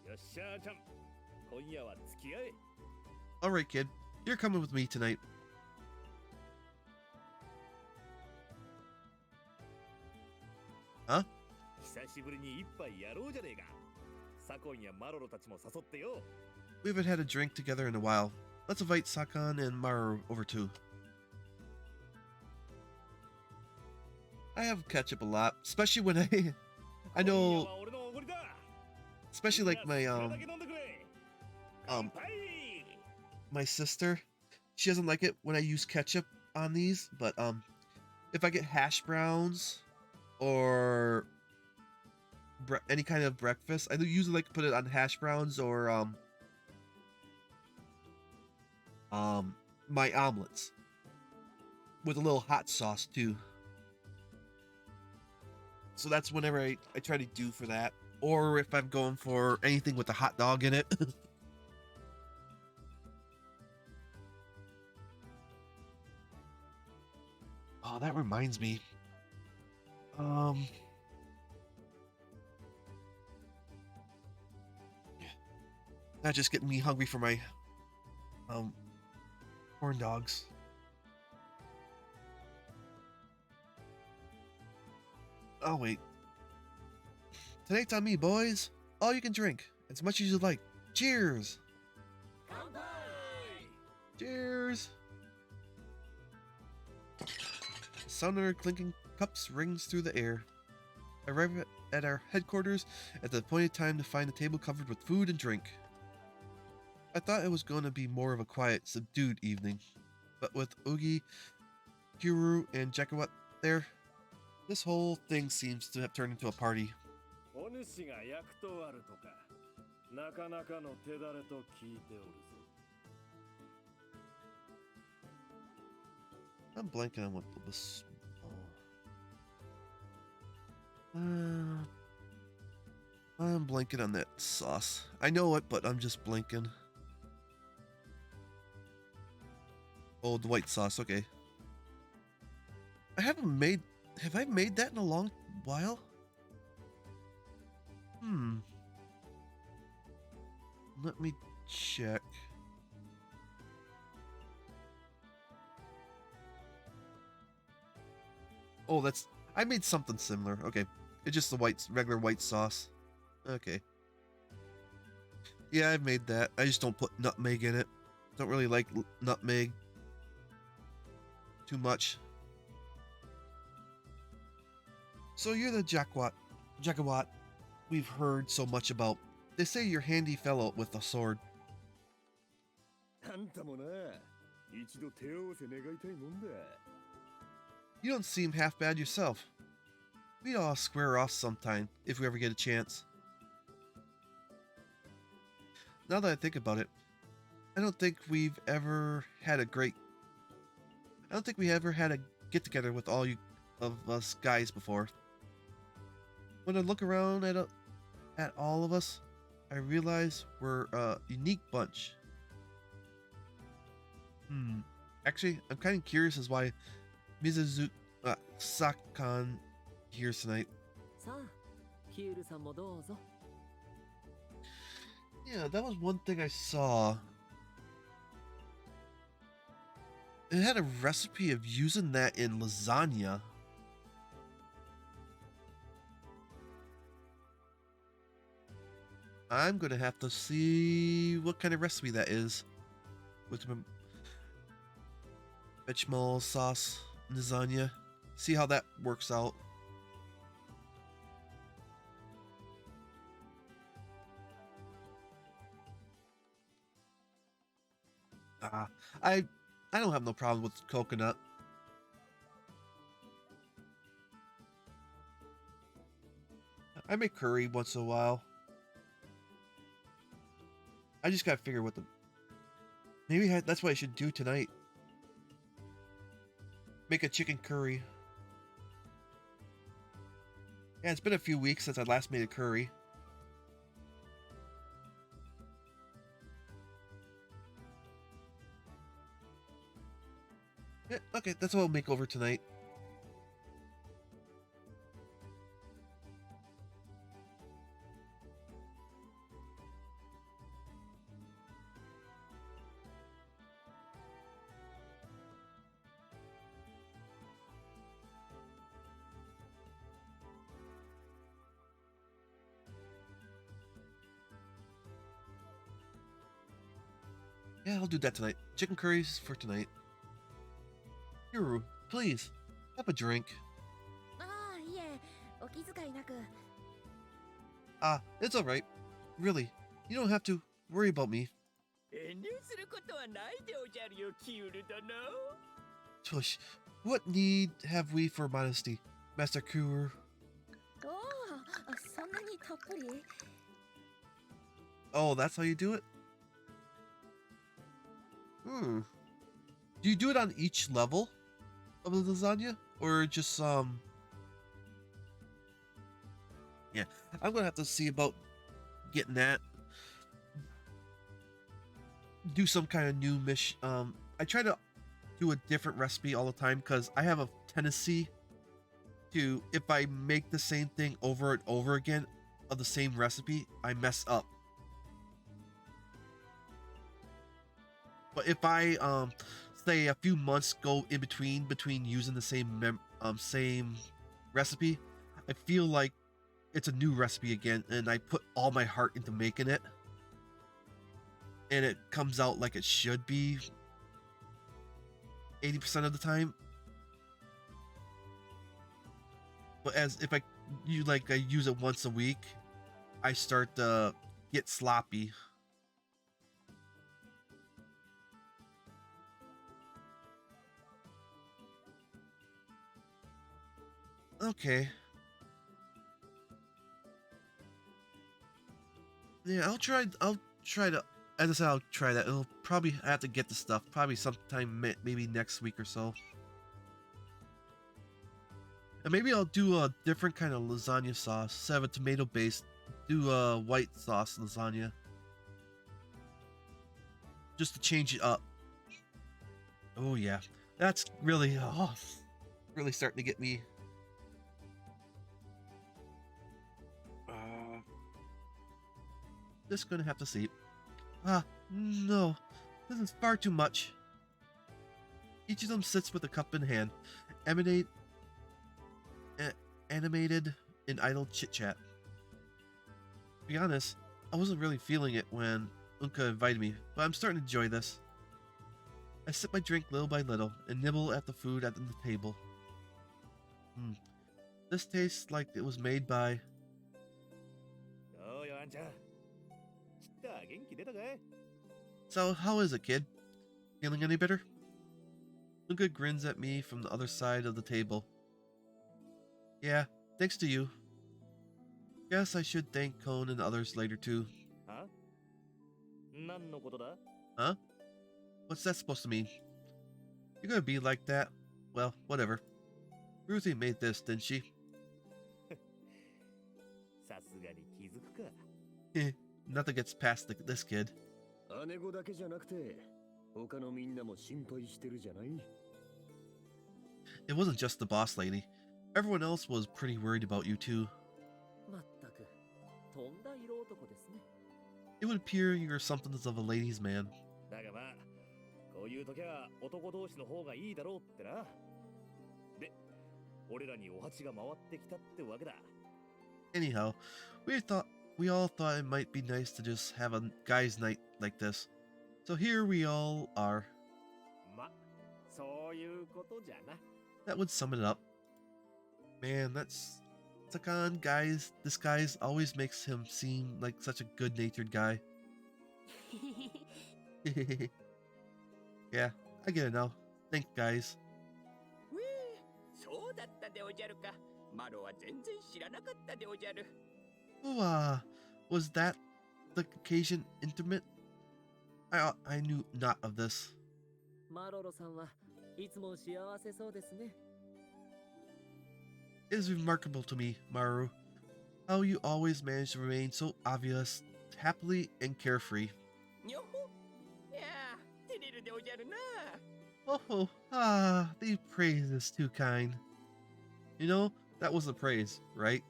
よっしゃーちゃん、今夜は付き合え。 Alright kid, you're coming with me tonight. Huh? 久しぶりに一杯やろうじゃねえか。サコンやマロロたちも誘ってよ。 We haven't had a drink together in a while. Let's invite Sakan and Maru over too. I have ketchup a lot, especially when I know, especially like my sister, she doesn't like it when I use ketchup on these, but if I get hash browns or any kind of breakfast, I usually like to put it on hash browns or my omelets with a little hot sauce too. So that's whenever I try to do for that, or if I'm going for anything with a hot dog in it. Oh, that reminds me. Not just getting me hungry for my corn dogs. Oh wait. Tonight's on me, boys. All you can drink, as much as you like. Cheers. Cheers. The sound of our clinking cups rings through the air. I arrive at our headquarters at the appointed time to find the table covered with food and drink. I thought it was going to be more of a quiet, subdued evening, but with Ugi, Kuru, and Jakawat there, this whole thing seems to have turned into a party. お主が役とあるとか、なかなかの手だれと聞いておるぞ。 I'm blanking on what this. I'm blanking on that sauce. I know it, but I'm just blanking. Oh, the white sauce. Okay. I haven't made Have I made that in a long while? Let me check. Oh, that's... I made something similar. Okay. It's just the regular white sauce. Okay. Yeah, I've made that. I just don't put nutmeg in it. Don't really like nutmeg too much. So you're the Jackwat we've heard so much about. They say you're handy fellow with a sword. あんたもな、一度手合わせ願いたいもんだ。 You don't seem half bad yourself. We'd all square off sometime if we ever get a chance. Now that I think about it, I don't think we ever had a get together with all you of us guys before. When I look around at all of us, I realize we're a unique bunch. Actually, I'm kind of curious as why Sakan here tonight. さあ、キュールさんもどうぞ。 Yeah, that was one thing I saw. It had a recipe of using that in lasagna. I'm gonna have to see what kind of recipe that is. With bechamel sauce, lasagna. See how that works out. I don't have no problem with coconut. I make curry once in a while. I just gotta figure what the... Maybe that's what I should do tonight. Make a chicken curry. Yeah, it's been a few weeks since I last made a curry. Yeah, okay, that's what I'll make over tonight. Yeah, I'll do that tonight. Chicken curries for tonight. Yuru, please, have a drink. ああ、いえ、お気遣いなく。 It's alright. Really, you don't have to worry about me. 遠慮することはないでおじゃるよ、キュール殿。 Tush, what need have we for modesty, Master Kuru? おお、そんなにたっぷり。 Oh, that's how you do it? Do you do it on each level of the lasagna? Or just, Yeah, I'm gonna have to see about getting that. Do some kind of new mission. I try to do a different recipe all the time because I have a tendency to, if I make the same thing over and over again of the same recipe, I mess up. But if I say a few months go in between using the same same recipe, I feel like it's a new recipe again, and I put all my heart into making it, and it comes out like it should be 80% of the time. But if I use it once a week, I start to get sloppy. Okay. Yeah, I'll try to, as I said, I'll try that. It'll probably have to get the stuff, probably sometime maybe next week or so. And maybe I'll do a different kind of lasagna sauce. Instead of a tomato based, do a white sauce lasagna. Just to change it up. Oh yeah. That's really, really starting to get me just gonna have to sleep. Ah, no. This is far too much. Each of them sits with a cup in hand, animated in idle chit-chat. To be honest, I wasn't really feeling it when Unka invited me, but I'm starting to enjoy this. I sip my drink little by little and nibble at the food at the table. This tastes like it was made by... So, how is it, kid? Feeling any better? Unka grins at me from the other side of the table. Yeah, thanks to you. Guess I should thank Cone and others later too. Huh? What's that supposed to mean? You're gonna be like that? Well, whatever. Ruthie made this, didn't she? Nothing gets past this kid. It wasn't just the boss lady. Everyone else was pretty worried about you too. It would appear you're something of a ladies' man. Anyhow, we all thought it might be nice to just have a guys' night like this. So here we all are. That would sum it up. Man, that's Sakan, guys. This guy's always makes him seem like such a good-natured guy. Yeah, I get it now. Thank guys. Oh, was that the occasion intimate? I knew not of this. It is remarkable to me, Maru, how you always manage to remain so obvious, happily and carefree. Oh, the praise is too kind. You know, that was a praise, right?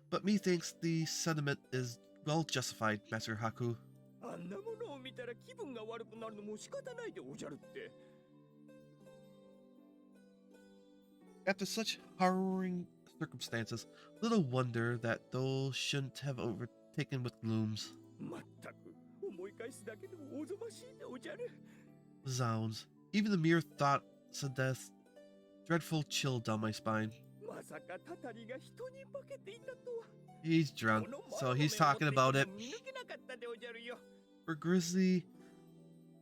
But methinks the sentiment is well justified, Master Haku. After such harrowing circumstances, little wonder that those shouldn't have overtaken with glooms. Zounds, even the mere thought of death, dreadful chill down my spine. He's drunk, so he's talking about it. For grisly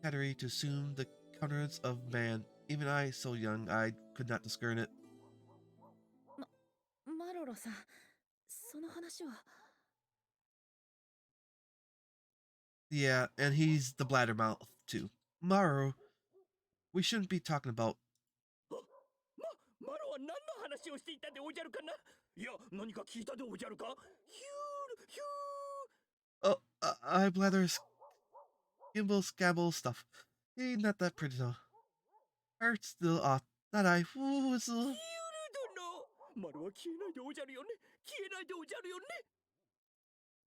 Hattery to assume the countenance of man, even I, so young, I could not discern it. Yeah, and he's the bladdermouth too. Maru, we shouldn't be talking about... Oh, I blather skimble scabble stuff. Ain't not that pretty though. Heart still off. Not I. Whistle.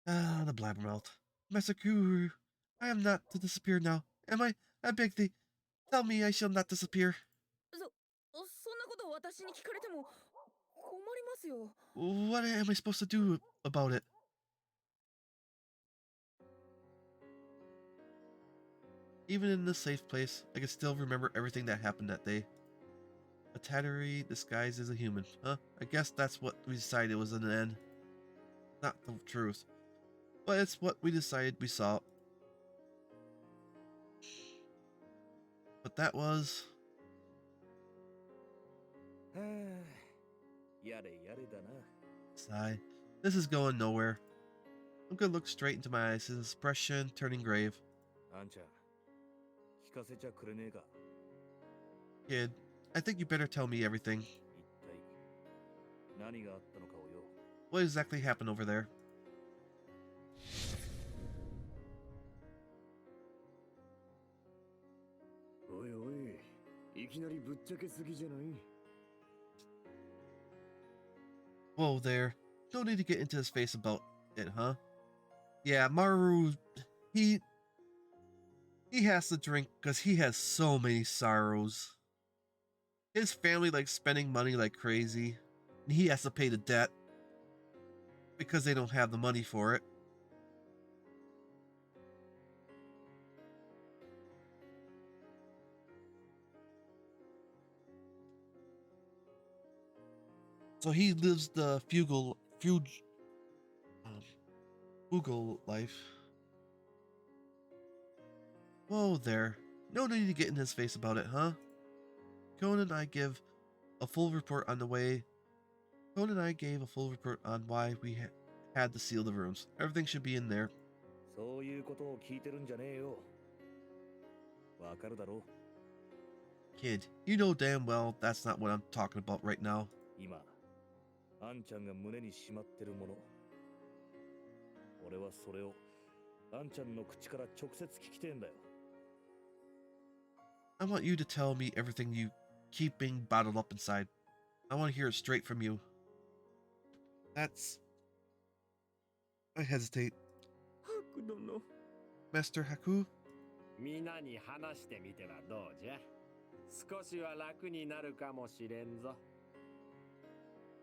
The blabbermouth. Masaku, I am not to disappear now. Am I? I beg thee. Tell me I shall not disappear. What am I supposed to do about it? Even in this safe place, I can still remember everything that happened that day. A tattery disguised as a human, huh? I guess that's what we decided was an end. Not the truth. But it's what we decided we saw. But that was... Sigh. This is going nowhere. I'm gonna look straight into my eyes, his expression turning grave. Kid, I think you better tell me everything. What exactly happened over there? Whoa there. No need to get into his face about it, huh? Yeah, Maru, he has to drink because he has so many sorrows. His family likes spending money like crazy, and he has to pay the debt because they don't have the money for it. So he lives the frugal life. Whoa there. No need to get in his face about it, huh? Conan and I give a full report on the way. Conan and I gave a full report on why we had to seal the rooms. Everything should be in there. そういうことを聞いてるんじゃねえよ。わかるだろ Kid, you know damn well that's not what I'm talking about right now. 今、あんちゃんが胸にしまってるもの。俺はそれをあんちゃんの口から直接聞きてえんだよ。I want you to tell me everything you keep being bottled up inside. I want to hear it straight from you. That's... I hesitate. ハク殿。 Master Haku? 皆に話してみてはどうじゃ。少しは楽になるかもしれんぞ。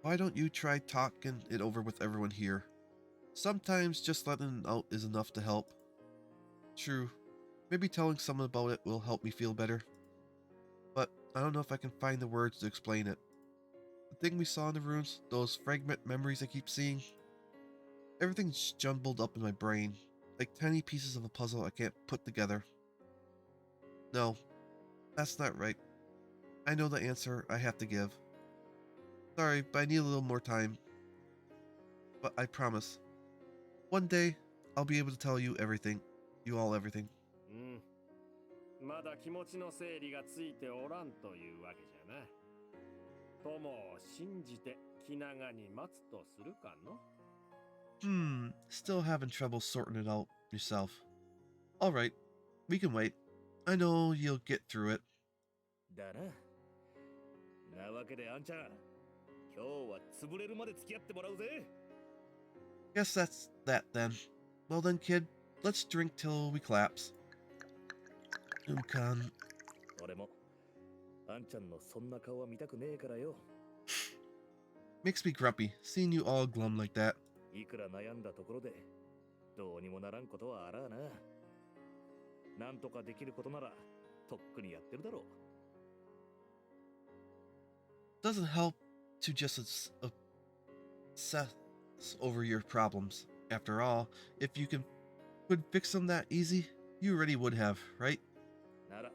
Why don't you try talking it over with everyone here? Sometimes just letting it out is enough to help. True. Maybe telling someone about it will help me feel better. But I don't know if I can find the words to explain it. The thing we saw in the rooms, those fragment memories I keep seeing, everything's jumbled up in my brain, like tiny pieces of a puzzle I can't put together. No, that's not right. I know the answer I have to give. Sorry, but I need a little more time. But I promise, one day I'll be able to tell you everything. You all everything. まだ気持ちの整理がついておらんというわけじゃな。友を信じて気長に待つとするかの Still having trouble sorting it out yourself. Alright, we can wait. I know you'll get through it. だな。なわけであんちゃん、今日は潰れるまで付き合ってもらうぜ。Guess that's that then. Well then, kid, let's drink till we collapse. Kan. 俺も、あんちゃんのそんな顔は見たくねえからよ。Makes me grumpy, seeing you all glum like that. いくら悩んだところで、どうにもならんことはあらあな。なんとかできることなら、とっくにやってるだろう。Doesn't help to just obsess over your problems. After all, if you could fix them that easy, you already would have, right? なら、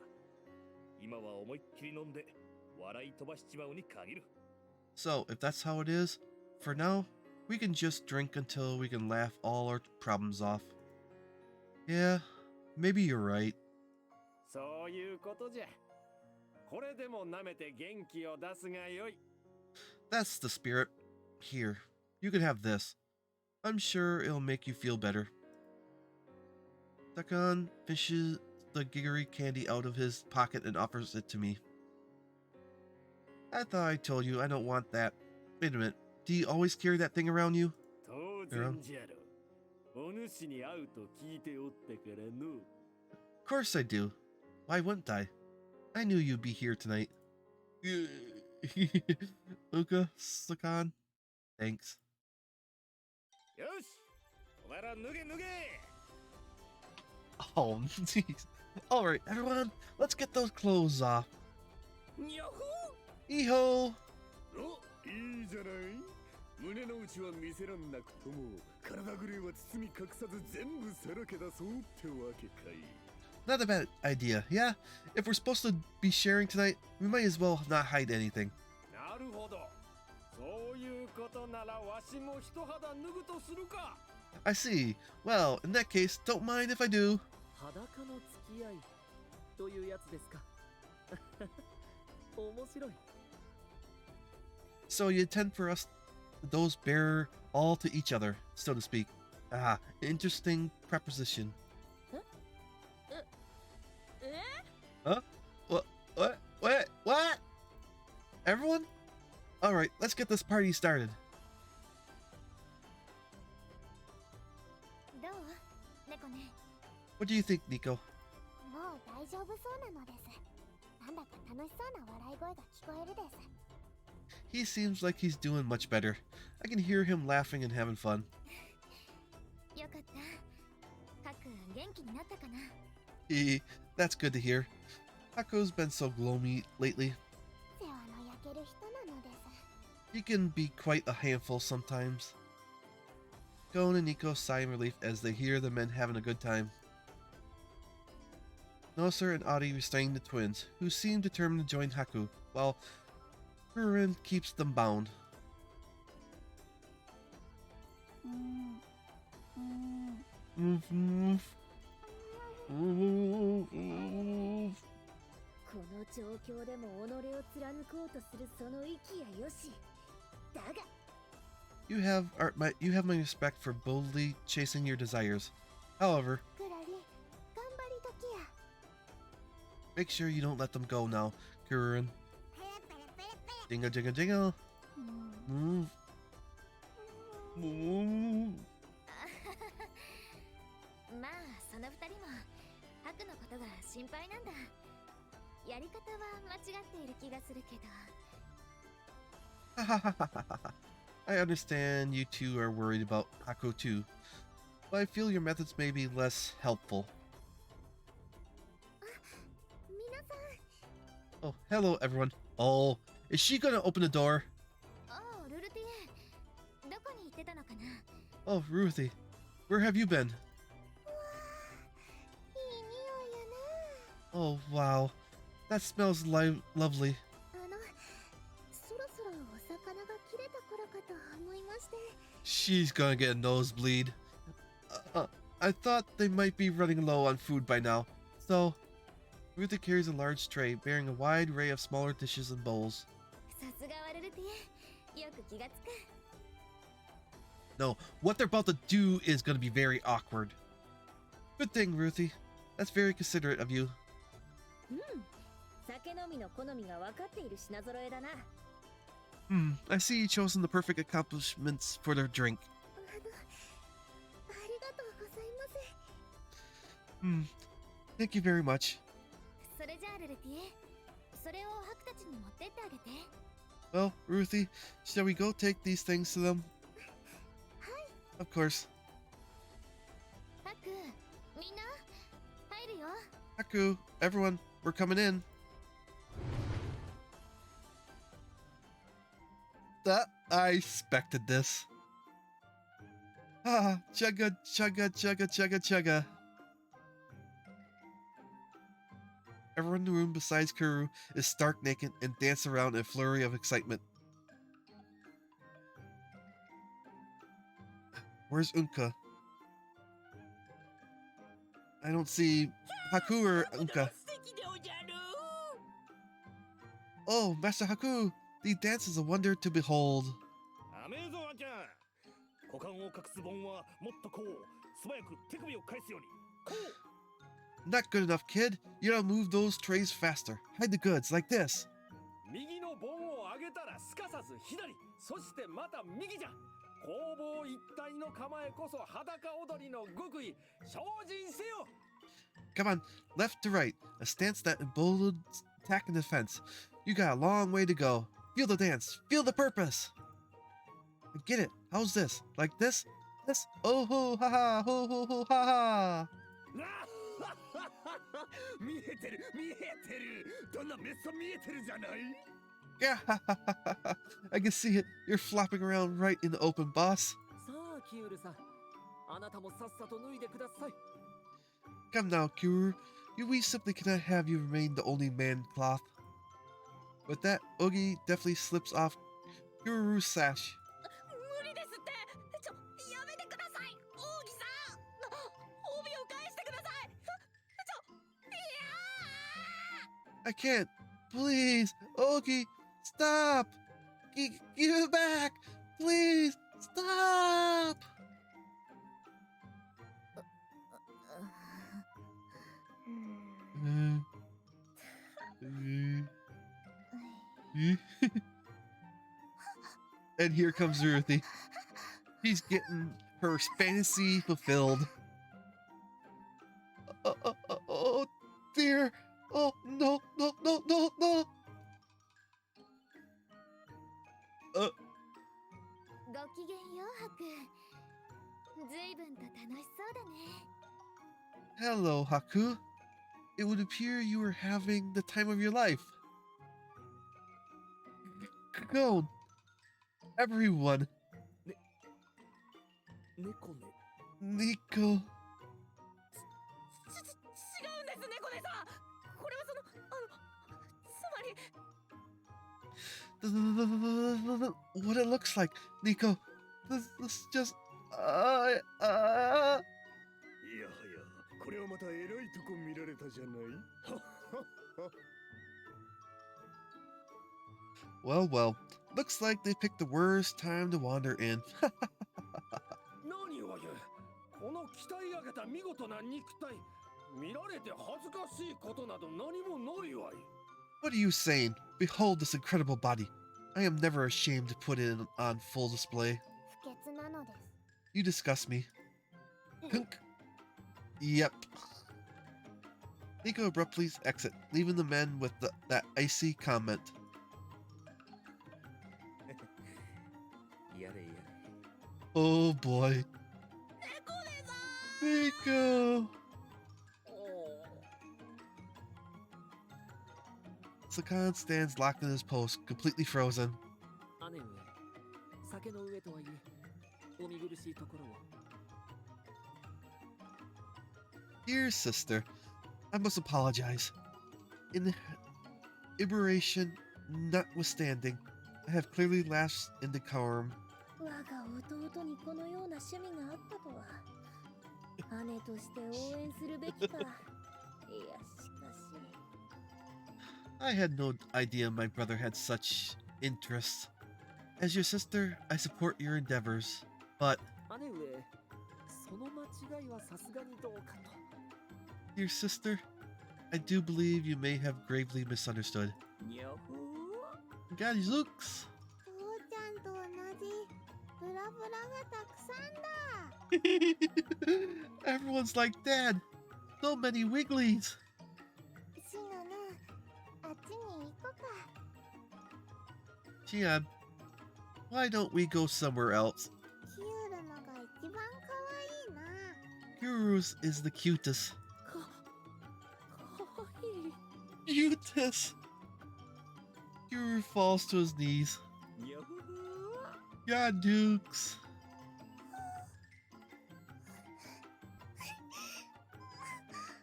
今は思いっきり飲んで笑い飛ばしちまうに限る。So, if that's how it is, for now, we can just drink until we can laugh all our problems off. Yeah, maybe you're right. そういうことじゃ。これでも舐めて元気を出すがよい。That's the spirit. Here, you can have this. I'm sure it'll make you feel better. Takan fishes the giggery candy out of his pocket and offers it to me. I thought I told you I don't want that. Wait a minute. Do you always carry that thing around you? 当然じゃろ。お主に会うと聞いておったからの。Of course I do. Why wouldn't I? I knew you'd be here tonight. Uka, Sakan. Thanks. よし、お前ら脱げ脱げ。Oh, jeez. Alright, everyone, let's get those clothes off. にゃほ Eho! お、いいじゃない。胸の内は見せらんなくとも、体ぐれは包み隠さず全部さらけ出そうってわけかい。Not a bad idea, yeah? If we're supposed to be sharing tonight, we might as well not hide anything. なるほど。そういうことならわしも一肌脱ぐとするか。I see. Well, in that case, don't mind if I do. 裸の付き合いというやつですか。面白い。So you intend for us, those bear all to each other, so to speak. Ah, interesting preposition. Huh? What? Everyone? Alright, let's get this party started. う猫ね。 What do you think, Nico? もう大丈夫そうなのです。なんだか楽しそうな笑い声が聞こえるです。 He seems like he's doing much better. I can hear him laughing and having fun. よかった。ハク元気になったかな。 That's good to hear. Haku's been so gloomy lately. 世話の焼ける人なのです。 He can be quite a handful sometimes. Gon and Nico sigh in relief as they hear the men having a good time. Nosser and Adi restrain the twins, who seem determined to join Haku, while Kurin keeps them bound. この状況でも己を貫こうとするその息やよし。だが You have my respect for boldly chasing your desires. However, クラリ、頑張り時や。 make sure you don't let them go now, Kurin. Jingle, jingle, jingle. Move. Move. まあその二人もハクのことが心配なんだ。やり方は間違っている気がするけど。 I understand you two are worried about Haku too, but I feel your methods may be less helpful. 皆さん、 Oh, hello everyone. Oh, is she gonna open the door? おうルルティエ、どこに行ってたのかな。 Oh, Ruthie, where have you been? いい匂いやな。 Oh, wow. That smells lovely. そろそろお魚が切れた頃かと思いまして。 She's gonna get a nosebleed. I thought they might be running low on food by now. So, Ruthie carries a large tray bearing a wide array of smaller dishes and bowls. さすがはルルティエ、よく気がつく。 No, what they're about to do is gonna be very awkward. Good thing, Ruthie. That's very considerate of you. 酒飲みの好みが分かっている品揃えだな。 I see you chosen the perfect accomplishments for their drink. ありがとうございます。 Thank you very much. それじゃあルルティエ、それをハクたちに持ってってあげて。 Well, Ruthie, shall we go take these things to them? Of course. ハク、みんな入るよ。 Haku, everyone, we're coming in. I expected this. Ah, chugga, chugga, chugga, chugga, chugga. Everyone in the room besides Kuru is stark naked and dance around in a flurry of excitement. Where's Unka? I don't see Haku or Unka. Oh, Master Haku! The dance is a wonder to behold. アメゾワちゃん、股間を隠す盆はもっとこう素早く手首を返すようにこう。 Not good enough, kid. You gotta move those trays faster. Hide the goods like this. 右の盆を上げたらすかさず左、そしてまた右じゃ。攻防一体の構えこそ裸踊りの極意。精進せよ。 Come on, left to right. A stance that emboldens attack and defense. You got a long way to go. Feel the dance. Feel the purpose. I get it. How's this? Like this? This? Oh ho ha ha ho ho ho ha ha. 見えてる見えてる。どんなメッソ見えてるじゃない。 Yeah, I can see it. You're flopping around right in the open, boss. さあキュールさん、あなたもさっさと脱いでください。 Come now, Kuru. We simply cannot have you remain the only man cloth. With that, Oogie deftly slips off Kuru's sash. 無理ですって。やめてください。王妃さん。帯を返してください。I can't. Please, Oogie, stop. Give it back. Please, stop. And here comes Ruthie. She's getting her fantasy fulfilled. Oh dear. Oh no, no, no, no, no. ごきげんよう、ハク。ずいぶんと楽しそうだね。Hello, Haku. It would appear you were having the time of your life. Go, everyone. 猫ね。Nico. 違うんですね、これさ。これはつまり What it looks like, Nico. This just. いやはや、これはまた偉いとこ見られたじゃない。Well, well. Looks like they picked the worst time to wander in. 何を言う。この鍛え上げた見事な肉体、見られて恥ずかしいことなど何もないわい。What are you saying? Behold this incredible body. I am never ashamed to put it on full display. 不潔なのです。 You disgust me. Hunk. Yep. Nico abruptly exit, leaving the men with that icy comment. やれやれ。 Oh boy. Nico! Sakan stands locked in his post, completely frozen. 姉上、酒の上とはいえ、お見苦しいところを。Dear sister, I must apologize. Inebriation notwithstanding, I have clearly lapsed in decorum. 我が弟にこのような趣味があったとは。姉として応援するべきか。いや、しかし。I had no idea my brother had such interests. As your sister, I support your endeavors, but 姉上、その間違いはさすがにどうかと。dear sister, I do believe you may have gravely misunderstood. にゃほー。 Gadzooks! 父ちゃんと同じブラブラがたくさんだ。 Everyone's like Dad. So many Wigglies. シノヌ、あっちに行こうか。 Shion, why don't we go somewhere else? キュールのが一番可愛いな。 Guru's is the cutest. かわいい。 Cutest! Guru falls to his knees. にゃほー。 Gadzooks!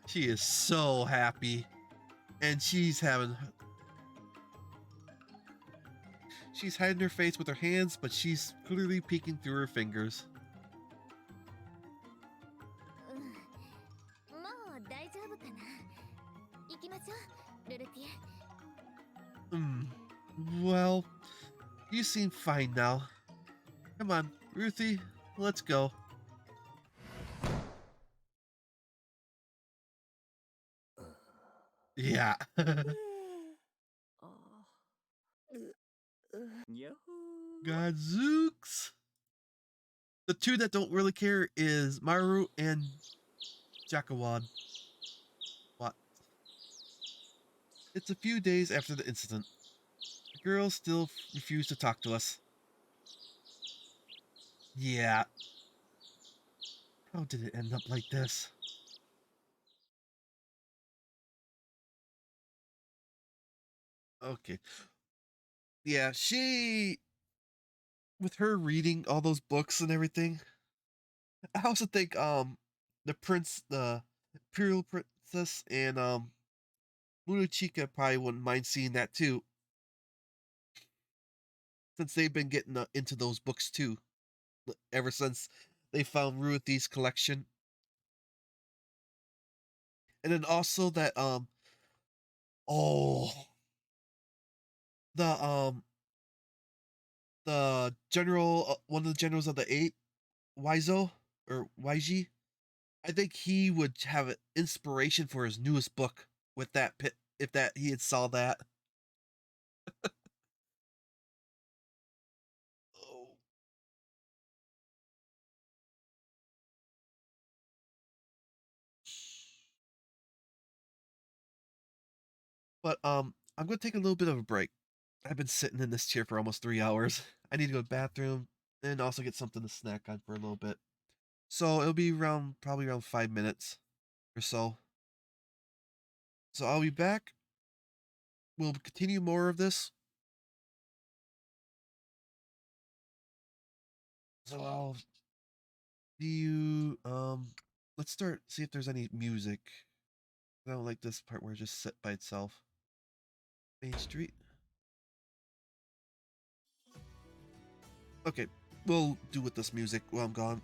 She is so happy. And she's hiding her face with her hands, but she's clearly peeking through her fingers. もう大丈夫かな。行きましょう、ルルティエ。Well, you seem fine now. Come on, Ruthie, let's go. Yeah. あにゃほー。 Gadzooks. The two that don't really care is Maru and Jakawad. What? It's a few days after the incident. The girls still refuse to talk to us. Yeah. How did it end up like this? Okay. Yeah, with her reading all those books and everything, I also think the Imperial Princess and Munachika probably wouldn't mind seeing that too, since they've been getting into those books too, ever since they found Ruthie's collection. And then also that oh the general, one of the generals of the Eight, Wizo or Waiji, I think he would have an inspiration for his newest book with that pit if that he had saw that. Oh. But I'm gonna take a little bit of a break. I've been sitting in this chair for almost 3 hours. I need to go to the bathroom and also get something to snack on for a little bit. So it'll be around probably around 5 minutes or so. So I'll be back. We'll continue more of this. So I'll see you. Let's start. See if there's any music. I don't like this part where it just sit by itself. Main Street. Okay, we'll do with this music while I'm gone.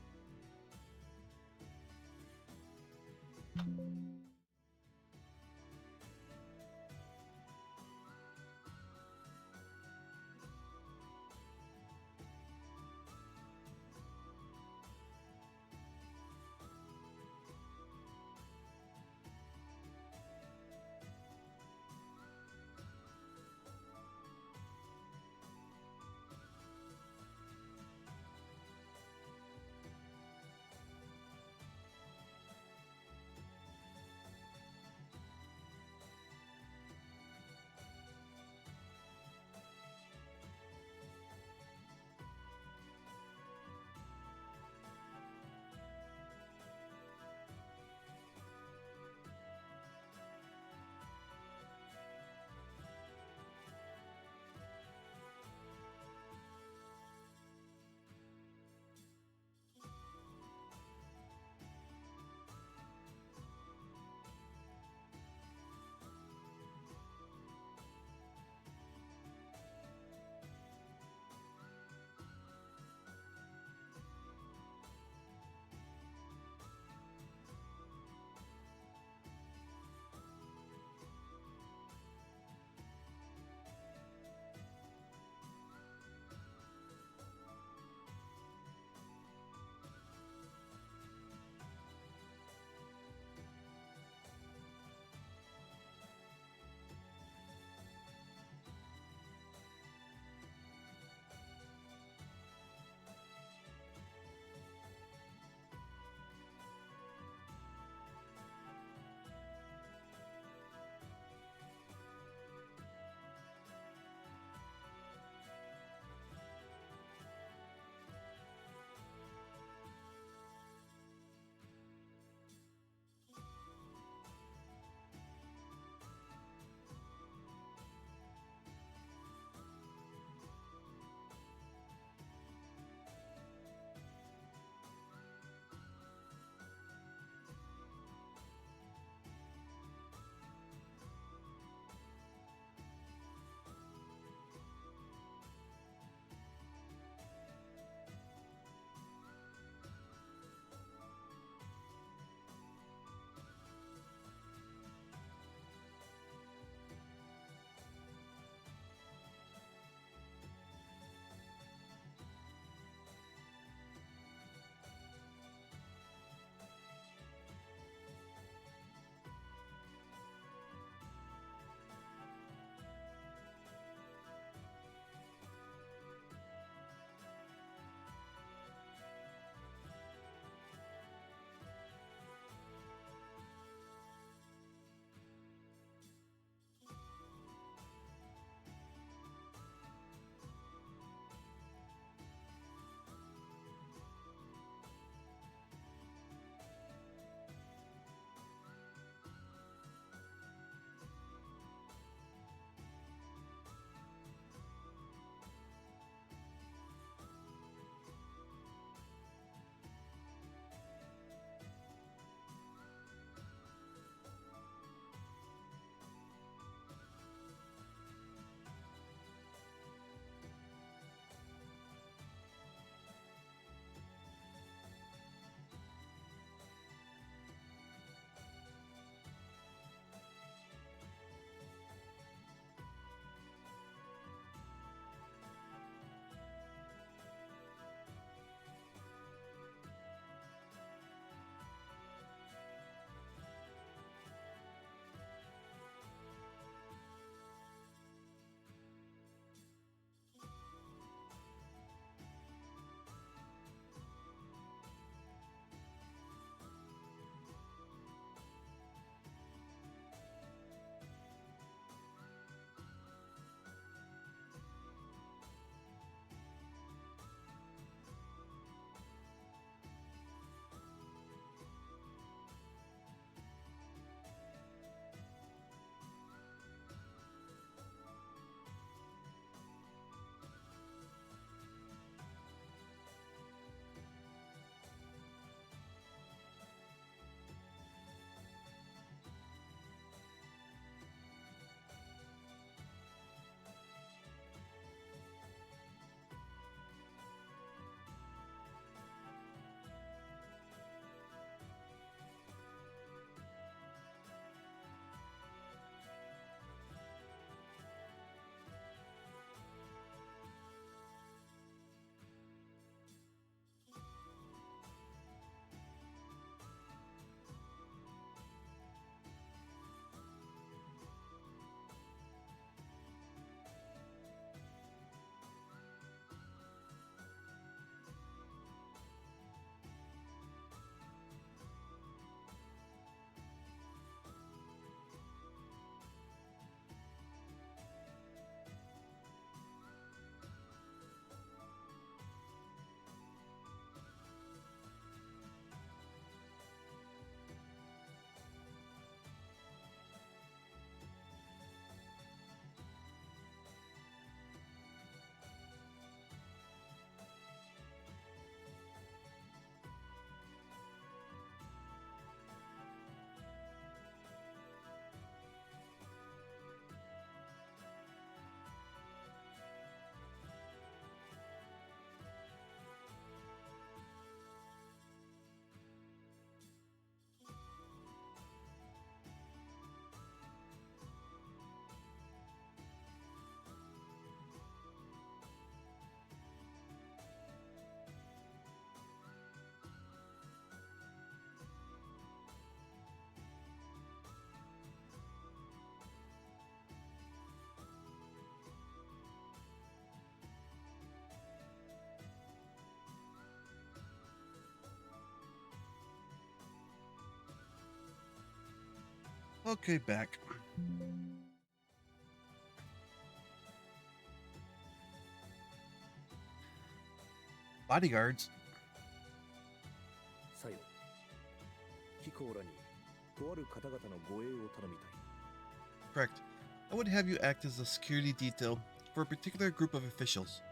Okay, back. Bodyguards? さよ、貴公らにとある方々の護衛を頼みたい。 Correct. I would have you act as a security detail for a particular group of officials.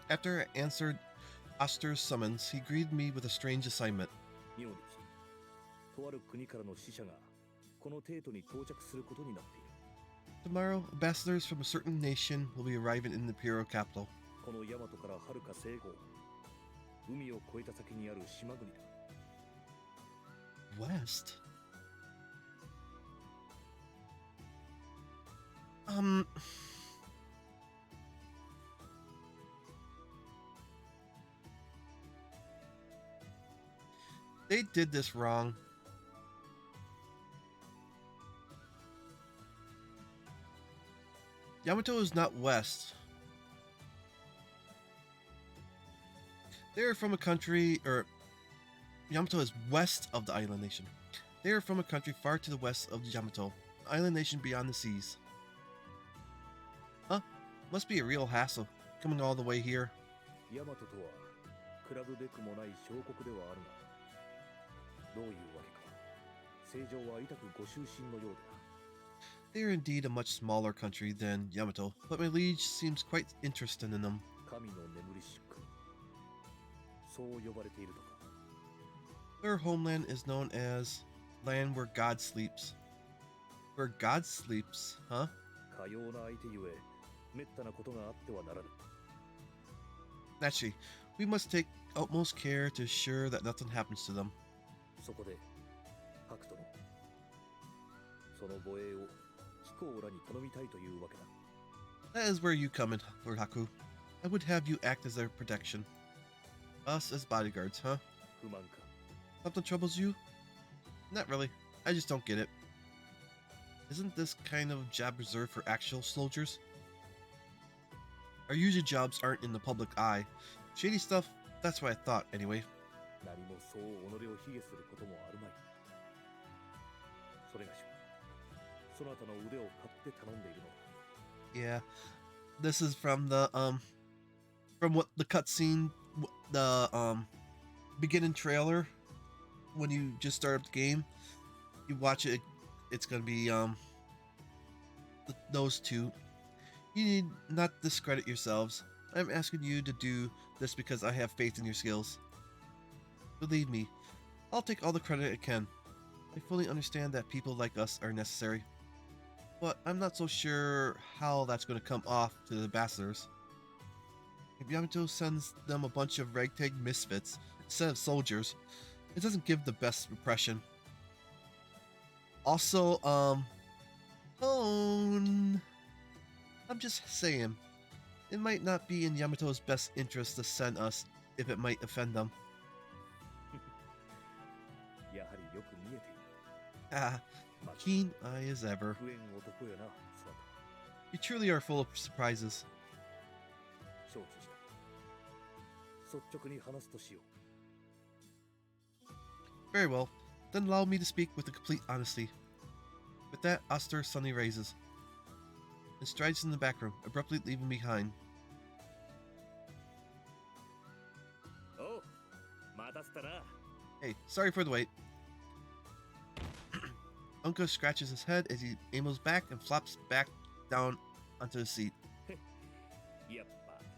After I answered Oster's summons, he greeted me with a strange assignment. 明日、とある国からの使者がこの帝都に到着することになっている。 Tomorrow, ambassadors from a certain nation will be arriving in the imperial capital. この大和から遥か西郷、海を越えた先にある島国だ。 West? They did this wrong. Yamato is not west. They're from a country, or Yamato is west of the island nation. They are from a country far to the west of Yamato, an island nation beyond the seas. Huh? Must be a real hassle, coming all the way here. 大和とは比べべくもない小国ではあるが、どういうわけか、政情は痛くご執心のようだ。 They are indeed a much smaller country than Yamato, but my liege seems quite interested in them. 神の眠りし国、そう呼ばれているとか。 Their homeland is known as land where God sleeps. Where God sleeps, huh? かような相手ゆえ、めったなことがあってはならぬ。 Naturally, we must take utmost care to ensure that nothing happens to them. そこで、白殿、その護衛を貴公らに頼みたいというわけだ。 That is where you come in, Lord Haku. I would have you act as their protection. Us as bodyguards, huh? 不満か。 Something troubles you? Not really. I just don't get it. Isn't this kind of job reserved for actual soldiers? Our usual jobs aren't in the public eye. Shady stuff, that's what I thought anyway. 何もそう己を卑下することもあるまい。それがしは、そなたの腕を買って頼んでいるのだ。 Yeah, this is from what the cutscene, the beginning trailer. When you just start up the game, you watch it. It's gonna be those two. You need not discredit yourselves. I'm asking you to do this because I have faith in your skills. Believe me, I'll take all the credit I can. I fully understand that people like us are necessary, but I'm not so sure how that's going to come off to the ambassadors. If Yamato sends them a bunch of ragtag misfits instead of soldiers, it doesn't give the best impression. Also, I'm just saying, it might not be in Yamato's best interest to send us if it might offend them. やはりよく見えている。 Ah, keen eye as ever. 不縁男よな、そなた。 You truly are full of surprises. 承知した。率直に話すとしよう。 Very well, then allow me to speak with complete honesty. With that, Oster suddenly raises and strides in the back room, abruptly leaving me behind. おう、待たせたな。 Hey, sorry for the wait. Unka scratches his head as he ambles back and flops back down onto his seat. やっ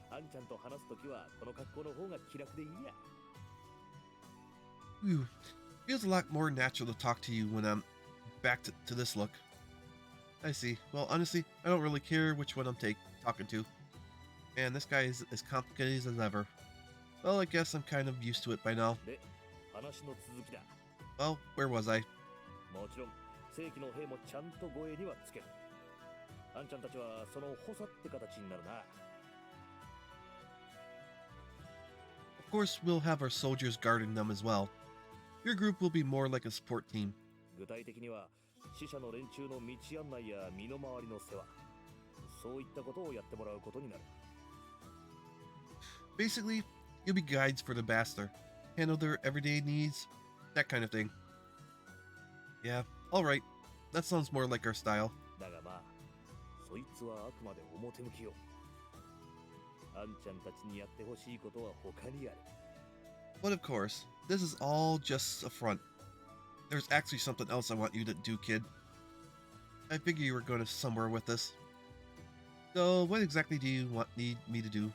ぱ、あんちゃんと話すときはこの格好の方が気楽でいいや。 Phew, feels a lot more natural to talk to you when I'm back to this look. I see. Well, honestly, I don't really care which one I'm talking to. Man, this guy is as complicated as ever. Well, I guess I'm kind of used to it by now. で、話の続きだ。 Well, where was I? もちろん、正規の兵もちゃんと護衛にはつける。あんちゃんたちはその補佐って形になるな。 Of course, we'll have our soldiers guarding them as well. Your group will be more like a support team. 具体的には、死者の連中の道案内や身の回りの世話、そういったことをやってもらうことになる。 Basically, you'll be guides for the bastard, handle their everyday needs, that kind of thing. Yeah, Alright, that sounds more like our style. だがまあそいつはあくまで表向きよ。あんちゃんたちにやってほしいことは他にある。 But of course, this is all just a front. There's actually something else I want you to do, kid. I figure you were going to somewhere with this. So, what exactly do you need me to do?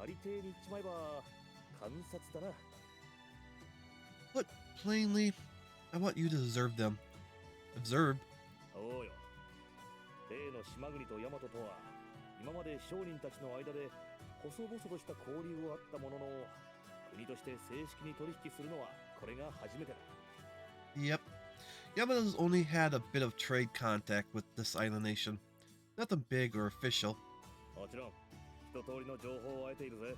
ありていに言っちまえば観察だな。 Put plainly, I want you to observe them. Observe? おうよ。例の島国とヤマトとは今まで商人たちの間で細々とした交流はあったものの、国として正式に取引するのはこれが初めてだ。 Yep. Yamato's only had a bit of trade contact with this island nation. Nothing big or official. もちろん一通りの情報を得ているぜ。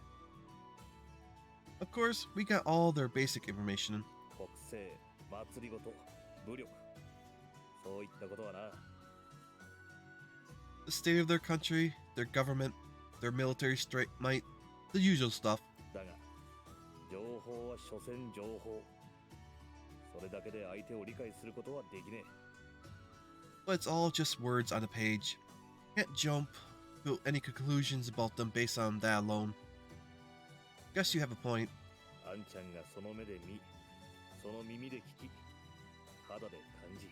Of course, we got all their basic information. 国政、祭りごと、武力、そういったことはな。 The state of their country, their government, their military might, the usual stuff. だが情報は所詮情報。それだけで相手を理解することはできねえ。 But it's all just words on a page. Can't jump to any conclusions about them based on that alone. Guess you have a point. あんちゃんがその目で見、その耳で聞き、肌で感じ、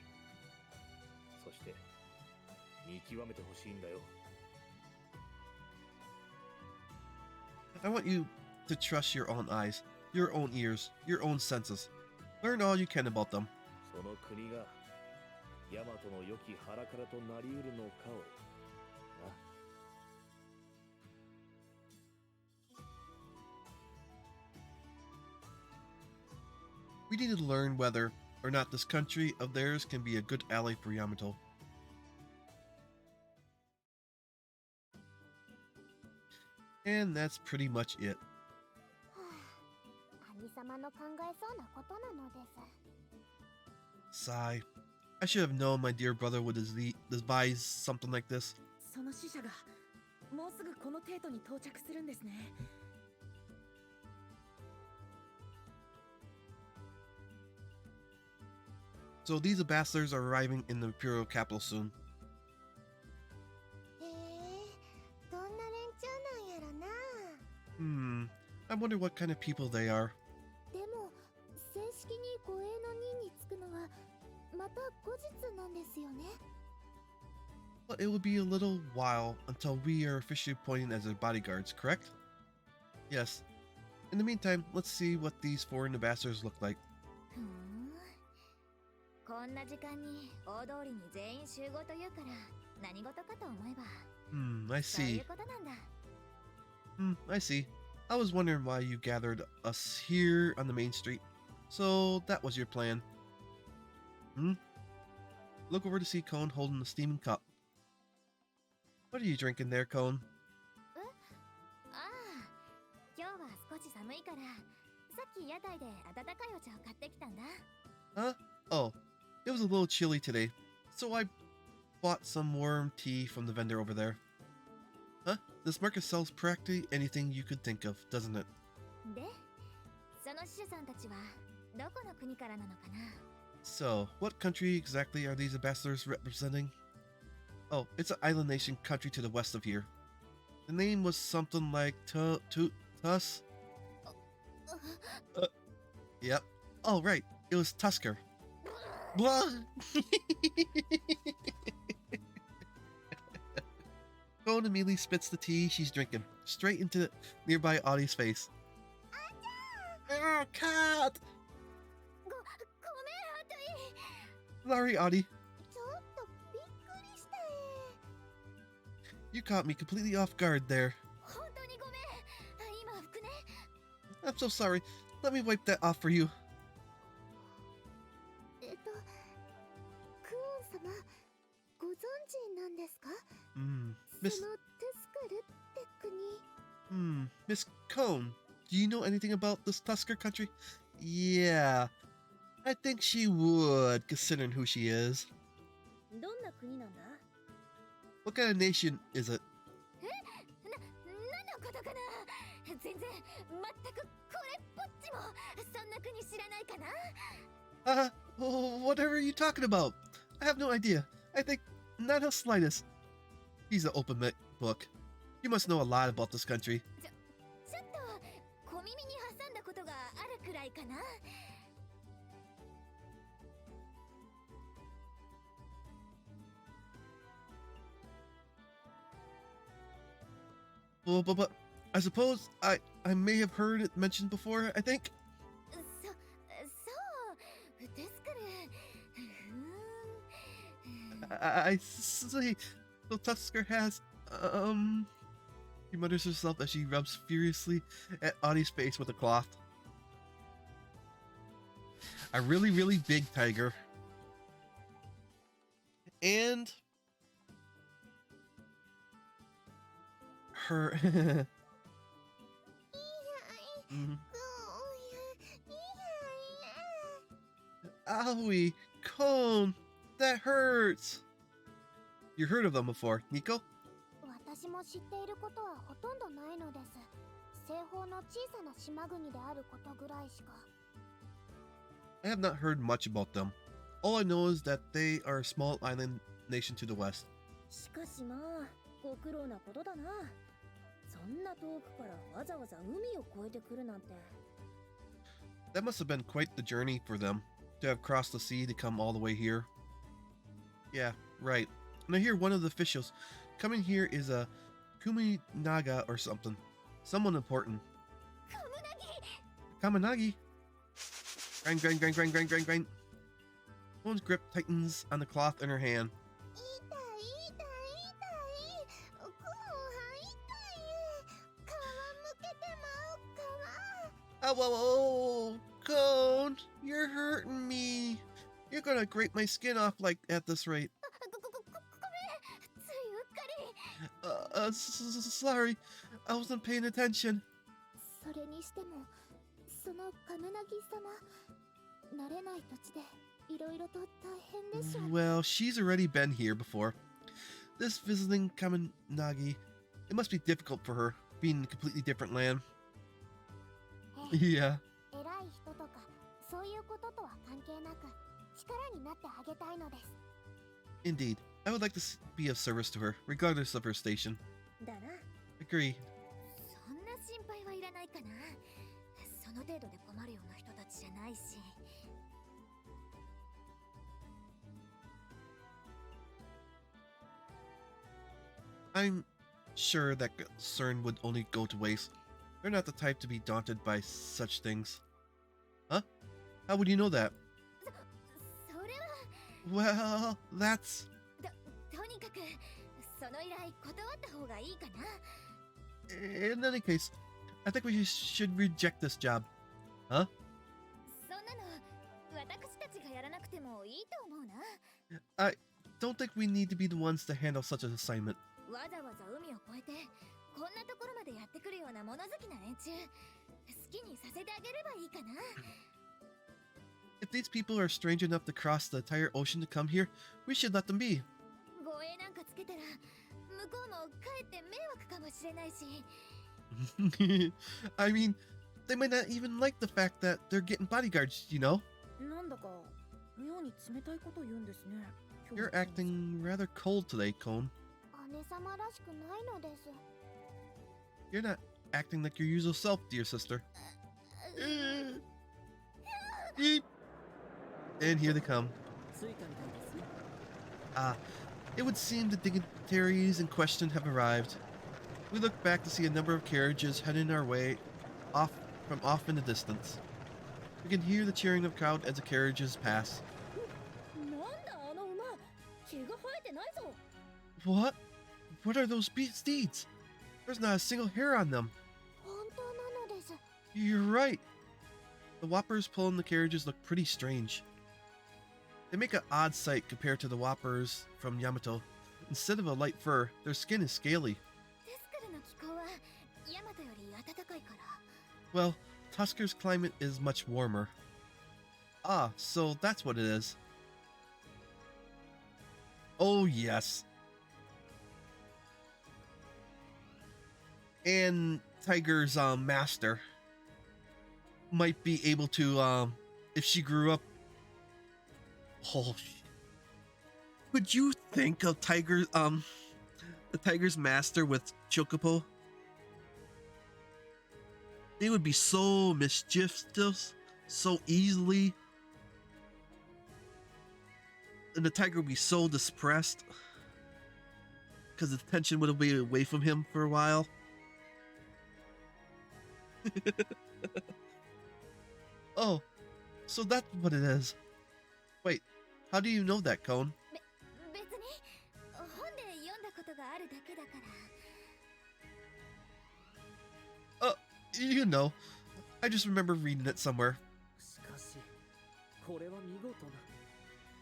そして見極めてほしいんだよ。 I want you to trust your own eyes, your own ears, your own senses. Learn all you can about them. その国がヤマトの良き腹からとなりうるのかをな。 We need to learn whether or not this country of theirs can be a good ally for Yamato. And that's pretty much it. 兄様の考えそうなことなのです。 Sigh. I should have known my dear brother would devise something like this. その使者がもうすぐこのテートに到着するんですね。 So these ambassadors are arriving in the imperial capital soon. へえ、どんな連中なんやろな。 I wonder what kind of people they are. でも正式に護衛の任に就くのはまた後日なんですよね。 But it will be a little while until we are officially appointed as their bodyguards, correct? Yes. In the meantime, let's see what these foreign ambassadors look like. ふん、こんな時間に大通りに全員集合というから何事かと思えば I そうい see. うことなんだ。 I see. I was wondering why you gathered us here on the main street. So that was your plan. Look over to see Cone holding the steaming cup. What are you drinking there, Cone? ああ、今日は少し寒いからさっき屋台で温かいお茶を買ってきたんだ。 Huh? Oh, it was a little chilly today, so I bought some warm tea from the vendor over there. Huh? This market sells practically anything you could think of, doesn't it? で、その使者さんたちはどこの国からなのかな。 So, what country exactly are these ambassadors representing? Oh, it's an island nation country to the west of here. The name was something like Tus? Yep. Oh, right. It was Tusker. Blah! Cone immediately spits the tea she's drinking straight into nearby Audie's face. Oh, cat! ごめん、アトイ。 Sorry, Audie. ちょっとびっくりした You caught me completely off guard there. 本当にごめん。今服ね。 I'm so sorry. Let me wipe that off for you. クオン様、ご存知なんですか？ Miss... そのテスカルって国。 Miss Cone, do you know anything about this Tusker country? Yeah, I think she would, considering who she is. どんな国なんだ？ What kind of nation is it? 何のことかな。全然全くこれっぽっちもそんな国知らないかな。 Whatever are you talking about? I have no idea. I think not the slightest. He's an open book. He must know a lot about this country. ちょっと小耳に挟んだことがあるくらいかな。But I suppose I may have heard it mentioned before, I think. そうですから。I see. So Tusker has, She mutters herself as she rubs furiously at Audie's face with a cloth. A really, really big tiger. And her Mhm. Owie, Cone, that hurts. You heard of them before, Nico? 私も知っていることはほとんどないのです。西方の小さな島国であることぐらいしか。I have not heard much about them. All I know is that they are a small island nation to the west. しかしまあ、ご苦労なことだな。そんな遠くからわざわざ海を越えてくるなんて。That must have been quite the journey for them, to have crossed the sea to come all the way here. Yeah, right. And I hear one of the officials coming here is a Kuminaga or something. Someone important. Kaminagi! Grind, grind, grind, grind, grind, grind, grind. One's grip tightens on the cloth in her hand. Oh, whoa, whoa, Cone, you're hurting me. You're gonna grate my skin off like at this rate. Sorry, I wasn't paying attention. それにしても、そのカムナギ様、慣れない土地でいろいろと大変でしょう。Well, she's already been here before. This visiting Kaminagi, it must be difficult for her, being in a completely different land. Yeah. 偉い人とかそういうこととは関係なく力になってあげたいのです。Indeed, I would like to be of service to her, regardless of her station. だな。Agree. そんな心配はいらないかな。その程度で困るような人たちじゃないし。I'm sure that concern would only go to waste. They're not the type to be daunted by such things. Huh? How would you know that? それは。 Well, that's... とにかくその依頼断った方がいいかな。 In any case, I think we should reject this job. Huh? そんなの私たちがやらなくてもいいと思うな。 I don't think we need to be the ones to handle such an assignment. わざわざ海を越えてこんなところまでやってくるような物好きな連中、好きにさせてあげればいいかな。 If these people are strange enough to cross the entire ocean to come here, we should let them be. 護衛なんかつけたら向こうもかえって迷惑かもしれないし。I mean, they might not even like the fact that they're getting bodyguards, you know? なんだか妙に冷たいこと言うんですね。 You're acting rather cold today, Cone. 姉様らしくないのです。 You're not acting like your usual self, dear sister. Eep. And here they come. 着いたみたいですね。Ah, it would seem the dignitaries in question have arrived. We look back to see a number of carriages heading our way off in the distance. We can hear the cheering of crowd as the carriages pass. なんだあの馬、毛が生えてないぞ。 What? What are those steeds? There's not a single hair on them. 本当なのです。 You're right. The whoppers pulling the carriages look pretty strange. They make an odd sight compared to the whoppers from Yamato. Instead of a light fur, their skin is scaly. テスクルの気候はヤマトより暖かいから。 Well, Tusker's climate is much warmer. Ah, so that's what it is. Oh, yes. And Tiger's master might be able to, if she grew up... Oh, Would you think of the tiger's master with Chocobo? They would be so mischievous, so easily. And the tiger would be so depressed because the attention would be away from him for a while. Oh, so that's what it is. Wait, how do you know that, Cone? 別に本で読んだことがあるだけだから。You know, I just remember reading it somewhere. しかし、これは見事な。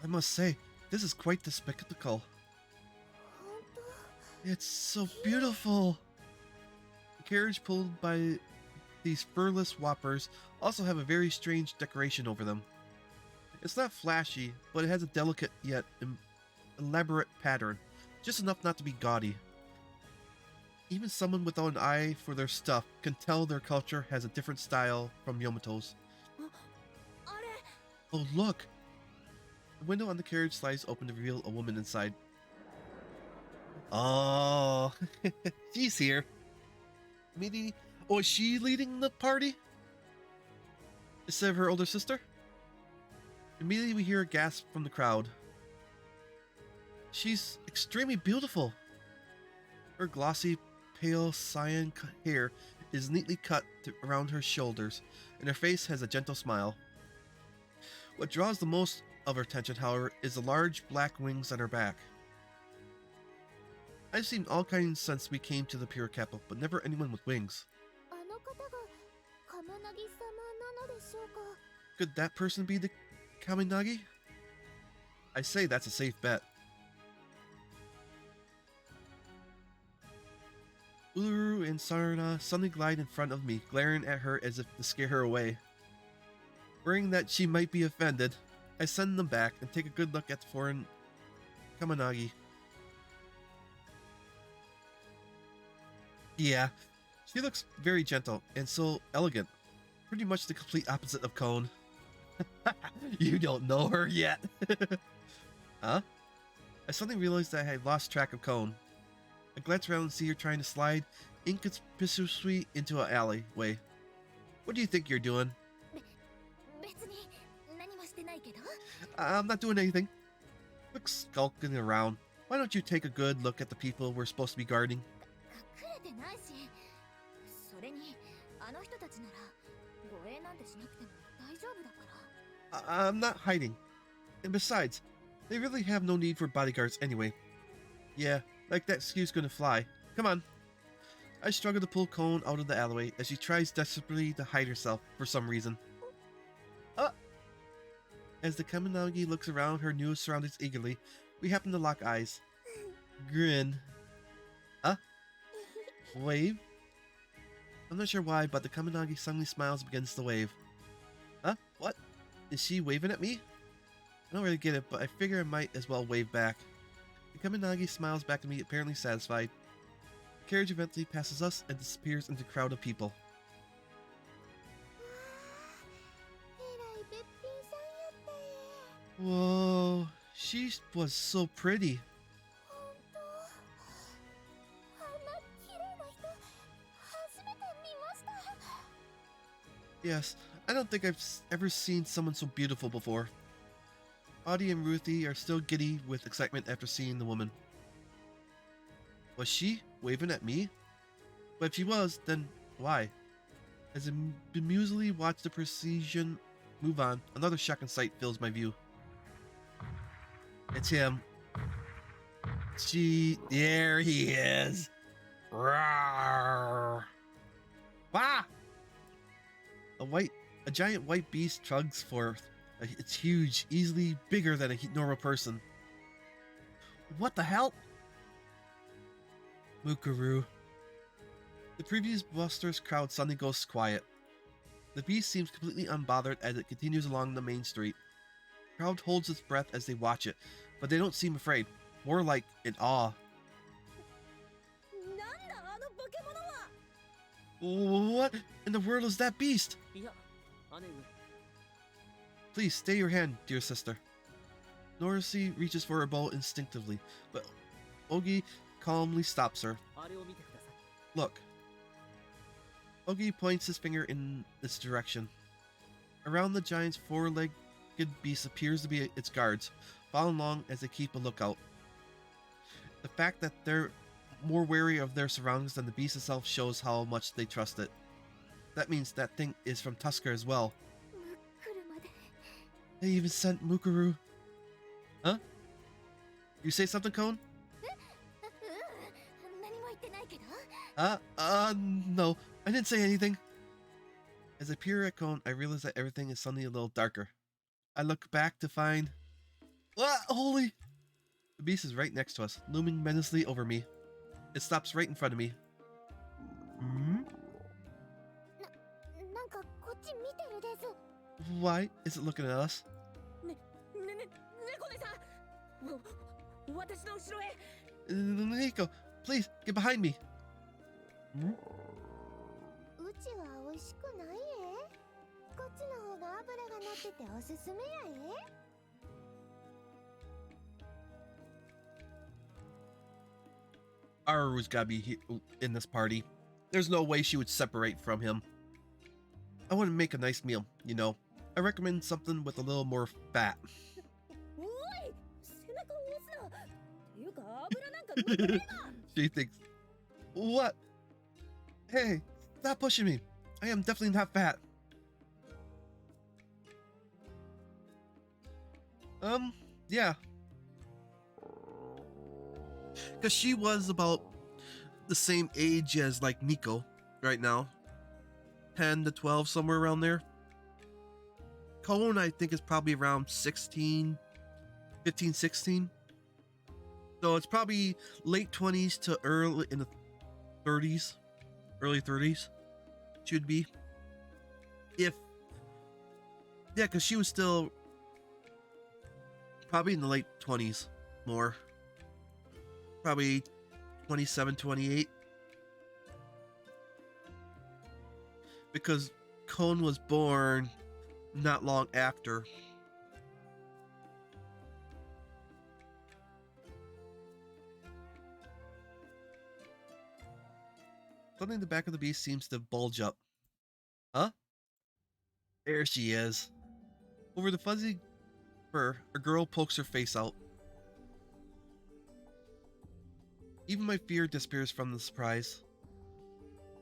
I must say, this is quite the spectacle. It's so beautiful. The carriage pulled by these furless whoppers also have a very strange decoration over them. It's not flashy, but it has a delicate yet elaborate pattern, just enough not to be gaudy. Even someone without an eye for their stuff can tell their culture has a different style from Yomato's. Oh, look! The window on the carriage slides open to reveal a woman inside. Oh, she's here. Maybe. Oh, is she leading the party? Instead of her older sister? Immediately we hear a gasp from the crowd. She's extremely beautiful. Her glossy, pale cyan hair is neatly cut around her shoulders, and her face has a gentle smile. What draws the most of her attention, however, is the large black wings on her back. I've seen all kinds since we came to the Pure Capital, but never anyone with wings. Could that person be the Kaminagi? I say that's a safe bet. Uluru and Sarna suddenly glide in front of me, glaring at her as if to scare her away. Worrying that she might be offended, I send them back and take a good look at the foreign Kaminagi. Yeah, she looks very gentle and so elegant. Pretty much the complete opposite of Cone. You don't know her yet. Huh? I suddenly realized that I had lost track of Cone. I glance around and see her trying to slide inconspicuously into an alleyway. What do you think you're doing? I'm not doing anything. Look skulking around. Why don't you take a good look at the people we're supposed to be guarding? I'm not hiding. And besides, they really have no need for bodyguards anyway. Yeah, like that excuse gonna fly. Come on. I struggle to pull Cone out of the alleyway as she tries desperately to hide herself for some reason. As the Kaminagi looks around her new surroundings eagerly, we happen to lock eyes. Grin. Wave? I'm not sure why, but the Kaminagi suddenly smiles and begins to wave. What? Is she waving at me? I don't really get it, but I figure I might as well wave back. The Kaminagi smiles back at me, apparently satisfied. The carriage eventually passes us and disappears into a crowd of people. Whoa, she was so pretty. Yes, I don't think I've ever seen someone so beautiful before. Audie and Ruthie are still giddy with excitement after seeing the woman. Was she waving at me? But if she was, then why? As I bemusedly watch the procession move on, another shocking sight fills my view. It's him. There he is. Rawr. Wah! A giant white beast chugs forth. It's huge, easily bigger than a normal person. What the hell? Mukuru. The previous boisterous crowd suddenly goes quiet. The beast seems completely unbothered as it continues along the main street. The crowd holds its breath as they watch it, but they don't seem afraid, more like in awe. What in the world is that beast? Please stay your hand, dear sister. Norisi reaches for her bow instinctively, but Ogi calmly stops her. あれを見てください。 Look. Ogi points his finger in this direction. Around the giant's four-legged beast appears to be its guards, following along as they keep a lookout. The fact that they're more wary of their surroundings than the beast itself shows how much they trust it. That means that thing is from Tusker as well. ムックルまで They even sent Mukuru. Huh? You say something, Cone? 何も言ってないけど No. I didn't say anything. As I peer at Cone, I realize that everything is suddenly a little darker. I look back to find... Ah, holy! The beast is right next to us, looming menacingly over me. It stops right in front of me. Hmm? なんかこっち見てるです Why is it looking at us? 猫でさん私の後ろへ Nico, please, get behind me. Hmm? うちは美味しくないこっちの方が油が乗ってておすすめやAru's gotta be in this party. There's no way she would separate from him. I want to make a nice meal, you know. I recommend something with a little more fat. おい背中を押すなっていうか油なんか乗ってねえな She thinks, what? Hey, stop pushing me. I am definitely not fat. Yeah. Because she was about the same age as, like, Nico right now. 10 to 12, somewhere around there. Cone, I think, is probably around 16, 15, 16. So it's probably late 20s to early in the 30s, early 30s. Should be. If, yeah, because she was still probably in the late 20s more. Probably 27, 28. Because Cone was born not long after. Something in the back of the beast seems to bulge up. Huh? There she is. Over the fuzzy fur, a girl pokes her face out. Even my fear disappears from the surprise.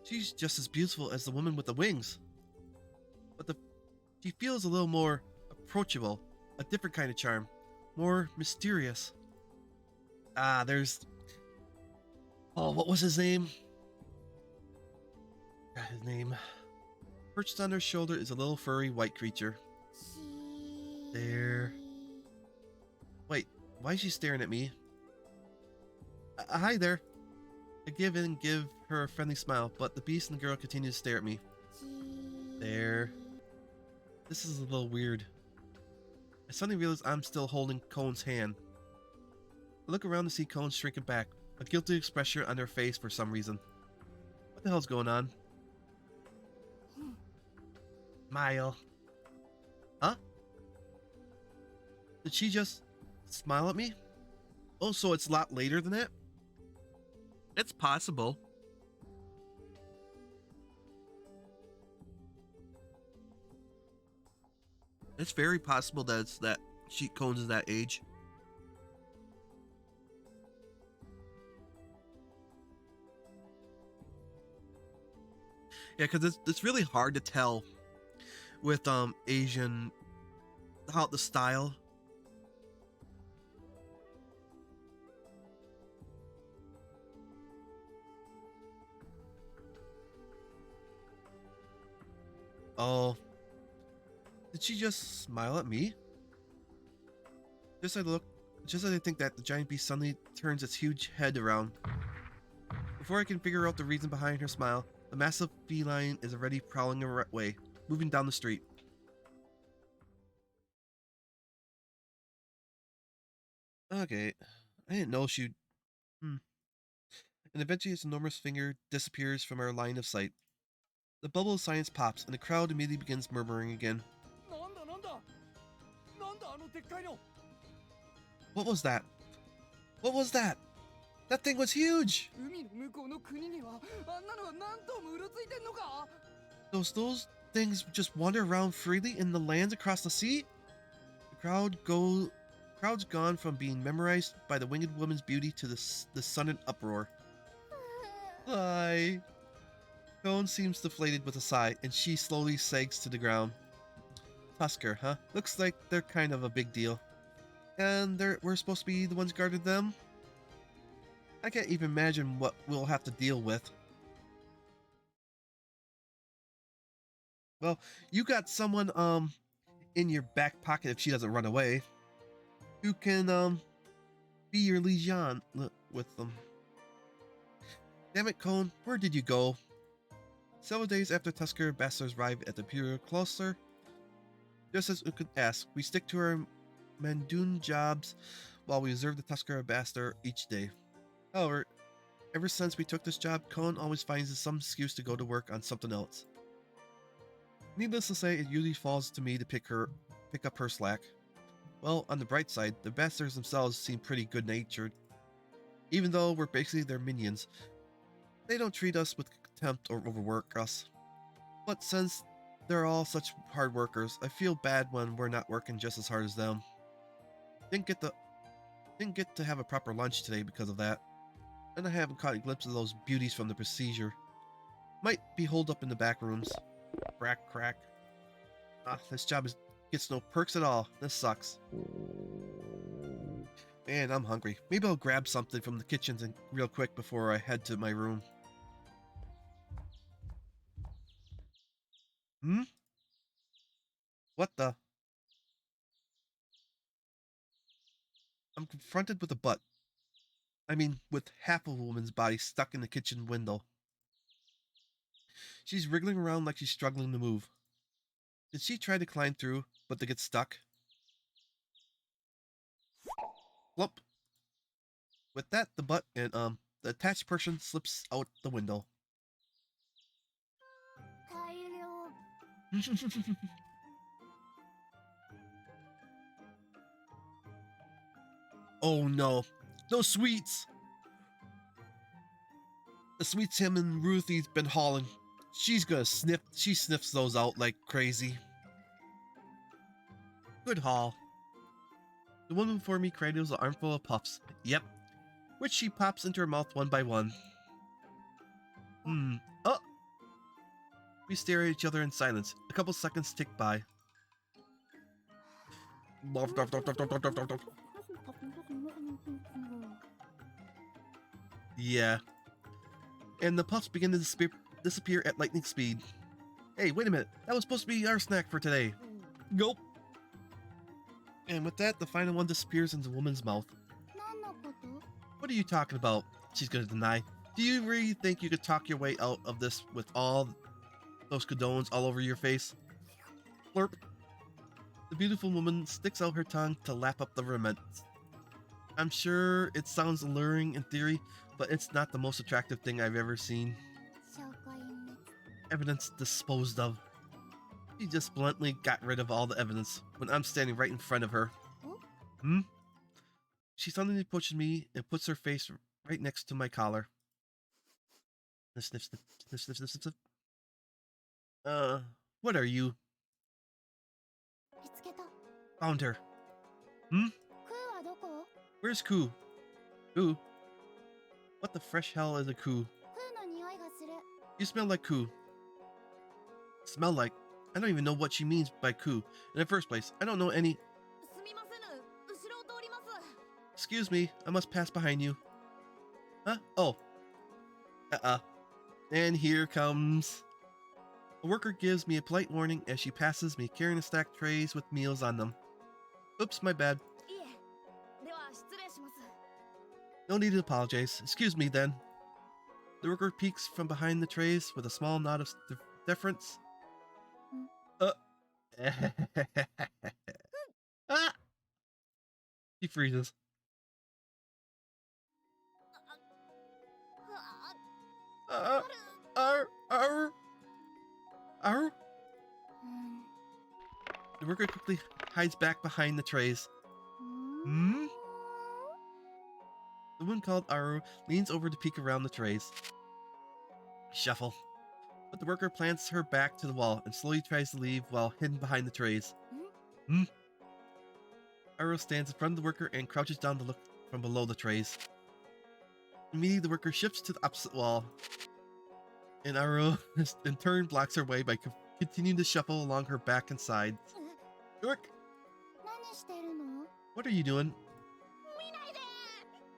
She's just as beautiful as the woman with the wings. But she feels a little more approachable, a different kind of charm, more mysterious. Ah, there's... Oh, what was his name? Got his name. Perched on her shoulder is a little furry white creature. There. Wait, why is she staring at me? Hi there. I give her a friendly smile, but the beast and the girl continue to stare at me. There. This is a little weird. I suddenly realize I'm still holding Cone's hand. I look around to see Cone shrinking back, a guilty expression on her face for some reason. What the hell's going on? Smile. Huh? Did she just smile at me? Oh, so it's a lot later than that? It's possible. It's very possible that it's that Cone's is that age. Yeah, because it's really hard to tell with Asian how the style. Oh. Did she just smile at me? Just as I think that, the giant beast suddenly turns its huge head around. Before I can figure out the reason behind her smile, the massive feline is already prowling away, moving down the street. Okay, I didn't know she'd... And eventually its enormous finger disappears from our line of sight. The bubble of science pops, and the crowd immediately begins murmuring again. What was that? What was that? That thing was huge! 海の向こうの国にはあんなのが何頭もうろついてんのか。 Those things just wander around freely in the lands across the sea? The crowd's gone from being memorized by the winged woman's beauty to the sudden uproar. Sigh. Cone seems deflated with a sigh, and she slowly sags to the ground. Tusker, huh? Looks like they're kind of a big deal. And we're supposed to be the ones guarding them? I can't even imagine what we'll have to deal with. Well, you got someone in your back pocket if she doesn't run away, who can be your liaison with them. Damn it, Cone, where did you go? Several days after Tusker Bastards arrived at the Imperial Cluster, just as we could ask, we stick to our Mandoon jobs while we observe the Tusker Bastard each day. However, ever since we took this job, Cone always finds some excuse to go to work on something else. Needless to say, it usually falls to me to pick up her slack. Well, on the bright side, the bastards themselves seem pretty good-natured. Even though we're basically their minions, they don't treat us with contempt or overwork us. But since they're all such hard workers, I feel bad when we're not working just as hard as them. Didn't get to have a proper lunch today because of that, and I haven't caught a glimpse of those beauties from the procedure. Might be holed up in the back rooms. Crack, crack. This job gets no perks at all. This sucks. Man, I'm hungry. Maybe I'll grab something from the kitchen real quick before I head to my room. What the? I'm confronted with a butt. I mean, with half of a woman's body stuck in the kitchen window. She's wriggling around like she's struggling to move. Did she try to climb through, but to get stuck? Plump. With that, the butt and the attached person slips out the window. Oh no, those sweets! The sweets him and Ruthie's been hauling. She sniffs those out like crazy. Good haul. The woman before me cradles an armful of puffs. Yep. Which she pops into her mouth one by one. Oh! We stare at each other in silence. A couple seconds tick by. Yeah. And the puffs begin to disappear at lightning speed. Hey, wait a minute. That was supposed to be our snack for today. Gulp. And with that, the final one disappears in the woman's mouth. What are you talking about? She's gonna deny. Do you really think you could talk your way out of this with all those condones all over your face? Flurp. The beautiful woman sticks out her tongue to lap up the remnants. I'm sure it sounds alluring in theory, but it's not the most attractive thing I've ever seen. Evidence disposed of. She just bluntly got rid of all the evidence when I'm standing right in front of her. She suddenly pushes me and puts her face right next to my collar. Sniff, sniff, sniff, sniff, sniff, sniff, sniff. What are you? Found her. Where's Ku? Ku? What the fresh hell is a Ku? You smell like Ku. Smell like? I don't even know what she means by Ku. In the first place, I don't know any... Excuse me, I must pass behind you. Huh? Oh. And here comes... A worker gives me a polite warning as she passes me carrying a stack of trays with meals on them. Oops, my bad. No need to apologize. Excuse me then. The worker peeks from behind the trays with a small nod of deference. Ah! He freezes. The worker quickly hides back behind the trays. The woman called Aru leans over to peek around the trays. Shuffle. But the worker plants her back to the wall and slowly tries to leave while hidden behind the trays. Hmm? Aru stands in front of the worker and crouches down to look from below the trays. Immediately, the worker shifts to the opposite wall, and Aru, in turn, blocks her way by continuing to shuffle along her back and sides. York, 何してるの？ what are you doing? 見ないで！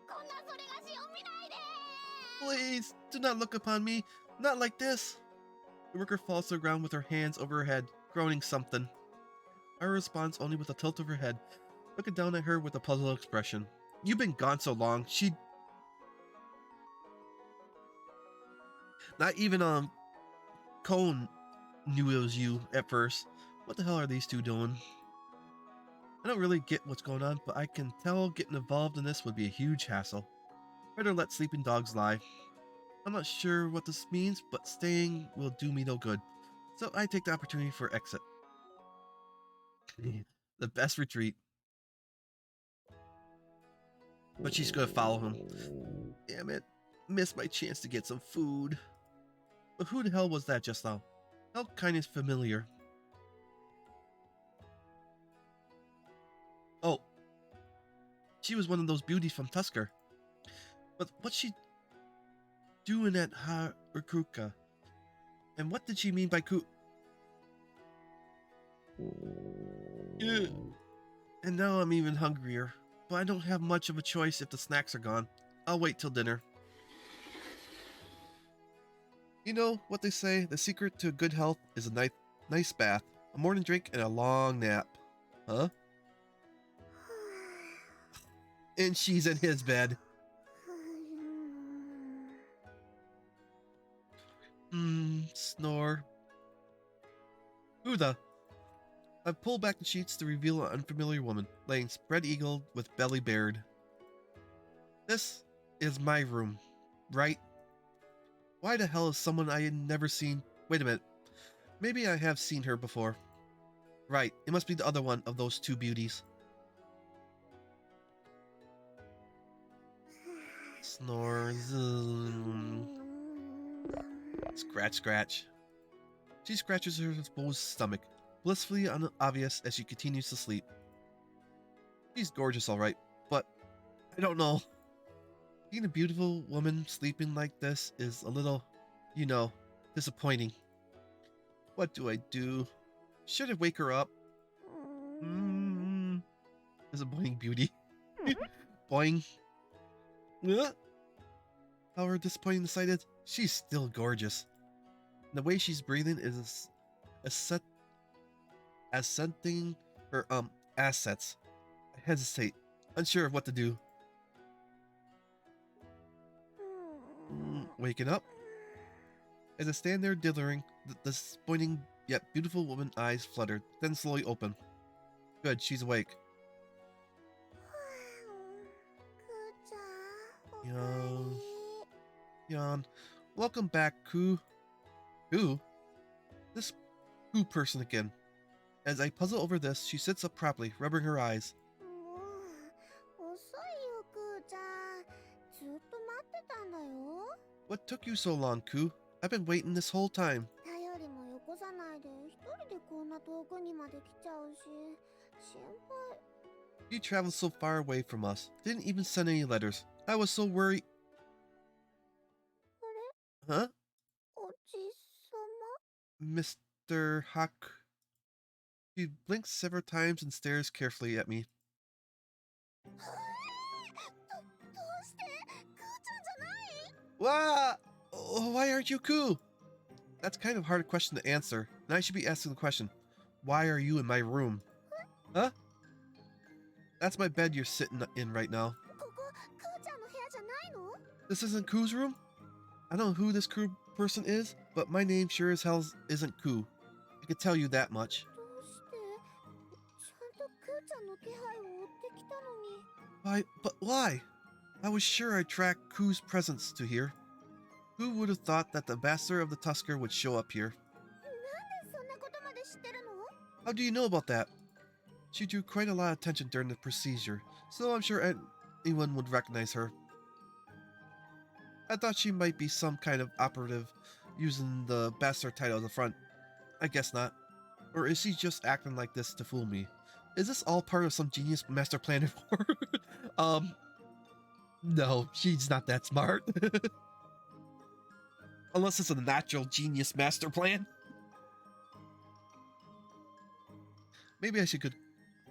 こんなそれがしを見ないで！ Please, do not look upon me. Not like this. The worker falls to the ground with her hands over her head, groaning something. Aru responds only with a tilt of her head, looking down at her with a puzzled expression. You've been gone so long, Not even, Cone knew it was you at first. What the hell are these two doing? I don't really get what's going on, but I can tell getting involved in this would be a huge hassle. Better let sleeping dogs lie. I'm not sure what this means, but staying will do me no good. So I take the opportunity for exit. The best retreat. But she's gonna follow him. Damn it. Missed my chance to get some food. But who the hell was that just now? Felt kind of familiar. Oh. She was one of those beauties from Tusker. But what's she doing at Harukuka? And what did she mean by And now I'm even hungrier. But I don't have much of a choice if the snacks are gone. I'll wait till dinner. You know what they say, the secret to good health is a nice bath, a morning drink, and a long nap. Huh? And she's in his bed. Snore. Uda. I pull back the sheets to reveal an unfamiliar woman, laying spread-eagled with belly bared. This is my room, right? Why the hell is someone I had never seen? Wait a minute. Maybe I have seen her before. Right, it must be the other one of those two beauties. Snores. Scratch, scratch. She scratches her exposed stomach, blissfully obvious as she continues to sleep. She's gorgeous, alright, but I don't know. Being a beautiful woman sleeping like this is a little, disappointing. What do I do? Should I wake her up? Disappointing beauty. Boing. However disappointing the sight is, she's still gorgeous. And the way she's breathing is ascending her assets. I hesitate, unsure of what to do. Waking up. As I stand there dithering, the disappointing yet beautiful woman's eyes fluttered, then slowly open. Good, she's awake. Yawn. Yawn. Welcome back, Ku. Who? This Ku person again. As I puzzle over this, she sits up properly, rubbing her eyes. What took you so long, Ku? I've been waiting this whole time. You traveled so far away from us. Didn't even send any letters. I was so worried. Huh? Mr. Hak. She blinks several times and stares carefully at me. Wah! Oh, why aren't you Ku? That's kind of a hard question to answer, and I should be asking the question, why are you in my room? Huh? That's my bed you're sitting in right now. This isn't Ku's room? I don't know who this Ku person is, but my name sure as hell isn't Ku. I can tell you that much. Why? But why? I was sure I'd track Ku's presence to here. Who would have thought that the ambassador of the Tusker would show up here? How do you know about that? She drew quite a lot of attention during the procedure, so I'm sure anyone would recognize her. I thought she might be some kind of operative using the bastard title at the front. I guess not. Or is she just acting like this to fool me? Is this all part of some genius master plan? No, she's not that smart. Unless it's a natural genius master plan. Maybe I should go.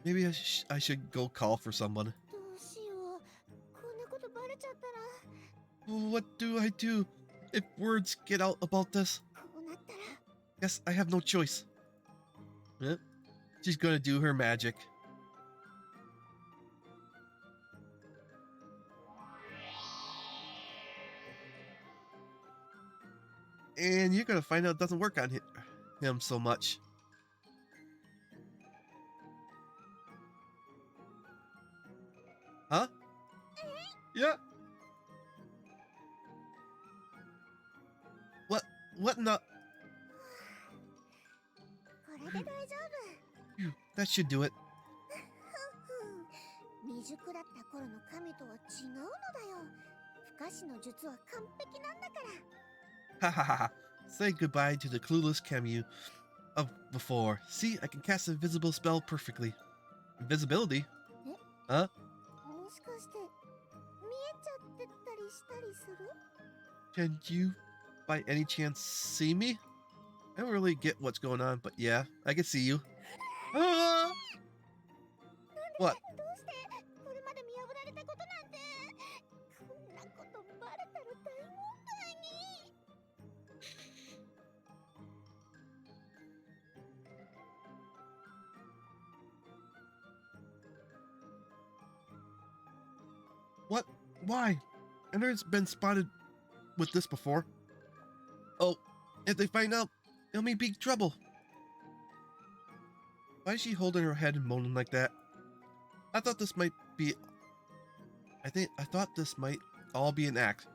Maybe I should go call for someone. どうしよう。こんなことバレちゃったら。 What do I do if words get out about this? こうなったら。 Guess I have no choice. Huh? She's gonna do her magic. And you're gonna find out it doesn't work on him so much. Huh? Yeah. What in the... これで大丈夫。 Phew, that should do it. 未熟だった頃の神とは違うのだよ。不可視の術は完璧なんだから。 Ha ha ha. Say goodbye to the clueless Camus of before. See, I can cast an invisible spell perfectly. Invisibility? Huh? もしかして見えちゃってたりしたりする？ Can you, by any chance, see me? I don't really get what's going on, but yeah, I can see you. Ah! What? どうしてこれまで見破られたことなんて。こんなことバレたら大問題に。 What? Why? Ender's been spotted with this before. Oh, if they find out, it'll be big trouble. Why is she holding her head and moaning like that? I thought this might all be an act,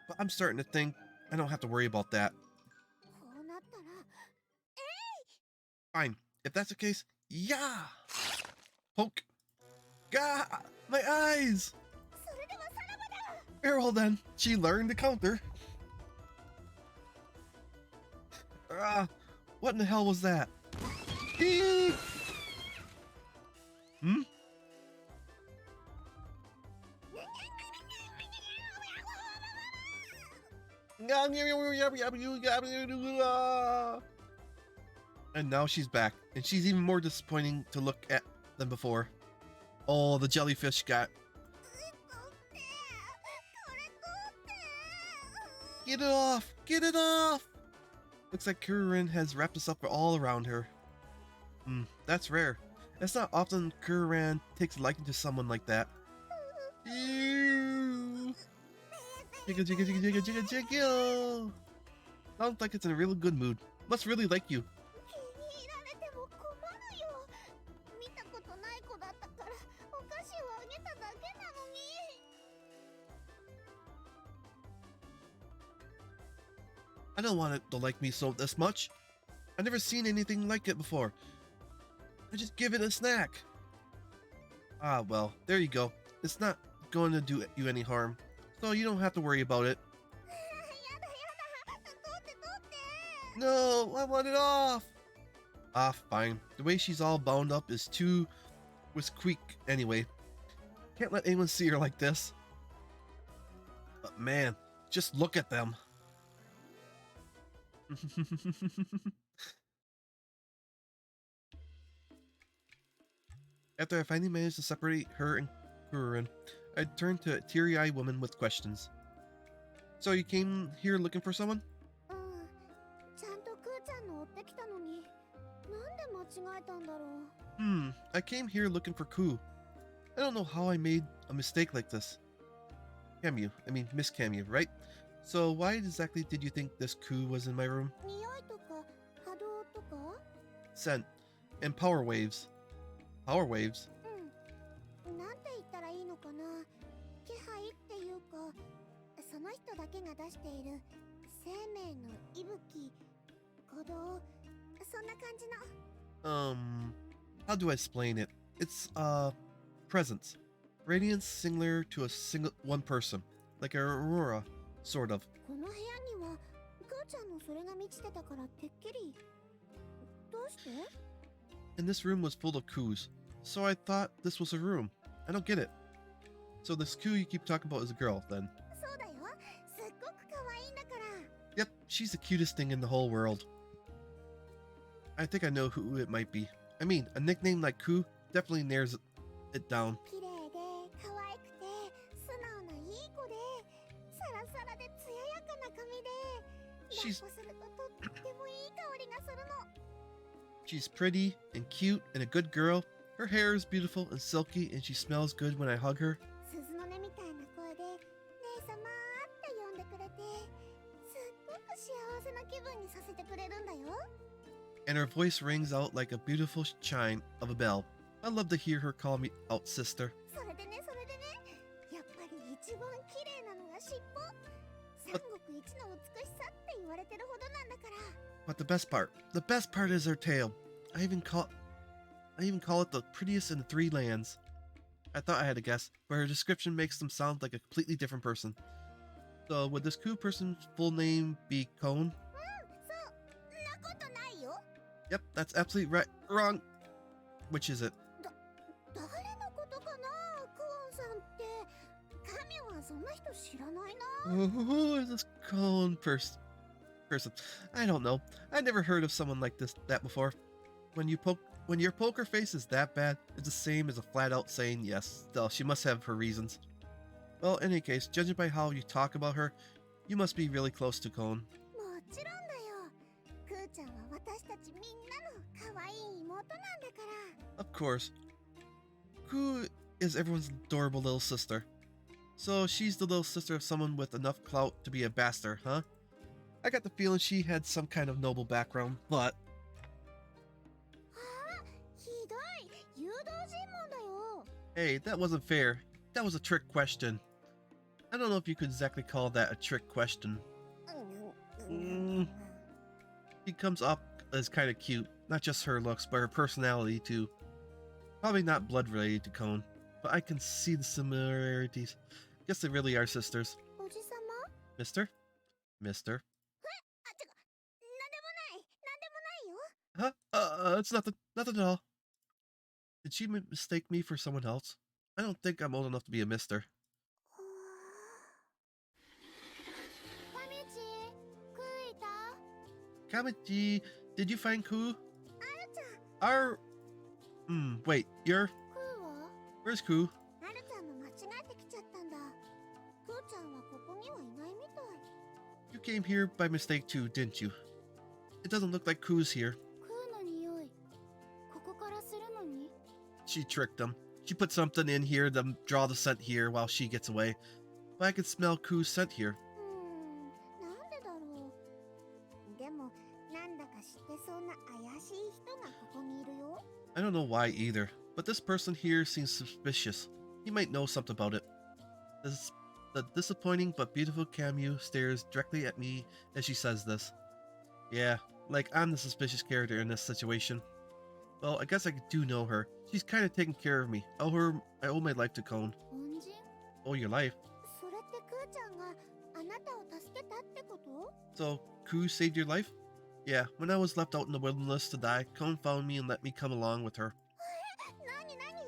but I'm starting to think I don't have to worry about that. こうなったら。 Fine. If that's the case, yeah! Poke. Gah! My eyes! それではさらばだ。 Farewell then. She learned to counter. What in the hell was that? Eek! Hmm? And now she's back, and she's even more disappointing to look at than before. Oh, the jellyfish got... Get it off! Get it off! Looks like Kurin has wrapped us up all around her. That's rare. It's not often Kuran takes a liking to someone like that. Ew! Jiggle, jiggle, jiggle, jiggle, jiggle, jiggle! Sounds like it's in a really good mood. Must really like you. 気に入られても困るよ。見たことない子だったからお菓子をあげただけなのに。 I don't want it to like me so this much. I've never seen anything like it before. I just give it a snack. Ah, well, there you go. It's not going to do you any harm, so you don't have to worry about it. やだやだ。取って取って。 No, I want it off. Ah, fine. The way she's all bound up is too squeak anyway. Can't let anyone see her like this. But man, just look at them. After I finally managed to separate her and Kurin, I turned to a teary-eyed woman with questions. So you came here looking for someone? ちゃんとクーちゃんの追ってきたのに、なんで間違えたんだろう。 I came here looking for Ku. I don't know how I made a mistake like this. Miss Camu, right? So why exactly did you think this Ku was in my room? 匂いとか波動とか。 Scent and power waves. Power waves? なんて言ったらいいのかな。気配っていうか、その人だけが出している生命の息吹、鼓動、そんな感じの。How do I explain it? It's presence. Radiance similar to one person, like an aurora. Sort of. この部屋にはクーちゃんのそれが満ちてたからてっきり。どうして？ And this room was full of coos, so I thought this was a room. I don't get it. So this coo you keep talking about is a girl, then? そうだよ。すっごく可愛いんだから。 Yep, she's the cutest thing in the whole world. I think I know who it might be. I mean, a nickname like Coo definitely narrows it down. 綺麗で可愛くて素直ないい子でサラサラで艶やかな髪で抱っ She's こするととってもいい香りがするの。 she's pretty and cute and a good girl. Her hair is beautiful and silky, and she smells good when I hug her. 鈴の音みたいな声で姉様って呼んでくれてすっごく幸せな気分にさせてくれるんだよ。 And her voice rings out like a beautiful chime of a bell. I love to hear her call me out, sister. それでねやっぱり一番綺麗なのが尻尾。三国一の美しさって言われてるほどなんだから。 But the best part is her tail. I even call it the prettiest in the 3 lands. I thought I had a guess, but her description makes them sound like a completely different person. So would this Coo person's full name be Cone? そんなことないよ。 Yep, that's absolutely right. Wrong. Which is it? 誰のことかな、クオンさんって。神はそんな人知らないな。 Who is this Cone person? I don't know. I never heard of someone like that before. When your poker face is that bad, it's the same as a flat out saying yes. Still, she must have her reasons. Well, in any case, judging by how you talk about her, you must be really close to Cone. もちろんだよ。クーちゃんは私たちみんなの可愛い妹なんだから。 Of course. Coo is everyone's adorable little sister. So she's the little sister of someone with enough clout to be a bastard, huh? I got the feeling she had some kind of noble background, but... ああ、ひどい。誘導尋問だよ。 Hey, that wasn't fair. That was a trick question. I don't know if you could exactly call that a trick question. She comes up as kind of cute. Not just her looks, but her personality too. Probably not blood related to Cone, but I can see the similarities. Guess they really are sisters. おじさま？ Mister? Mister? あ、てか、なんでもない。なんでもないよ。 Huh? It's nothing. Nothing at all. Did she mistake me for someone else? I don't think I'm old enough to be a mister. カミチ、クーいた？ Kamichi, did you find Coo? あるちゃん。 Our... wait, you're... クーは？ Where's Coo? あるちゃんも間違えてきちゃったんだ。クーちゃんはここにはいないみたい。 You came here by mistake too, didn't you? It doesn't look like Coo's here. クーの匂いここからするのに She tricked him. She put something in here to draw the scent here while she gets away. But I can smell Coo's scent here. なんでだろう。でも、なんだか知ってそうな怪しい人がここにいるよ。 I don't know why either, but this person here seems suspicious. He might know something about it. The disappointing but beautiful Camus stares directly at me as she says this. Yeah, like I'm the suspicious character in this situation. Well, I guess I do know her. She's kind of taking care of me. I owe my life to Cone. 恩人 Oh, your life? それってクーちゃんがあなたを助けたってこと？ So, Coo saved your life? Yeah, when I was left out in the wilderness to die, Cone found me and let me come along with her. なになに？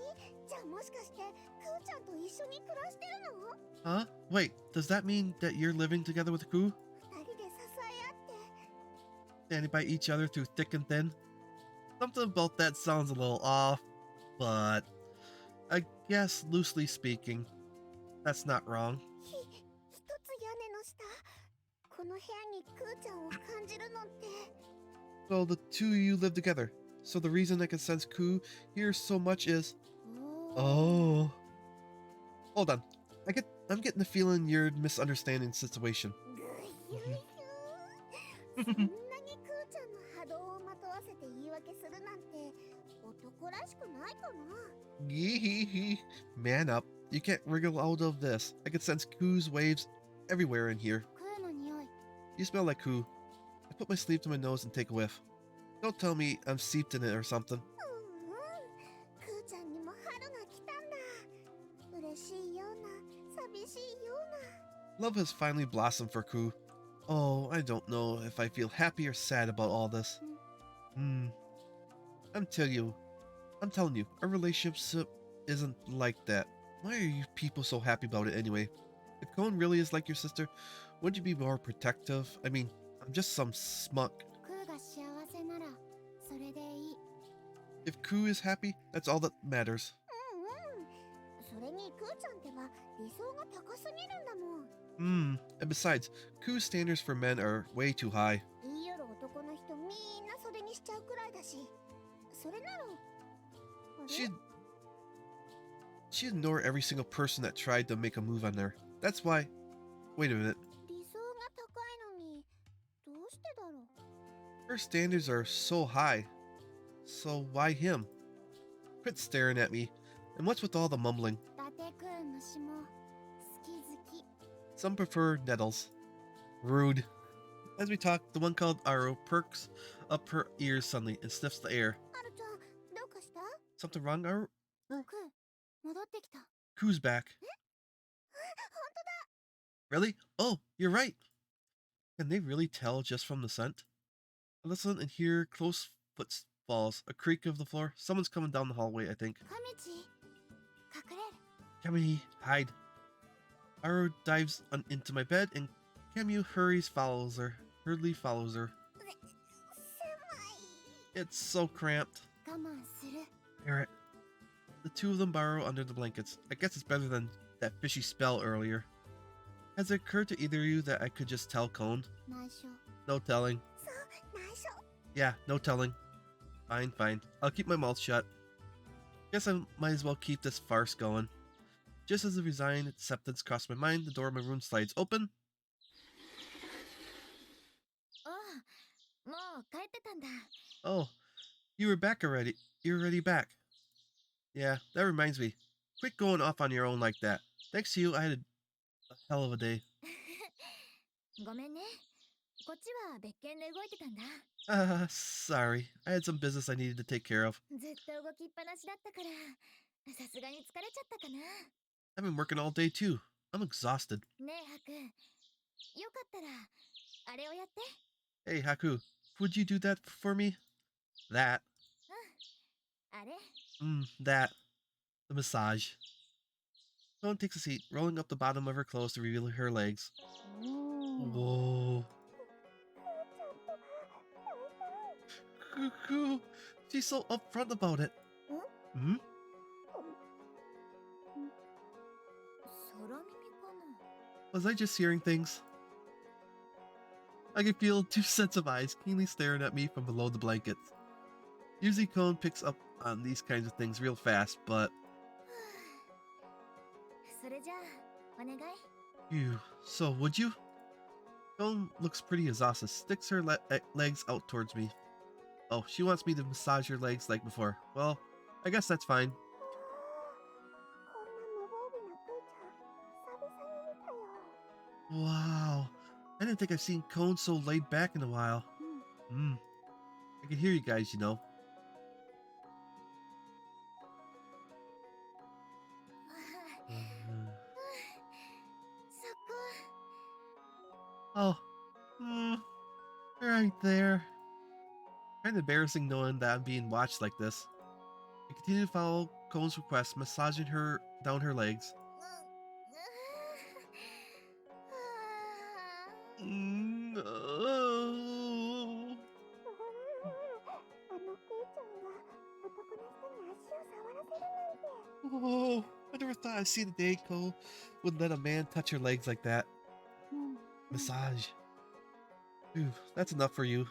じゃあもしかしてクーちゃんと一緒に暮らしてるの？ Huh? Wait, does that mean that you're living together with Coo? 二人で支え合って。 Standing by each other through thick and thin? Something about that sounds a little off, but I guess loosely speaking, that's not wrong. 一つ屋根の下、この部屋にクーちゃんを感じるのって。 So the two of you live together. So the reason I can sense Coo here so much is... Oh. Hold on. I'm getting the feeling you're misunderstanding the situation. ぐいゆいゆそんなにクーちゃんの波動をまとわせて言い訳するなんて男らしくないかな。 Yee-hee-hee. Man up. You can't wriggle out of this. I can sense Coo's waves everywhere in here. クーの匂い You smell like Coo. I put my sleeve to my nose and take a whiff. Don't tell me I'm seeped in it or something. クーちゃんにも春が来たんだ。嬉しいような寂しいような。Love has finally blossomed for Ku. Oh, I don't know if I feel happy or sad about all this. Hmm. I'm telling you, our relationship isn't like that. Why are you people so happy about it anyway? If Cone really is like your sister, wouldn't you be more protective? I mean, I'm just some smug. クーが幸せならそれでいい。 If Ku is happy, that's all that matters. それにクーちゃんってば理想が高すぎるんだもん。 And besides, Ku's standards for men are way too high. 言いよる男の人みんなそれにしちゃうくらいだし、それなら。あれ She'd ignore every single person that tried to make a move on her. That's why. Wait a minute. 理想が高いのにどうしてだろう。 Her standards are so high. So why him? Quit staring at me. And what's with all the mumbling? 伊達くんの詩も好き好き。 Some prefer nettles. Rude. As we talk, the one called Aro perks up her ears suddenly and sniffs the air. アルちゃんどうかした？ Something wrong, Aro? クー戻ってきた。 Ku's back. 本当だ。 Really? Oh, you're right. Can they really tell just from the scent? I listen and hear close footfalls, a creak of the floor. Someone's coming down the hallway, I think. カミチ隠れる。 Camus, hide. Aro dives into my bed and Camus hurriedly follows her. 狭い。 It's so cramped. 我慢する。 Barrett. The two of them burrow under the blankets. I guess it's better than that fishy spell earlier. Has it occurred to either of you that I could just tell Cone? 内緒。 No telling. そう、内緒。 Yeah, no telling. Fine. I'll keep my mouth shut. Guess I might as well keep this farce going. Just as the resigned acceptance crossed my mind, the door of my room slides open. ああ、もう帰ってたんだ。 Oh, you were back already. You're already back. Yeah, that reminds me. Quit going off on your own like that. Thanks to you, I had a hell of a day. ごめんね。こっちは別件で動いてたんだ。Sorry. I had some business I needed to take care of. ずっと動きっぱなしだったから、さすがに疲れちゃったかな。 I've been working all day too. I'm exhausted. ねえ、ハク。よかったら、あれをやって。 Hey, Haku, would you do that for me? That. あれ That. The massage. Someone takes a seat, rolling up the bottom of her clothes to reveal her legs. Whoa. Cuckoo. She's so upfront about it. Hmm? 空耳かな。 Was I just hearing things? I can feel two sets of eyes keenly staring at me from below the blankets. Usually Cone picks up on these kinds of things real fast, but... それじゃあ、お願い。 Phew. So, would you? Cone looks pretty exhausted, sticks her legs out towards me. Oh, she wants me to massage her legs like before. Well, I guess that's fine. こんな無防備なクーちゃん、久々に見たよ。 Wow. I didn't think I've seen Cone so laid back in a while. I can hear you guys, you know. Oh, right there. Kind of embarrassing knowing that I'm being watched like this. I continue to follow Cone's request, massaging her down her legs. Oh. あのクーちゃんが男の人に足を触らせるなんて。 Oh, I never thought I'd see the day Cole would let a man touch her legs like that. Massage. Phew, that's enough for you.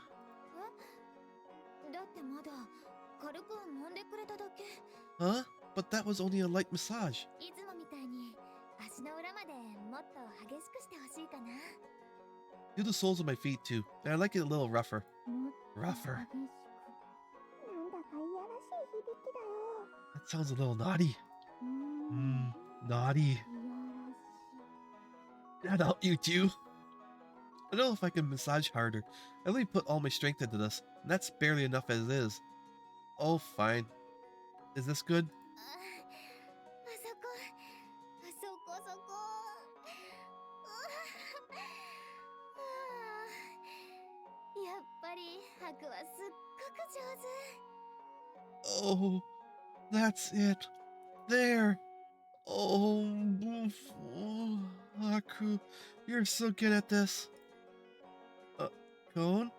だってまだ軽く揉んでくれただけ。 Huh? But that was only a light massage. いつもみたいに足の裏までもっと激しくしてほしいかな。 Do the soles of my feet too, and I like it a little rougher. もっと Rougher. 激しく。なんだかいやらしい響きだよ。 That sounds a little naughty. Naughty. いやらしい。 Shut up, you two. I don't know if I can massage harder. I really put all my strength into this, and that's barely enough as it is. Oh, fine. Is this good? あそこそこ。やっぱりハクはすっごく上手。 Oh, that's it. There. Oh, oof. Oh, Haku, you're so good at this. Cone?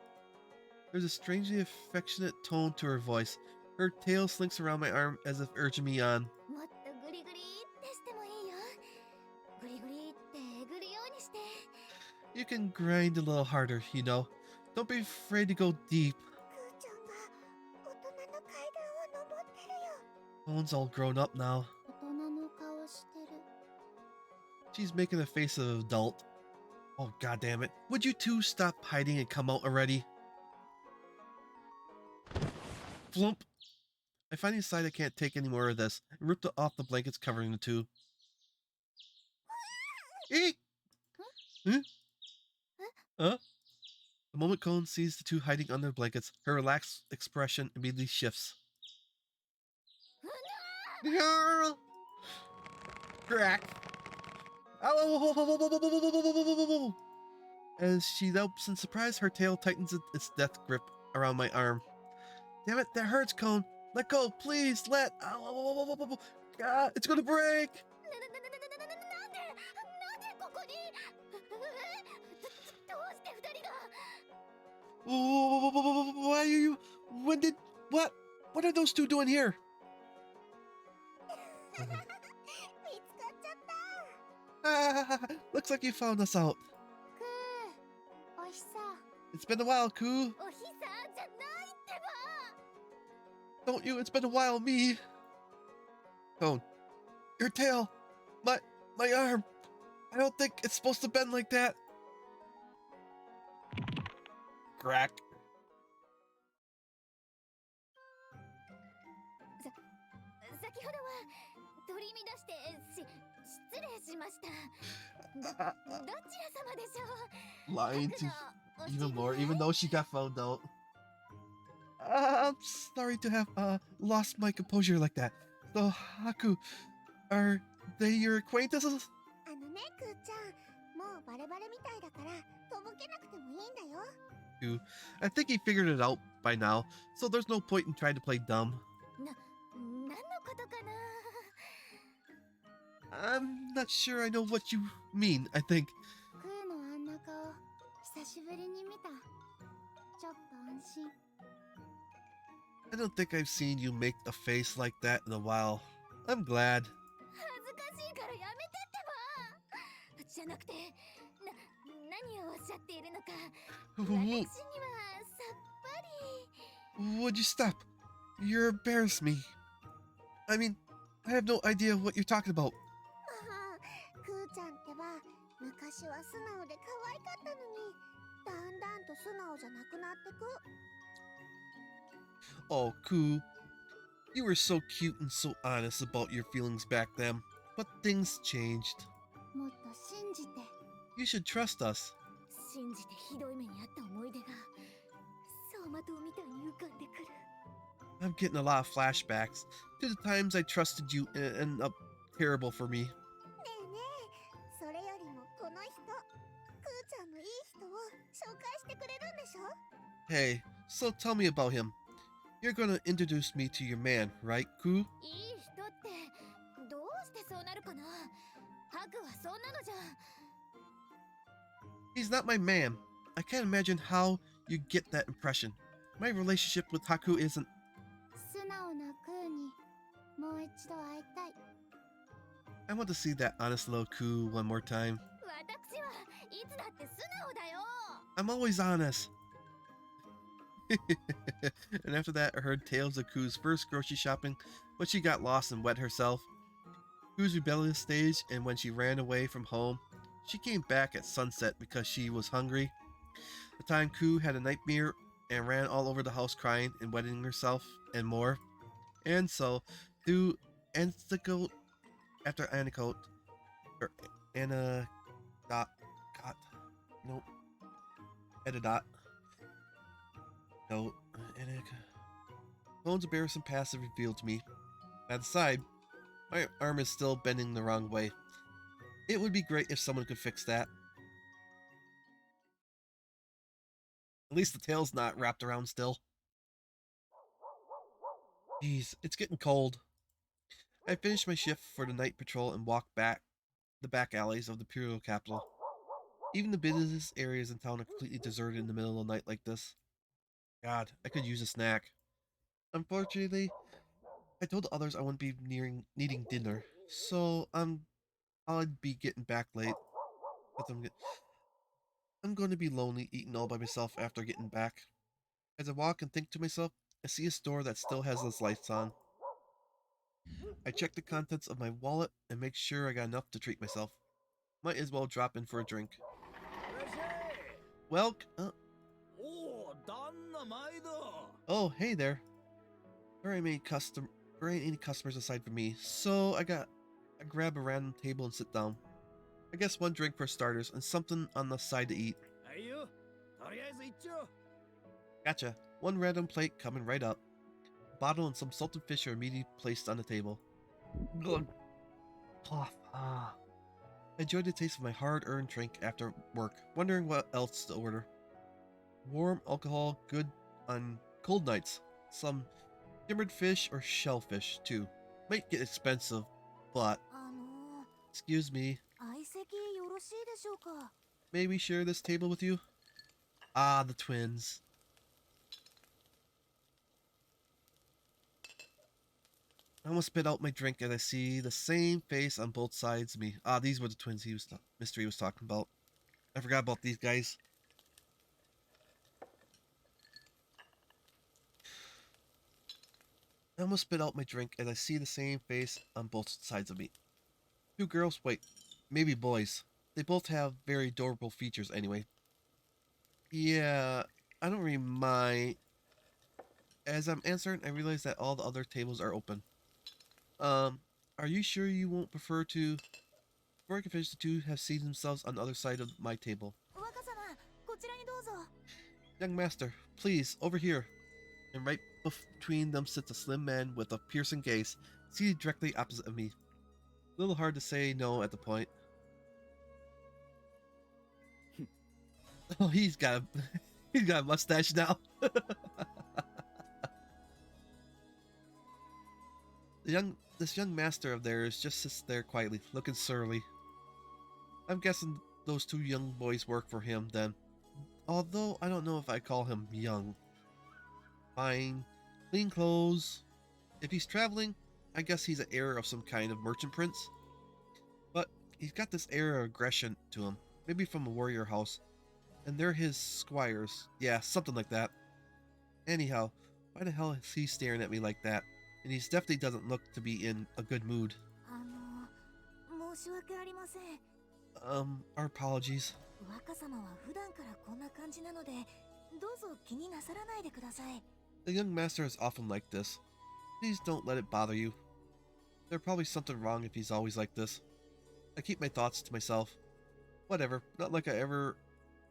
There's a strangely affectionate tone to her voice. Her tail slinks around my arm as if urging me on. もっとグリグリってしてもいいよ。グリグリってえぐるようにして。 You can grind a little harder, you know. Don't be afraid to go deep. クーちゃんが大人の階段を登ってるよ。 Cone's all grown up now. 大人の顔してる。 She's making a face of an adult. Oh, god damn it. Would you two stop hiding and come out already? Flump. I finally decide I can't take any more of this and ripped off the blankets covering the two. Eek! Huh? Huh? The moment Cone sees the two hiding under the blankets, her relaxed expression immediately shifts. Girl! Crack! As she yelps in surprise, her tail tightens its death grip around my arm. Damn it, that hurts, Cone! Let go, please, let! God, it's gonna break! なんでここに。どうして二人が。 Why are you... When did... What? What are those two doing here? 見つかっちゃった。 Looks like you found us out. クー、おひさ。 It's been a while, Koo. おひさじゃないってば。 Don't you? It's been a while, me. Cone. Your tail. My arm. I don't think it's supposed to bend like that. Crack. 先ほどは取り乱して失礼しました。どちら様でしょう。 Lying to ハクのお知り合い？ even more, even though she got found out. I'm sorry to have lost my composure like that. So, Haku, are they your acquaintances? あのね、クーちゃん。もうバレバレみたいだから、とぼけなくてもいいんだよ。 I think he figured it out by now, so there's no point in trying to play dumb. 何のことかな。 I'm not sure I know what you mean, I think. クーのあんな顔、久しぶりに見た。ちょっと安心。 I don't think I've seen you make a face like that in a while. I'm glad. 恥ずかしいからやめてってば。じゃなくて、何をおっしゃっているのか。私にはさっぱり。 Would you stop? You embarrass me. I mean, I have no idea what you're talking about. まあ、クーちゃんってば、昔は素直で可愛かったのに、だんだんと素直じゃなくなってく。 Oh, Koo. You were so cute and so honest about your feelings back then, but things changed. もっと信じて。 You should trust us. 信じてひどい目にあった思い出が走馬灯みたいに浮かんでくる。 I'm getting a lot of flashbacks to the times I trusted you and it ended up terrible for me. ねえねえ、それよりもこの人、クーちゃんのいい人を紹介してくれるんでしょ？ Hey, so tell me about him. You're gonna introduce me to your man, right, Koo? いい人ってどうしてそうなるかな。ハクはそんなのじゃ。 He's not my man. I can't imagine how you get that impression. My relationship with Haku isn't... 素直なクーにもう一度会いたい。 I want to see that honest little Koo one more time. 私はいつだって素直だよ。 I'm always honest. And after that, I heard tales of Koo's first grocery shopping, but she got lost and wet herself. Koo's rebellious stage, and when she ran away from home, she came back at sunset because she was hungry. The time Koo had a nightmare and ran all over the house crying and wetting herself and more. And so, through anecdote after anecdote, or anecdote, nope, anecdote. No, Bones' embarrassing past is revealed to me. At the side, my arm is still bending the wrong way. It would be great if someone could fix that. At least the tail's not wrapped around still. Jeez, it's getting cold. I finished my shift for the night patrol and walked back the back alleys of the imperial capital. Even the busiest areas in town are completely deserted in the middle of the night like this. God, I could use a snack. Unfortunately, I told the others I wouldn't be needing dinner, so I'd be getting back late. But I'm going to be lonely eating all by myself after getting back. As I walk and think to myself, I see a store that still has its lights on. I check the contents of my wallet and make sure I got enough to treat myself. Might as well drop in for a drink. Well, oh, hey there. There ain't any customers aside from me, so I grab a random table and sit down. I guess one drink for starters and something on the side to eat. Gotcha. One random plate coming right up. A bottle and some salted fish are immediately placed on the table. Good. I enjoyed the taste of my hard-earned drink after work, wondering what else to order. Warm alcohol, good on cold nights. Some skimmered fish or shellfish, too. Might get expensive, but... Excuse me. 相席よろしいでしょうか? May we share this table with you? Ah, the twins. I almost spit out my drink as I see the same face on both sides of me. Ah, these were the twins Mystery was talking about. I forgot about these guys. I almost spit out my drink as I see the same face on both sides of me. Two girls, wait, maybe boys. They both have very adorable features anyway. Yeah, I don't really mind. As I'm answering, I realize that all the other tables are open. Are you sure you won't prefer to... Before I can finish, the two have seated themselves on the other side of my table. Young master, please, over here. And right between them sits a slim man with a piercing gaze, seated directly opposite of me. A little hard to say no at the point. Oh, he's got a mustache now. This young master of theirs just sits there quietly, looking surly. I'm guessing those two young boys work for him then. Although I don't know if I call him young. Fine, clean clothes. If he's traveling, I guess he's an heir of some kind of merchant prince. But he's got this air of aggression to him, maybe from a warrior house. And they're his squires. Yeah, something like that. Anyhow, why the hell is he staring at me like that? And he definitely doesn't look to be in a good mood. Our apologies. The young master is often like this. Please don't let it bother you. There's probably something wrong if he's always like this. I keep my thoughts to myself. Whatever, not like I ever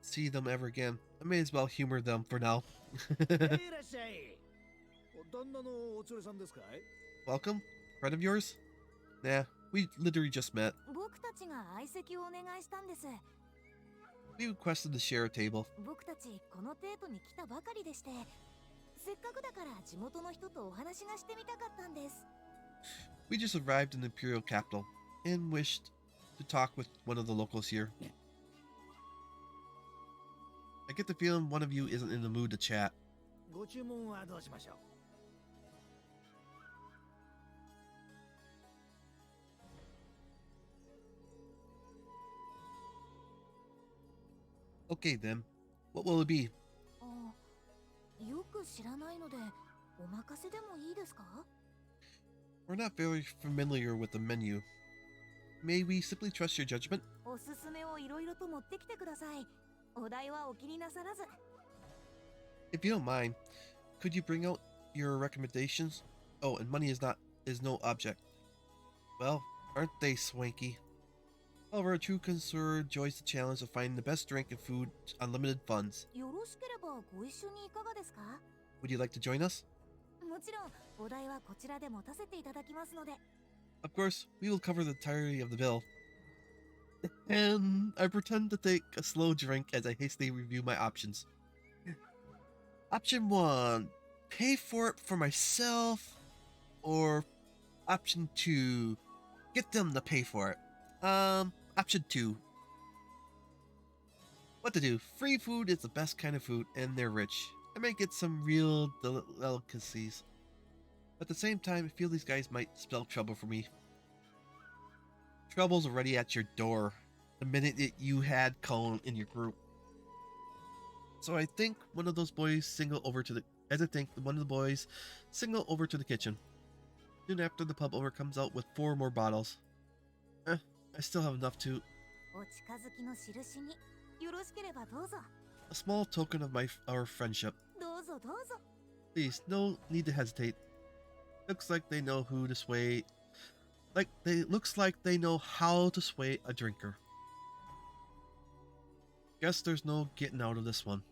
see them ever again. I may as well humor them for now. Welcome? Friend of yours? Nah, we literally just met. We requested to share a table. We just arrived in the imperial capital and wished to talk with one of the locals here. I get the feeling one of you isn't in the mood to chat. Okay then, what will it be? We're not very familiar with the menu. May we simply trust your judgment? If you don't mind, could you bring out your recommendations? Oh, and money is no object. Well, aren't they swanky? However, a true connoisseur enjoys the challenge of finding the best drink and food on limited funds. Would you like to join us? Of course, we will cover the entirety of the bill. And I pretend to take a slow drink as I hastily review my options. Option 1, pay for it for myself, or option 2, get them to pay for it. Option 2. What to do? Free food is the best kind of food, and they're rich. I might get some real delicacies. At the same time, I feel these guys might spell trouble for me. Trouble's already at your door the minute that you had Colin in your group. So I think one of those boys single over to the kitchen. Soon after, the pub owner comes out with 4 more bottles. I still have enough to... お近づきの印によろしければどうぞ。 A small token of our friendship. どうぞどうぞ。 Please, no need to hesitate. Looks like they know who to sway. Looks like they know how to sway a drinker. Guess there's no getting out of this one.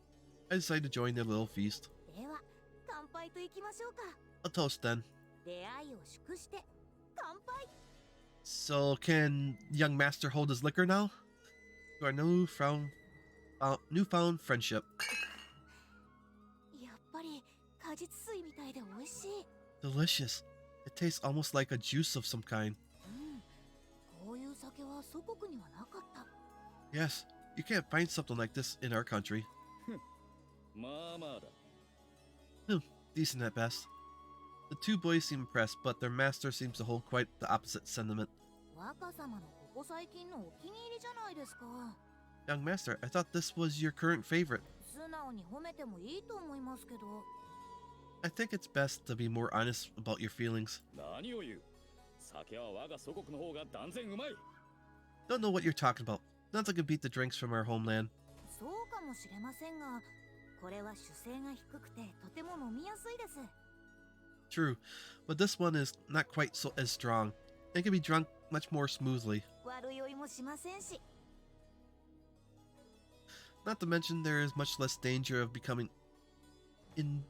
I decided to join their little feast. では、乾杯といきましょうか。 A toast then. 出会いを祝して乾杯。 So can young master hold his liquor now? To our newfound friendship. やっぱり果実水みたいで美味しい。 Delicious. It tastes almost like a juice of some kind. こういう酒は祖国にはなかった。 Yes, you can't find something like this in our country. まあまあだ。 Decent at best. The 2 boys seem impressed, but their master seems to hold quite the opposite sentiment. 若様のここ最近のお気に入りじゃないですか。 Young master, I thought this was your current favorite. 素直に褒めてもいいと思いますけど。 I think it's best to be more honest about your feelings. 何を言う。酒は我が祖国の方が断然うまい。 Don't know what you're talking about. Nothing can beat the drinks from our homeland. そうかもしれませんが、これは酒精が低くてとても飲みやすいです。 True, but this one is not quite as strong and can be drunk much more smoothly. 悪酔いもしませんし。 Not to mention there is much less danger of becoming inhibited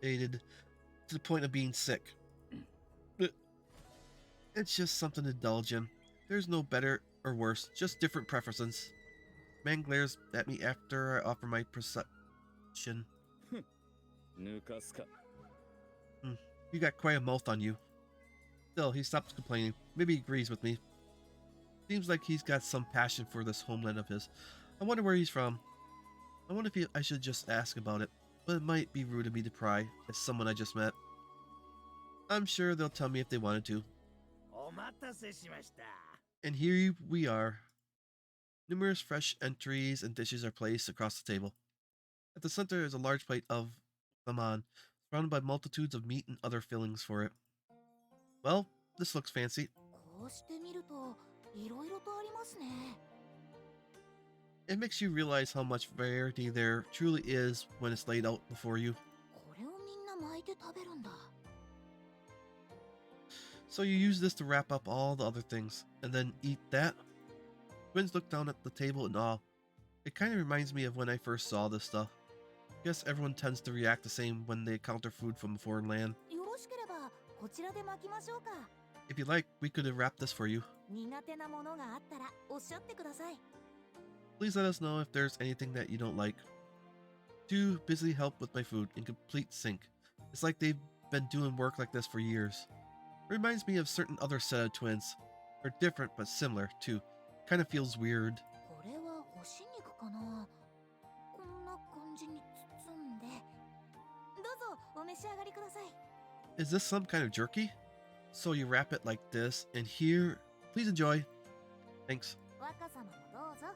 to the point of being sick. It's just something to indulge in. There's no better or worse, just different preferences. Man glares at me after I offer my perception. 抜かすか。 You got quite a mouth on you. Still, he stops complaining. Maybe he agrees with me. Seems like he's got some passion for this homeland of his. I wonder where he's from. I wonder if I should just ask about it, but it might be rude of me to pry as someone I just met. I'm sure they'll tell me if they wanted to. お待たせしました。 And here we are. Numerous fresh entries and dishes are placed across the table. At the center is a large plate of saman, surrounded by multitudes of meat and other fillings for it. Well, this looks fancy. こうして見るといろいろとありますね。 It makes you realize how much variety there truly is when it's laid out before you. これをみんな巻いて食べるんだ。 So you use this to wrap up all the other things, and then eat that? Twins look down at the table in awe. It kind of reminds me of when I first saw this stuff. Guess everyone tends to react the same when they encounter food from a foreign land. よろしければこちらで巻きましょうか。 If you like, we could wrap this for you. 苦手なものがあったらおっしゃってください。 Please let us know if there's anything that you don't like. Do busily help with my food in complete sync. It's like they've been doing work like this for years. Reminds me of certain other set of twins. They're different but similar too. Kind of feels weird. これは干し肉かな。こんな感じに包んで。どうぞお召し上がりください。 Is this some kind of jerky? So you wrap it like this, and here, please enjoy. Thanks. 若様もどうぞ。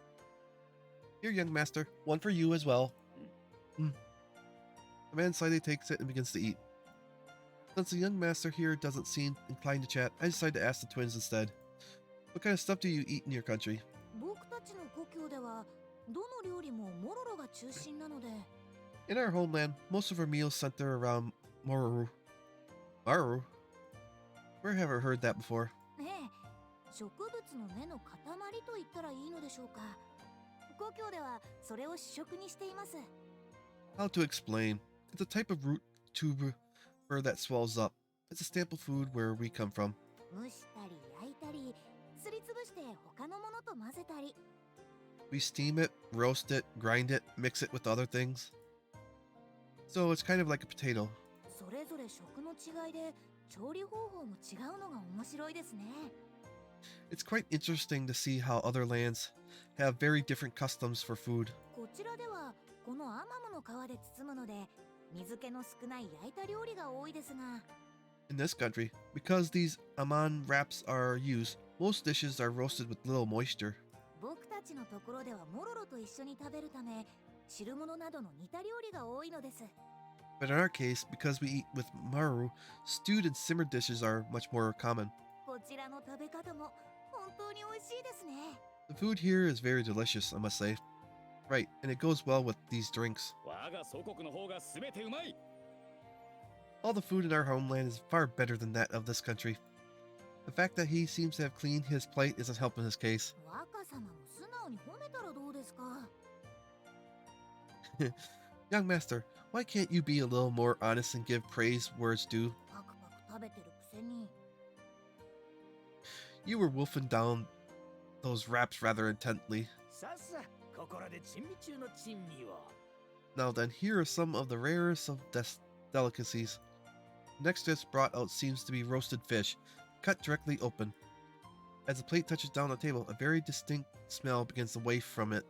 Here, young master. One for you as well. The man slightly takes it and begins to eat. Since the young master here doesn't seem inclined to chat, I decide to ask the twins instead. What kind of stuff do you eat in your country? 僕たちの故郷ではどの料理もモロロが中心なので。 In our homeland, most of our meals center around Moru. Maru? Where have I heard that before? ええ、植物の根の塊と言ったらいいのでしょうか。故郷ではそれを主食にしています。 How to explain? It's a type of root tuber that swells up. It's a staple food where we come from. 蒸したり焼いたり、すりつぶして他のものと混ぜたり。We steam it, roast it, grind it, mix it with other things. So it's kind of like a potato. それぞれ食の違いで調理方法も違うのが面白いですね。 It's quite interesting to see how other lands have very different customs for food. こちらではこのアマモの皮で包むので水気の少ない焼いた料理が多いですが、 In this country, because these Amman wraps are used, most dishes are roasted with little moisture. 僕たちのところではモロロと一緒に食べるため汁物などの煮た料理が多いのです。 But in our case, because we eat with maru, stewed and simmered dishes are much more common. こちらの食べ方も本当に美味しいですね。 The food here is very delicious, I must say. Right, and it goes well with these drinks. 我が祖国の方が全てうまい。 All the food in our homeland is far better than that of this country. The fact that he seems to have cleaned his plate isn't helping his case. 若様も素直に褒めたらどうですか。 Young master, why can't you be a little more honest and give praise where it's due? パクパク食べてるくせに。 You were wolfing down those wraps rather intently. さっさここらで珍味中の珍味を。 Now then, here are some of the rarest of delicacies. Next dish brought out seems to be roasted fish, cut directly open. As the plate touches down the table, a very distinct smell begins to waft from it.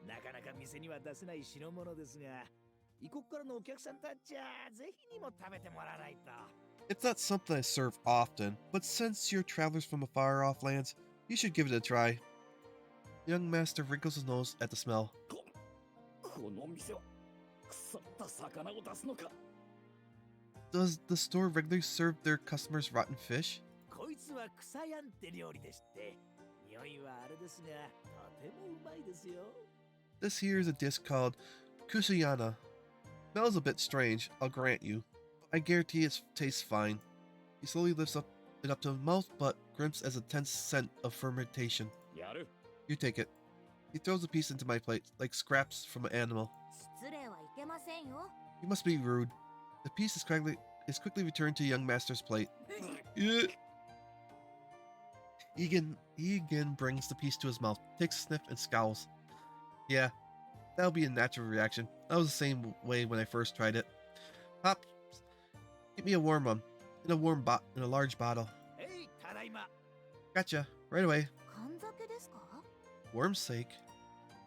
なかなか店には出せない代物ですが、異国からのお客さんたちはぜひにも食べてもらわないと。 It's not something I serve often, but since you're travelers from afar off lands, you should give it a try. The young master wrinkles his nose at the smell. この店は腐った魚を出すのか。 Does the store regularly serve their customers rotten fish? こいつは草やんって料理でして、匂いはあれですが、とてもうまいですよ。 This here is a dish called kusuyana. Smells a bit strange, I'll grant you. I guarantee it tastes fine. He slowly lifts it up to his mouth, but grimps as a tense scent of fermentation. やる。 You take it. He throws a piece into my plate, like scraps from an animal. 失礼はいけませんよ。 You must be rude. The piece is quickly returned to young master's plate. He again brings the piece to his mouth, takes a sniff, and scowls. Yeah, that'll be a natural reaction. I was the same way when I first tried it. Pops, get me a warm one, in a large bottle. えい、ただいま。 Gotcha, right away. 缶酒ですか。 Worm's sake.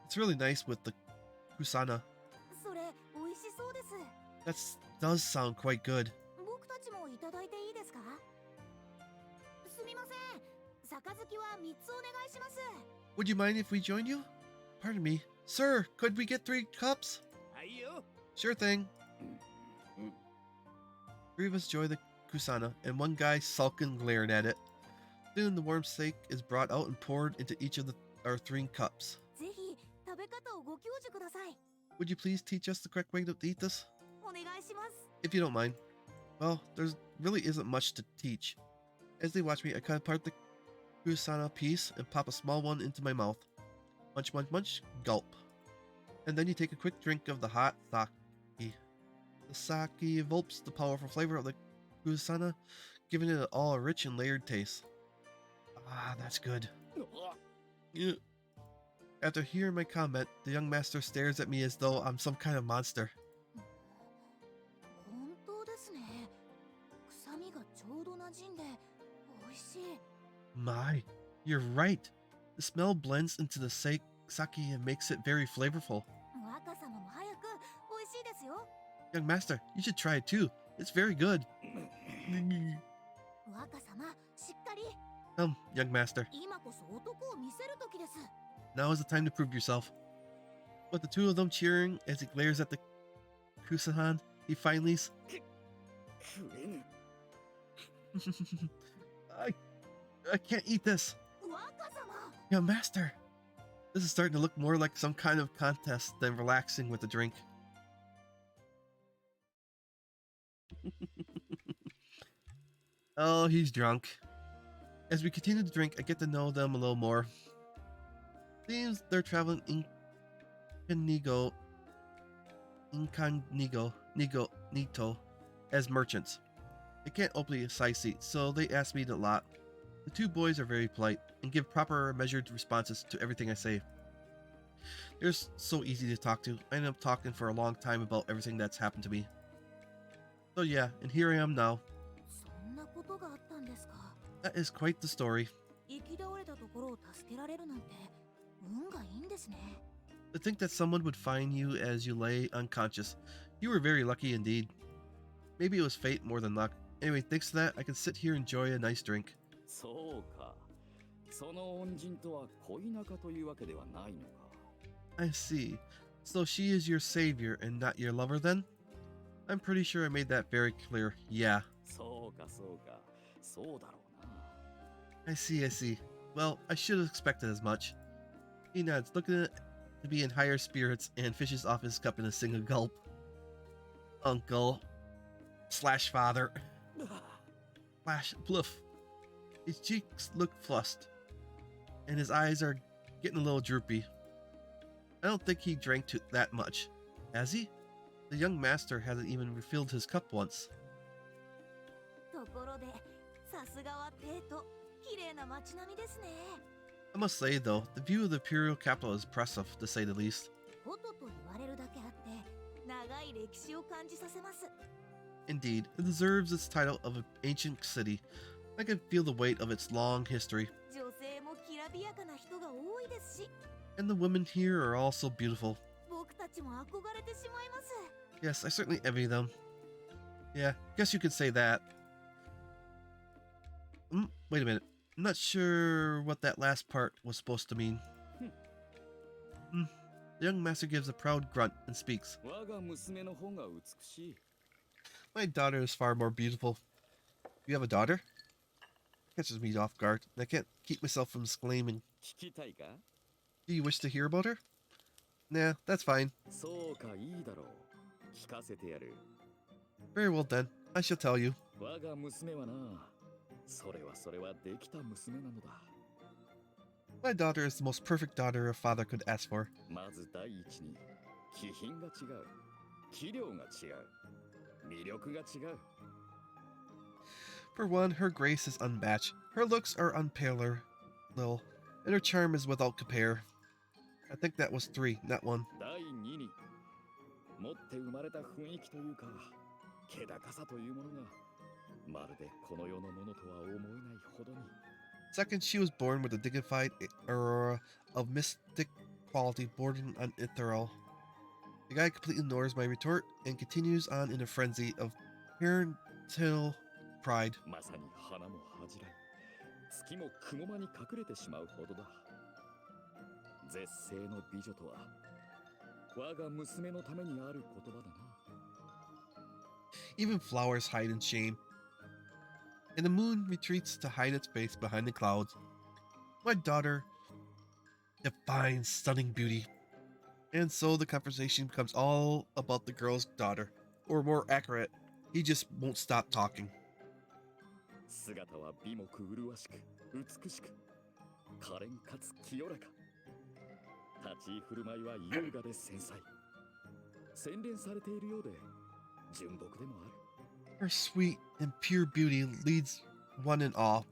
It's really nice with the kusana. それ美味しそうです。 That does sound quite good. 僕たちもいただいていいですか。すみません。杯は3つお願いします。 Would you mind if we joined you? Pardon me. Sir, could we get 3 cups? はいよ。 Sure thing. 3 of us join the kusana, and one guy sulking glaring at it. Soon the warm steak is brought out and poured into each of our 3 cups. ぜひ食べ方をご教授ください。 Would you please teach us the correct way to eat this? お願いします。 If you don't mind. Well, there really isn't much to teach. As they watch me, I cut apart the kusana piece and pop a small one into my mouth. Munch, munch, munch, gulp. And then you take a quick drink of the hot sake. The sake envelopes the powerful flavor of the kusana, giving it all a rich and layered taste. Ah, that's good. Yeah. After hearing my comment, the young master stares at me as though I'm some kind of monster. 本当ですね。臭みがちょうど馴染んで美味しい。 My, you're right. The smell blends into the sake and makes it very flavorful. 若様も早く美味しいですよ。 Young master, you should try it too. It's very good. 若様、しっかり。 Young master, 今こそ男を見せる時です。 now is the time to prove yourself. With the two of them cheering as he glares at the Kusahan, he finally I can't eat this. 若様。 Young master, this is starting to look more like some kind of contest than relaxing with the drink. Oh, he's drunk. As we continue to drink, I get to know them a little more. Seems they're traveling incognito as merchants. They can't openly sightsee, so they ask me a lot. The two boys are very polite and give proper measured responses to everything I say. They're so easy to talk to. I ended up talking for a long time about everything that's happened to me. So yeah, and here I am now. そんなことがあったんですか。 That is quite the story. 行き倒れたところを助けられるなんて運がいいんですね。 To think that someone would find you as you lay unconscious. You were very lucky indeed. Maybe it was fate more than luck. Anyway, thanks to that, I can sit here and enjoy a nice drink. そうか。その恩人とは恋仲というわけではないのか。I see. So she is your savior and not your lover then? I'm pretty sure I made that very clear. Yeah. そうかそうか。そうだろうな。I see, I see. Well, I should have expected as much. He nods, looking to be in higher spirits, and fishes off his cup in a single gulp. Uncle. Slash father. Slash bluff. His cheeks look flushed, and his eyes are getting a little droopy. I don't think he drank that much. Has he? The young master hasn't even refilled his cup once. ところで、さすがは帝都、綺麗な街並みですね。 I must say, though, the view of the imperial capital is impressive, to say the least. フォトと言われるだけあって、長い歴史を感じさせます。 Indeed, it deserves its title of an ancient city. I can feel the weight of its long history. 女性もきらびやかな人が多いですし、 And the women here are all so beautiful. 僕たちも憧れてしまいます。 Yes, I certainly envy them. Yeah, guess you could say that. Wait a minute. I'm not sure what that last part was supposed to mean. The young master gives a proud grunt and speaks. 我が娘の方が美しい。 My daughter is far more beautiful. You have a daughter? Catches me off guard, and I can't keep myself from exclaiming. 聞きたいか？ Do you wish to hear about her? Nah, that's fine. そうか、いいだろう。聞かせてやる。 Very well then, I shall tell you. 我が娘はな、それはできた娘なのだ。 My daughter is the most perfect daughter a father could ask for. まず第一に、気品が違う。器量が違う。魅力が違う。 For one, her grace is unmatched. Her looks are unparalleled, and her charm is without compare. I think that was 3, not 1. 第二に、持って生まれた雰囲気というか、気高さというものが、まるでこの世のものとは思えないほどに。 Second, she was born with a dignified aura of mystic quality bordering on ethereal. The guy completely ignores my retort and continues on in a frenzy of parental pride. まさに花も恥じらい、月も雲間に隠れてしまうほどだ。絶世の美女とは、我が娘のためにある言葉だな。 Even flowers hide in shame, and the moon retreats to hide its face behind the clouds. My daughter defines stunning beauty. And so the conversation becomes all about the girl's daughter. Or more accurate, he just won't stop talking. 姿は美目麗しく、美しく、可憐かつ清らか。立ち居振る舞いは優雅で繊細。洗練されているようで、純朴でもある。 Her sweet and pure beauty leads one in awe.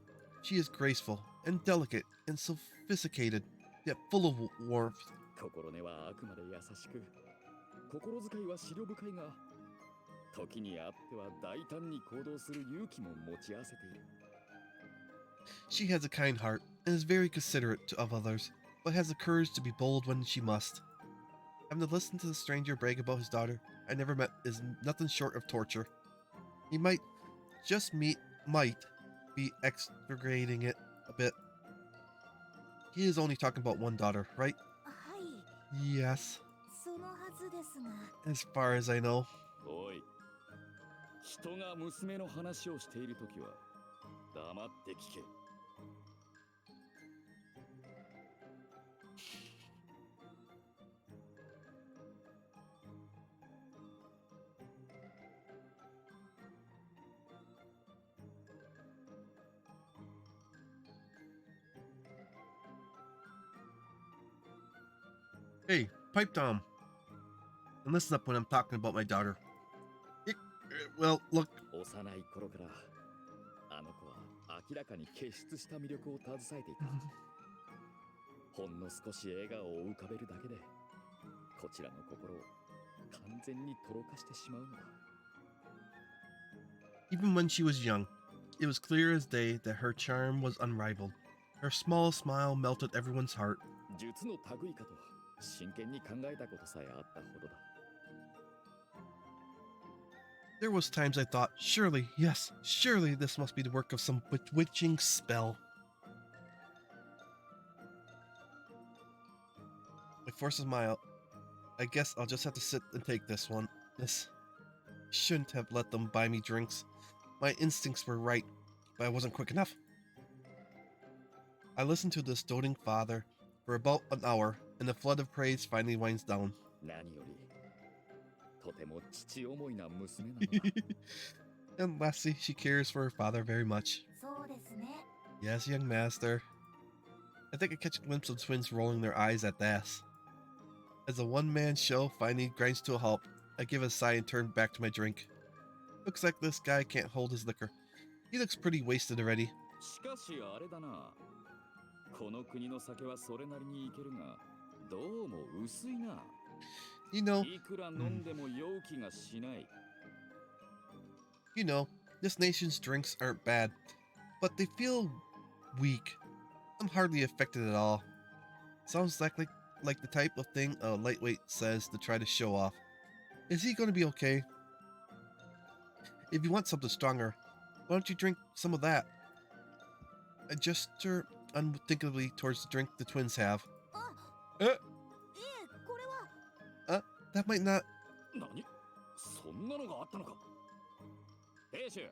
She is graceful and delicate and sophisticated, yet full of warmth. 心根はあくまで優しく、心遣いは思慮深いが、時にあっては大胆に行動する勇気も持ち合わせている。 She has a kind heart and is very considerate of others, but has the courage to be bold when she must. Having to listen to the stranger brag about his daughter I never met is nothing short of torture. He might be exaggerating it a bit. He is only talking about one daughter, right? はい、 Yes, そのはずですが。 as far as I know. おい、人が娘の話をしているときは黙って聞け。 Hey, pipe Tom. And listen up when I'm talking about my daughter. Well, look, 幼い頃からあの子は明らかに傑出した魅力を携えていた。ほんの少し笑顔を浮かべるだけでこちらの心を完全にとろかしてしまうのだ。 Even when she was young, it was clear as day that her charm was unrivaled. Her small smile melted everyone's heart. 術の類かと真剣に考えたことさえあったほどだ。 There was times I thought, surely, yes, surely this must be the work of some bewitching spell. I forced a smile. I guess I'll just have to sit and take this one. This shouldn't have let them buy me drinks. My instincts were right, but I wasn't quick enough. I listened to this doting father for about an hour, and the flood of praise finally winds down. 何よりとても父思いな娘なのだ。 And lastly, she cares for her father very much. そうですね。 Yes, young master. I think I catch a glimpse of the twins rolling their eyes at this. As the one-man show finally grinds to a halt, I give a sigh and turn back to my drink. Looks like this guy can't hold his liquor. He looks pretty wasted already. しかしあれだな。この国の酒はそれなりにいけるが、どうも薄いな。 You know, いくら飲んでも酔う気がしない。 this nation's drinks aren't bad, but they feel weak. I'm hardly affected at all. Sounds like the type of thing a lightweight says to try to show off. Is he going to be okay? If you want something stronger, why don't you drink some of that? I gesture unthinkably towards the drink the twins have. いえ、これは That might not... 何？そんなのがあったのか。兵士、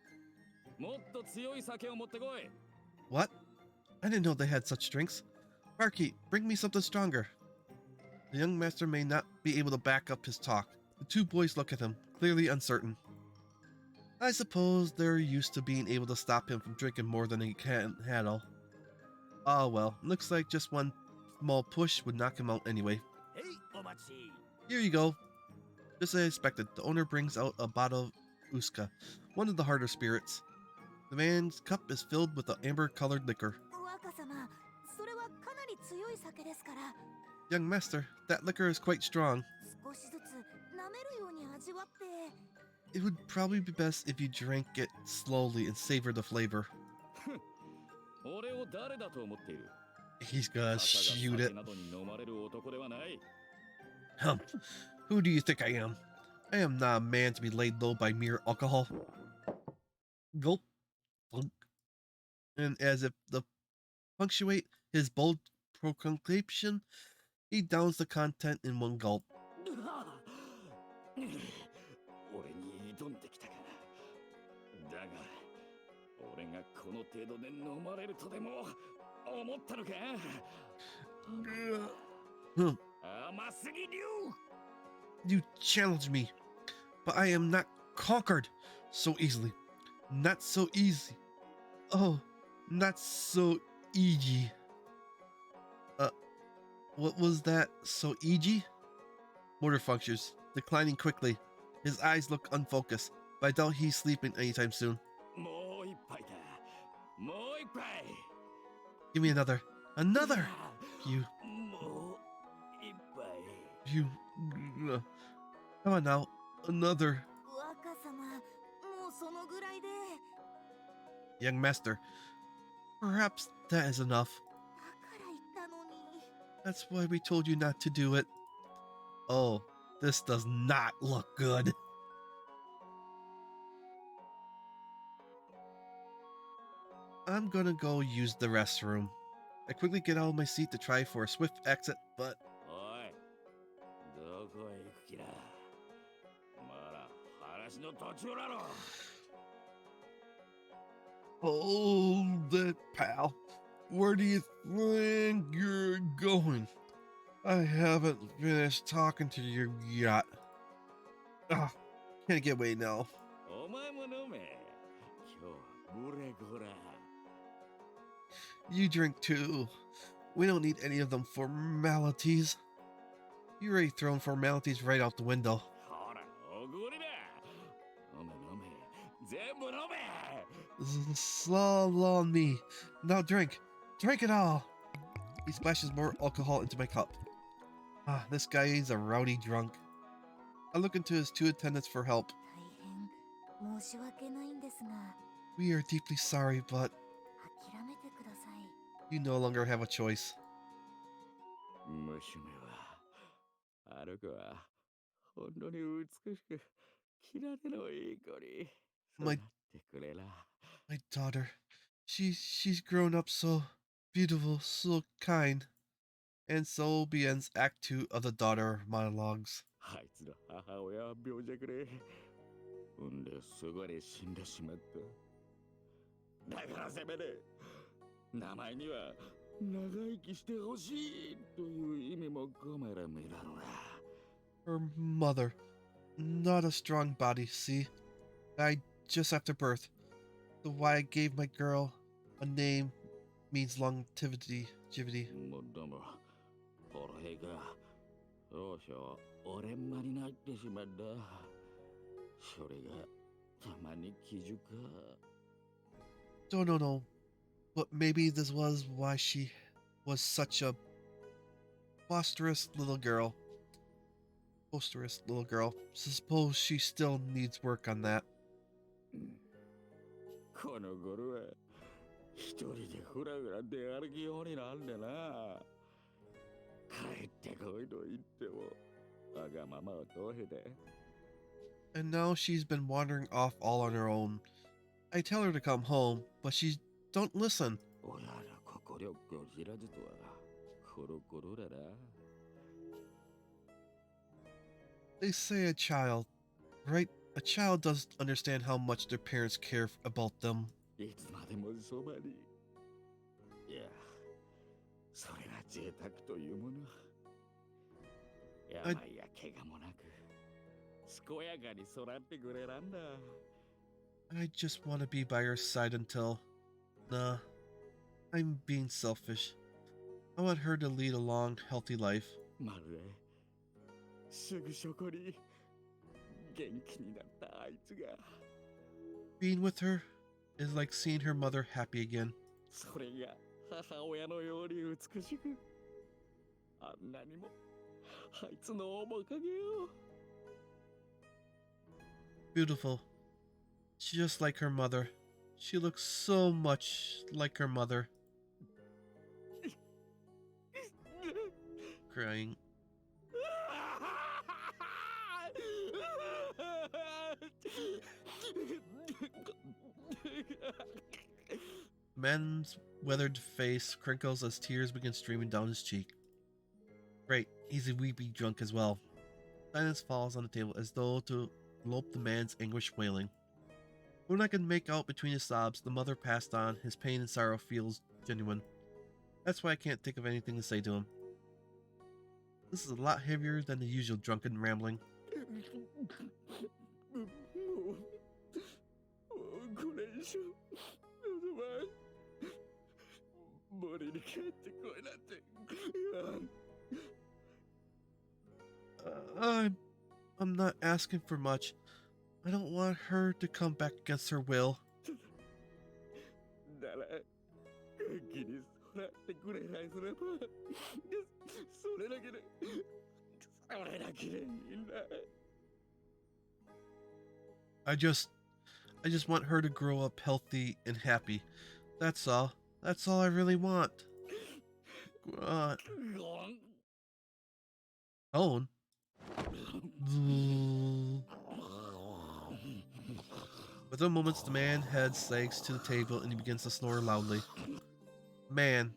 もっと強い酒を持ってこい。 What? I didn't know they had such drinks. Barkeep, bring me something stronger. The young master may not be able to back up his talk. The two boys look at him, clearly uncertain. I suppose they're used to being able to stop him from drinking more than he can handle. Ah well, looks like just one small push would knock him out anyway. へい、お待ち。 Here you go. Just as I expected, the owner brings out a bottle of Uska, one of the harder spirits. The man's cup is filled with the amber-colored liquor. 若様、それはかなり強い酒ですから、 Young master, that liquor is quite strong. 少しずつ舐めるように味わって。 It would probably be best if you drank it slowly and savored the flavor. 俺を誰だと思っている。 He's gonna たかが shoot 酒 it. などに飲まれる男ではない。 Humph. Who do you think I am? I am not a man to be laid low by mere alcohol. Gulp. Glunk. And as if to punctuate his bold proclamation, he downs the content in one gulp. 俺に挑んできたか。だが、俺がこの程度で飲まれるとでも思ったのか。 Hmm. 甘すぎる。 You challenge me, but I am not conquered so easily. Not so easy. Oh, not so easy. What was that? So easy? Motor functions, declining quickly. His eyes look unfocused, but I doubt he's sleeping anytime soon. もう一杯だ。もう一杯。 Give me another. Another! You. もう一杯。 You. Come on now. Another. 若様、もうそのぐらいで。 Young master. Perhaps that is enough. だから言ったのに。 That's why we told you not to do it. Oh, this does not look good. I'm gonna go use the restroom. I quickly get out of my seat to try for a swift exit, but おい、どこへ行く気だ。まだ話の途中だろ。 hold it, pal. Where do you think you're going? I haven't finished talking to you yet. Ah, can't get away now. お前も飲め。今日グレゴラ。 You drink too. We don't need any of them formalities. You already thrown formalities right out the window. ほら、おごりだ。飲め飲め。全部飲め。 Slow on me. Now drink. Drink it all. He splashes more alcohol into my cup. Ah, this guy is a rowdy drunk. I look into his two attendants for help. 大変申し訳ないんですが We are deeply sorry, but 諦めてください you no longer have a choice. 娘は、あの子は、ほんとに美しく、きられのいい子に育 My ってくれら。my daughter. She's grown up so beautiful, so kind. And so begins Act 2 of the daughter monologues. あいつの母親は病弱で、ほんですぐに死んでしまった。だからせめて、名前には長生きしてほしいという意味も込めるみだろうな。Her mother, not a strong body, see, died just after birth. So why I gave my girl a name means longevity. もっとも、俺が少々俺んまになってしまった。それがたまに気づか。Don't know, but maybe this was why she was such a boisterous little girl. Suppose she still needs work on that. この頃は一人でふらふら出歩きようになんでな。帰ってこいと言ってもわがままを通へて。And now she's been wandering off all on her own. I tell her to come home, but she don't listen. 親の心力を知らずとはコロコロだな。 They say a child, right? A child doesn't understand how much their parents care about them. いつまでもそばに。いや、それが贅沢というもの。病や怪我もなく、健やかに育ってくれなんだ。I just want to be by her side until... Nah, I'm being selfish. I want her to lead a long, healthy life. まるですぐそこに元気になったあいつが。Being with her is like seeing her mother happy again. それが母親のように美しく、あんなにもあいつの面影を。Beautiful. She's just like her mother. She looks so much like her mother. Crying. The man's weathered face crinkles as tears begin streaming down his cheek. Great, he's a weepy drunk as well. Silence falls on the table as though to envelop the man's anguished wailing. When I can make out between his sobs, the mother passed on. His pain and sorrow feels genuine. That's why I can't think of anything to say to him. This is a lot heavier than the usual drunken rambling. これ以上森に帰ってこいなんて。I'm not asking for much. I don't want her to come back against her will. だら元気に育ってくれないすれば、それだけでいいんだ。I just want her to grow up healthy and happy. That's all. That's all I really want. Own. Within moments, the man's head sags to the table and he begins to snore loudly. Man,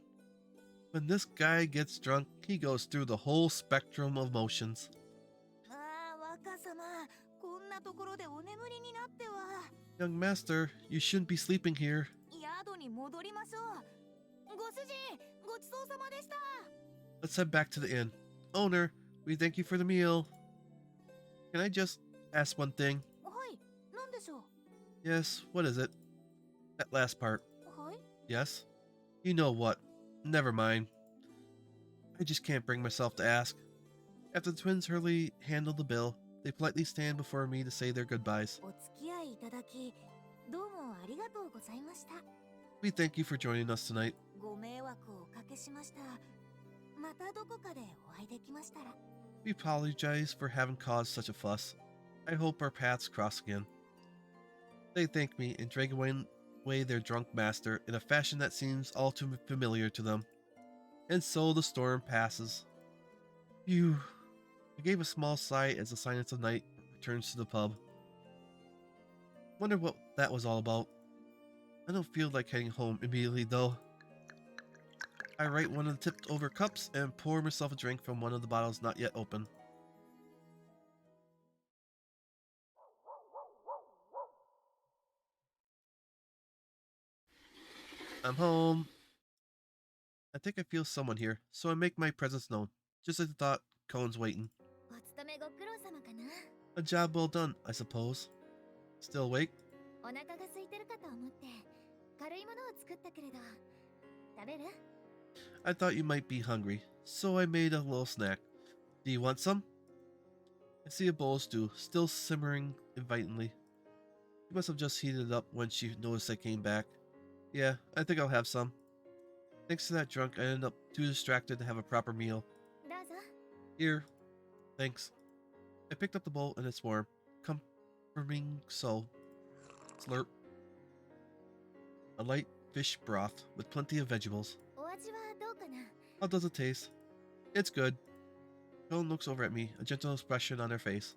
when this guy gets drunk, he goes through the whole spectrum of emotions. ああ若様こんなところでお眠りになっては Young master, you shouldn't be sleeping here. 宿に戻りましょうご主人ごちそうさまでした Let's head back to the inn. Owner, we thank you for the meal. Can I just ask one thing? はい何でしょう Yes, what is it? That last part. はい Yes? You know what? Never mind. I just can't bring myself to ask. After the twins hurriedly handle the bill, they politely stand before me to say their goodbyes. お付き合いいただきどうもありがとうございました We thank you for joining us tonight. ご迷惑をおかけしましたまたどこかでお会いできましたら。 We apologize for having caused such a fuss. I hope our paths cross again. They thank me and drag away their drunk master in a fashion that seems all too familiar to them. And so the storm passes. Phew. I gave a small sigh as the silence of night returns to the pub. Wonder what that was all about. I don't feel like heading home immediately though. I right one of the tipped over cups and pour myself a drink from one of the bottles not yet open. I'm home. I think I feel someone here, so I make my presence known. Just as I thought, Cohen's waiting. お勤めご苦労様かな。 A job well done, I suppose. Still awake? お腹が空いてるかと思って軽いものを作ったけれど、食べる？ I thought you might be hungry, so I made a little snack. Do you want some? I see a bowl of stew, still simmering invitingly. She must have just heated it up when she noticed I came back. Yeah, I think I'll have some. Thanks to that drunk, I ended up too distracted to have a proper meal. どうぞ。 Here. Thanks. I picked up the bowl and it's warm. Comforting so. Slurp. A light fish broth with plenty of vegetables. お味はどうかな？ How does it taste? It's good. Helen looks over at me, a gentle expression on her face.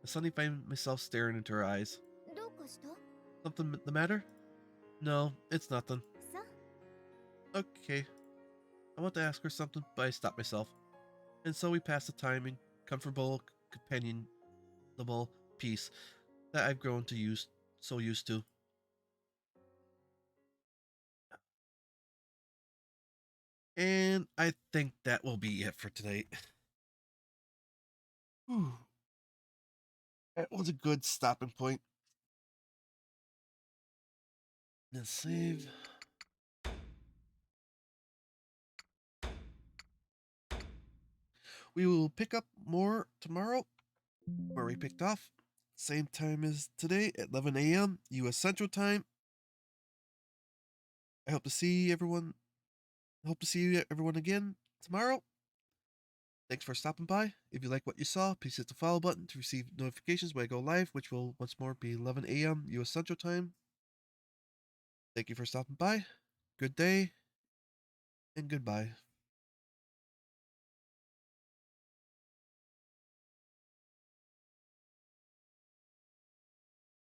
I suddenly find myself staring into her eyes. どうかした？ Something the matter? No, it's nothing. そう。 Okay. I want to ask her something, but I stop myself. And so we pass the time in comfortable, companionable peace that I've grown to so used to. And I think that will be it for tonight. Whew. That was a good stopping point. Let's save. We will pick up more tomorrow where we picked off. Same time as today at 11 a.m. U.S. Central Time. I hope to see everyone. Everyone again tomorrow. Thanks for stopping by. If you like what you saw, please hit the follow button to receive notifications when I go live, which will once more be 11 a.m. U.S. Central Time. Thank you for stopping by. Good day and goodbye.